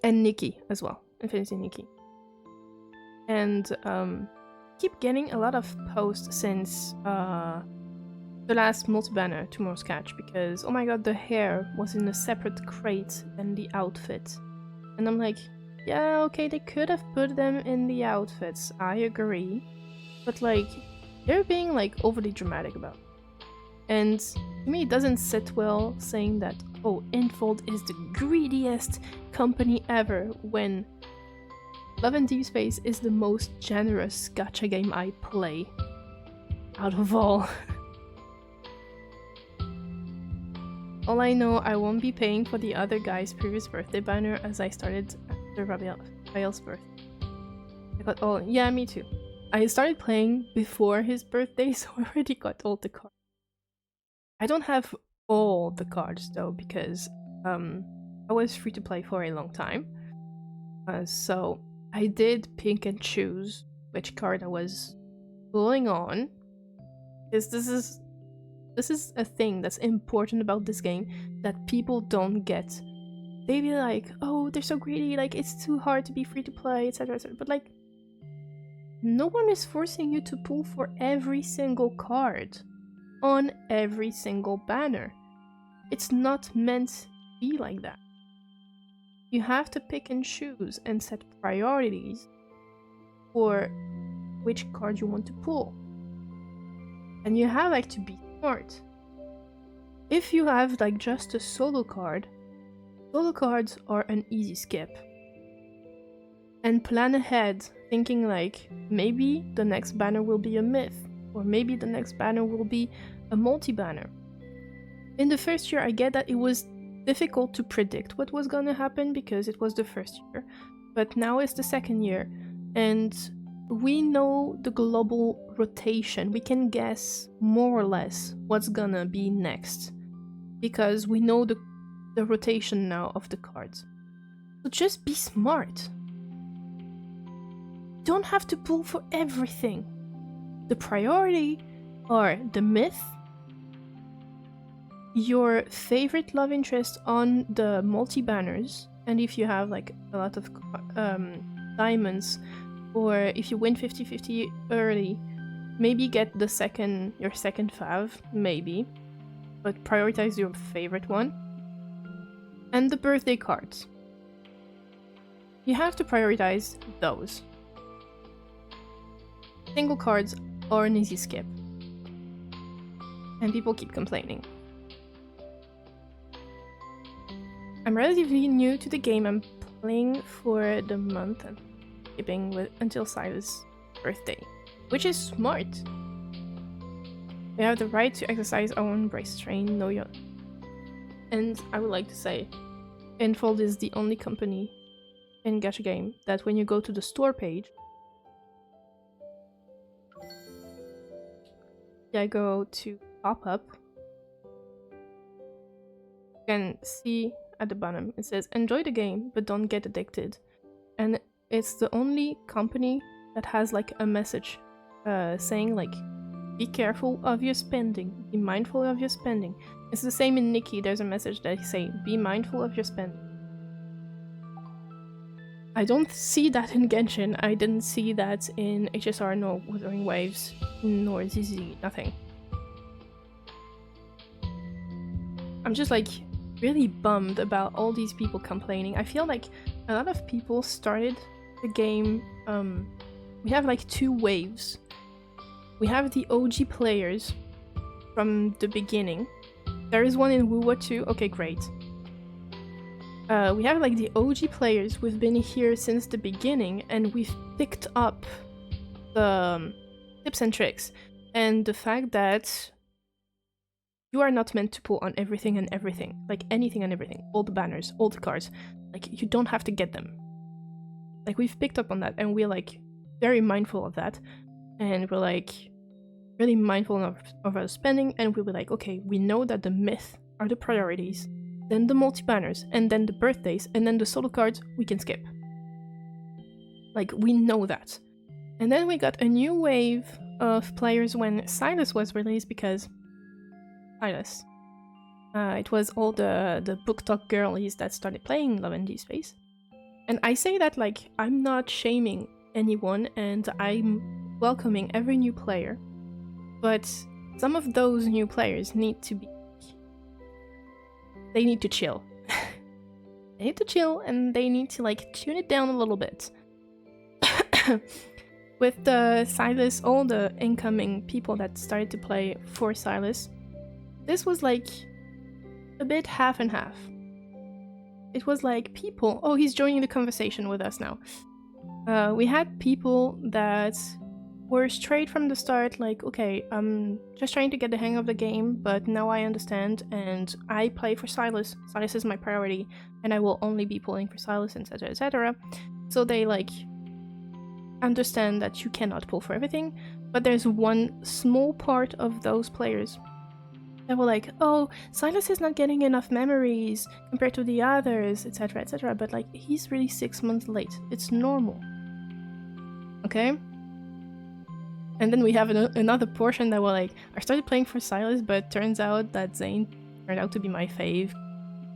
Nikki as well. Infinity Nikki. And keep getting a lot of posts since the last multi-banner, Tomorrow's Catch, because oh my god, the hair was in a separate crate than the outfit. And I'm like, yeah, okay, they could have put them in the outfits, I agree. But like, they're being like overly dramatic about it. And to me it doesn't sit well saying that, oh, Infold is the greediest company ever, when Love and Deepspace is the most generous gacha game I play out of all. All I know, I won't be paying for the other guy's previous birthday banner as I started after Raphael's birthday. I got all, yeah, me too. I started playing before his birthday, so I already got all the cards. I don't have all the cards though, because I was free to play for a long time. So I did pick and choose which card I was pulling on, because this is a thing that's important about this game that people don't get. They be like, oh, they're so greedy, like it's too hard to be free to play, etc, etc. But like, no one is forcing you to pull for every single card on every single banner. It's not meant to be like that. You have to pick and choose and set priorities for which card you want to pull. And you have like to be smart. If you have like just a solo card, solo cards are an easy skip. and plan ahead, thinking like maybe the next banner will be a myth, or maybe the next banner will be a multi-banner. In the first year, I get that it was difficult to predict what was gonna happen because it was the first year, but now it's the second year, and we know the global rotation. We can guess more or less what's gonna be next because we know the rotation now of the cards. So just be smart. Don't have to pull for everything. The priority are the myth, your favorite love interest on the multi-banners, and if you have like a lot of diamonds, or if you win 50-50 early, maybe get your second fav, maybe, but prioritize your favorite one. And the birthday cards. You have to prioritize those. Single cards are an easy skip. And people keep complaining. I'm relatively new to the game. I'm playing for the month and skipping until Silas' birthday, which is smart. We have the right to exercise our own restraint, know your. And I would like to say, Enfold is the only company in Gacha Game that when you go to the store page, I go to pop-up, you can see at the bottom it says enjoy the game but don't get addicted, and it's the only company that has like a message saying like be careful of your spending, be mindful of your spending. It's the same in Nikki, there's a message that say be mindful of your spending. I don't see that in Genshin, I didn't see that in HSR, nor Wuthering Waves, nor ZZ, nothing. I'm just like really bummed about all these people complaining. I feel like a lot of people started the game, we have like two waves. We have the OG players from the beginning. There is one in Wuwa too, okay great. We have like the OG players who've been here since the beginning, and we've picked up the tips and tricks and the fact that you are not meant to pull on everything and everything, like anything and everything, all the banners, all the cards, like you don't have to get them. Like we've picked up on that and we're like very mindful of that, and we're like really mindful of our spending, and we were like, okay, we know that the myth are the priorities, then the multi-banners, and then the birthdays, and then the solo cards we can skip. Like, we know that. And then we got a new wave of players when Silas was released, because Silas. It was all the book talk girlies that started playing Love and Deepspace. And I say that like, I'm not shaming anyone, and I'm welcoming every new player. But some of those new players need to be... They need to chill. They need to chill, and they need to like tune it down a little bit. With the Silas, all the incoming people that started to play for Silas, this was like a bit half and half. It was like people... Oh, he's joining the conversation with us now. We had people that were straight from the start like, okay, I'm just trying to get the hang of the game, but now I understand and I play for Silas. Silas is my priority and I will only be pulling for Silas, etc, etc. So they like understand that you cannot pull for everything, but there's one small part of those players that were like, oh, Silas is not getting enough memories compared to the others, etc, etc, but like, he's really 6 months late. It's normal. Okay? And then we have another portion that were like, I started playing for Silas, but turns out that Zane turned out to be my fave.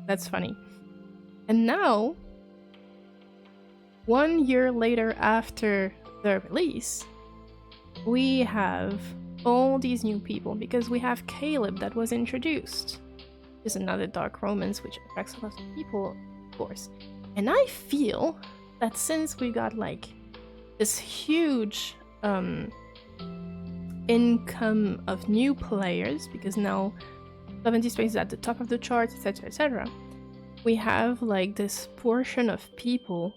That's funny. And now, 1 year later after the release, we have all these new people, because we have Caleb that was introduced. There's another dark romance which attracts a lot of people, of course. And I feel that since we got like this huge income of new players, because now Love and Deepspace is at the top of the charts, etc, etc, we have like this portion of people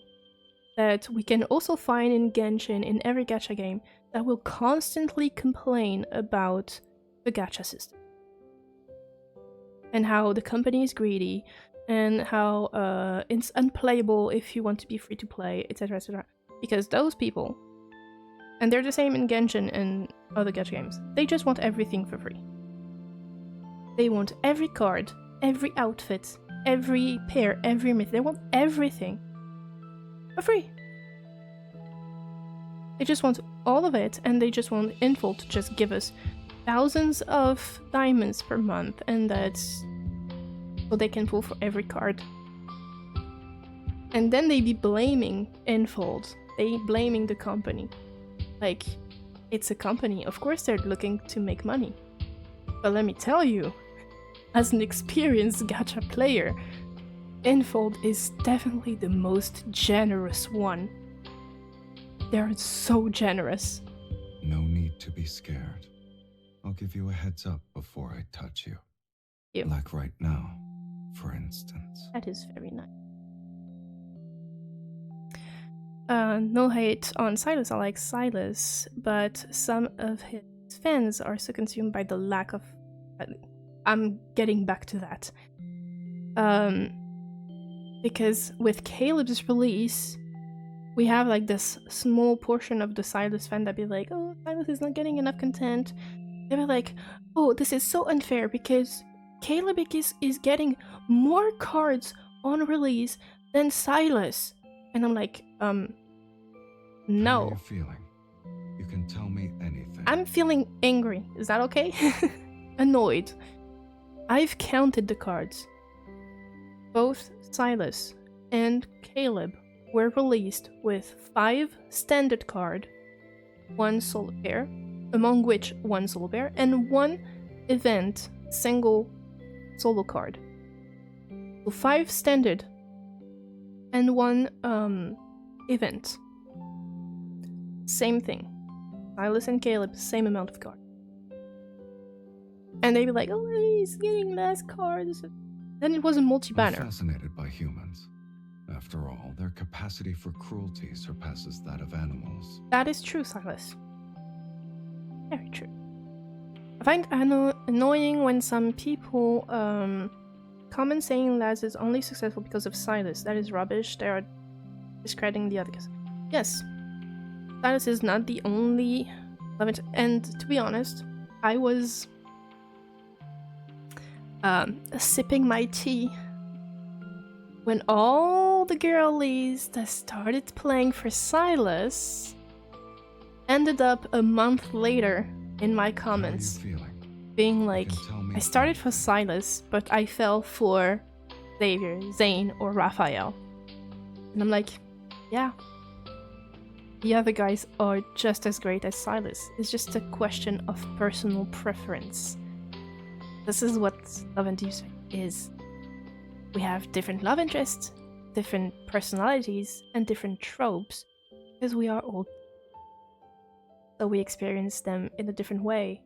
that we can also find in Genshin, in every gacha game, that will constantly complain about the gacha system. And how the company is greedy, and how it's unplayable if you want to be free to play, etc, etc. Because those people, and they're the same in Genshin and other gacha games, they just want everything for free. They want every card, every outfit, every pair, every myth. They want everything for free. They just want all of it, and they just want Info to just give us thousands of diamonds per month, and that's so they can pull for every card. And then they be blaming Infold. They blaming the company. Like, it's a company. Of course they're looking to make money. But let me tell you, as an experienced gacha player, Infold is definitely the most generous one. They're so generous. No need to be scared. I'll give you a heads up before I touch you. Like right now, for instance. That is very nice. No hate on Silas, I like Silas, but some of his fans are so consumed by the lack of... I'm getting back to that. Because with Caleb's release, we have like this small portion of the Silas fan that be like, oh, Silas is not getting enough content. They were like, oh, this is so unfair because Caleb is getting more cards on release than Silas. And I'm like, no. How are you feeling? You can tell me anything. I'm feeling angry. Is that okay? Annoyed. I've counted the cards. Both Silas and Caleb were released with 5 standard card, 1 solo pair, among which 1 solo pair, and 1 event single solo card. So 5 standard and 1 event. Same thing. Silas and Caleb, same amount of cards. And they'd be like, oh, he's getting less cards. Then it was a multi-banner. I'm fascinated by humans. After all, their capacity for cruelty surpasses that of animals. That is true, Silas. Very true. I find annoying when some people comment saying Laz is only successful because of Silas. That is rubbish. They are discrediting the others. Yes, Silas is not the only love interest. And to be honest, I was sipping my tea when all the girlies that started playing for Silas ended up a month later in my comments being like, I started for Silas, but I fell for Xavier, Zane, or Raphael. And I'm like, yeah, the other guys are just as great as Silas. It's just a question of personal preference. This is what Love and Deepspace is. We have different love interests, different personalities, and different tropes, because we are all... So we experience them in a different way.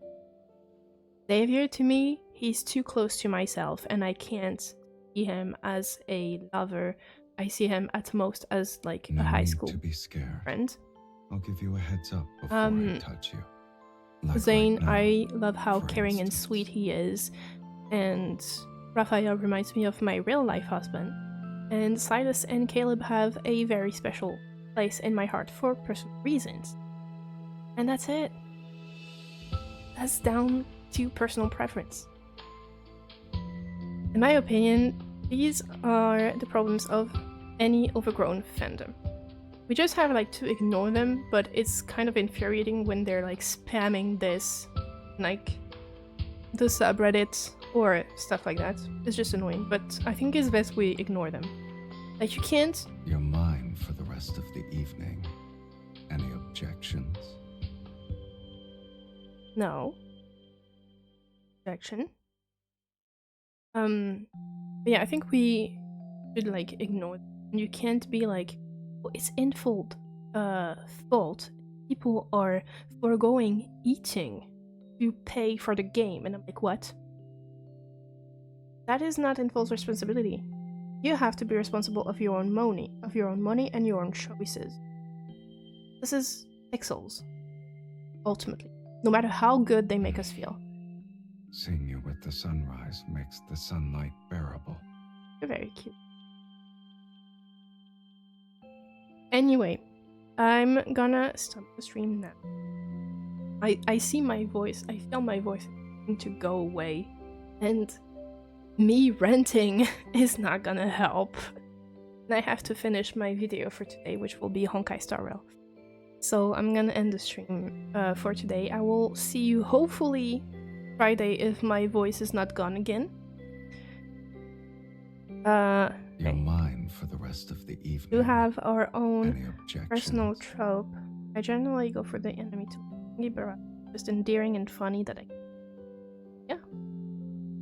Xavier, to me, he's too close to myself, and I can't see him as a lover. I see him at most as like a high school friend. I'll give you a heads up before I touch you. Like Zane, right now, I love how caring and sweet he is, and Raphael reminds me of my real-life husband. And Silas and Caleb have a very special place in my heart for personal reasons. And that's it. That's down to personal preference. In my opinion, these are the problems of any overgrown fandom. We just have like to ignore them, but it's kind of infuriating when they're like spamming this, like the subreddit or stuff like that. It's just annoying, but I think it's best we ignore them. Like, you can't... You're mine for the rest of the evening. Any objections? No. Objection. But yeah, I think we should like ignore them. You can't be like, oh, it's Infold fault. People are foregoing eating to pay for the game. And I'm like, what? That is not Infold's responsibility. You have to be responsible of your own money, and your own choices. This is pixels, ultimately, no matter how good they make us feel. Seeing you with the sunrise makes the sunlight bearable. You're very cute. Anyway, I'm gonna stop the stream now. I see my voice, I feel my voice to go away, and me ranting is not gonna help. And I have to finish my video for today, which will be Honkai Star Rail. So I'm gonna end the stream for today. I will see you hopefully Friday if my voice is not gone again. You're mine for the rest of the evening. We have our own Any objections? personal trope. I generally go for the enemy to but just endearing and funny that I. Yeah.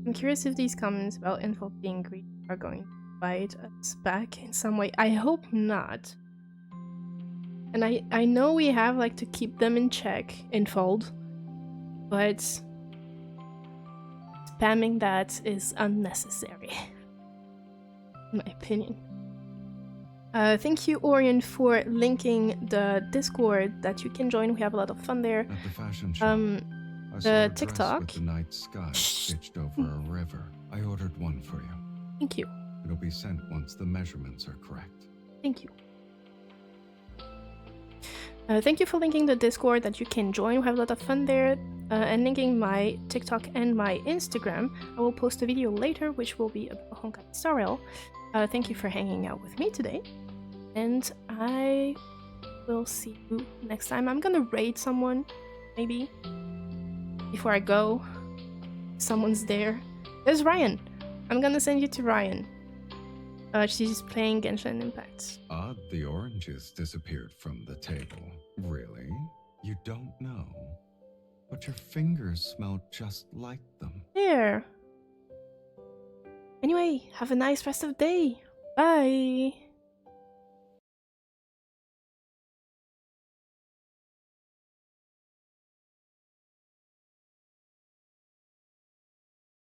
I'm curious if these comments about info being greedy are going to bite us back in some way. I hope not. And I know we have like to keep them in check in Fold, but spamming that is unnecessary, in my opinion. Thank you, Orion, for linking the Discord that you can join. We have a lot of fun there. At the fashion show, I saw the a dress TikTok. with the night sky stitched over a river. I ordered one for you. Thank you. It'll be sent once the measurements are correct. Thank you. Thank you for linking the Discord that you can join. We have a lot of fun there. And linking my TikTok and my Instagram. I will post a video later, which will be about Honkai Star Rail. Thank you for hanging out with me today. And I will see you next time. I'm gonna raid someone, maybe. Before I go. Someone's there. There's Ryan. I'm gonna send you to Ryan. She's playing Genshin Impact. Odd the oranges disappeared from the table. Really? You don't know? But your fingers smell just like them. There. Anyway, have a nice rest of the day. Bye.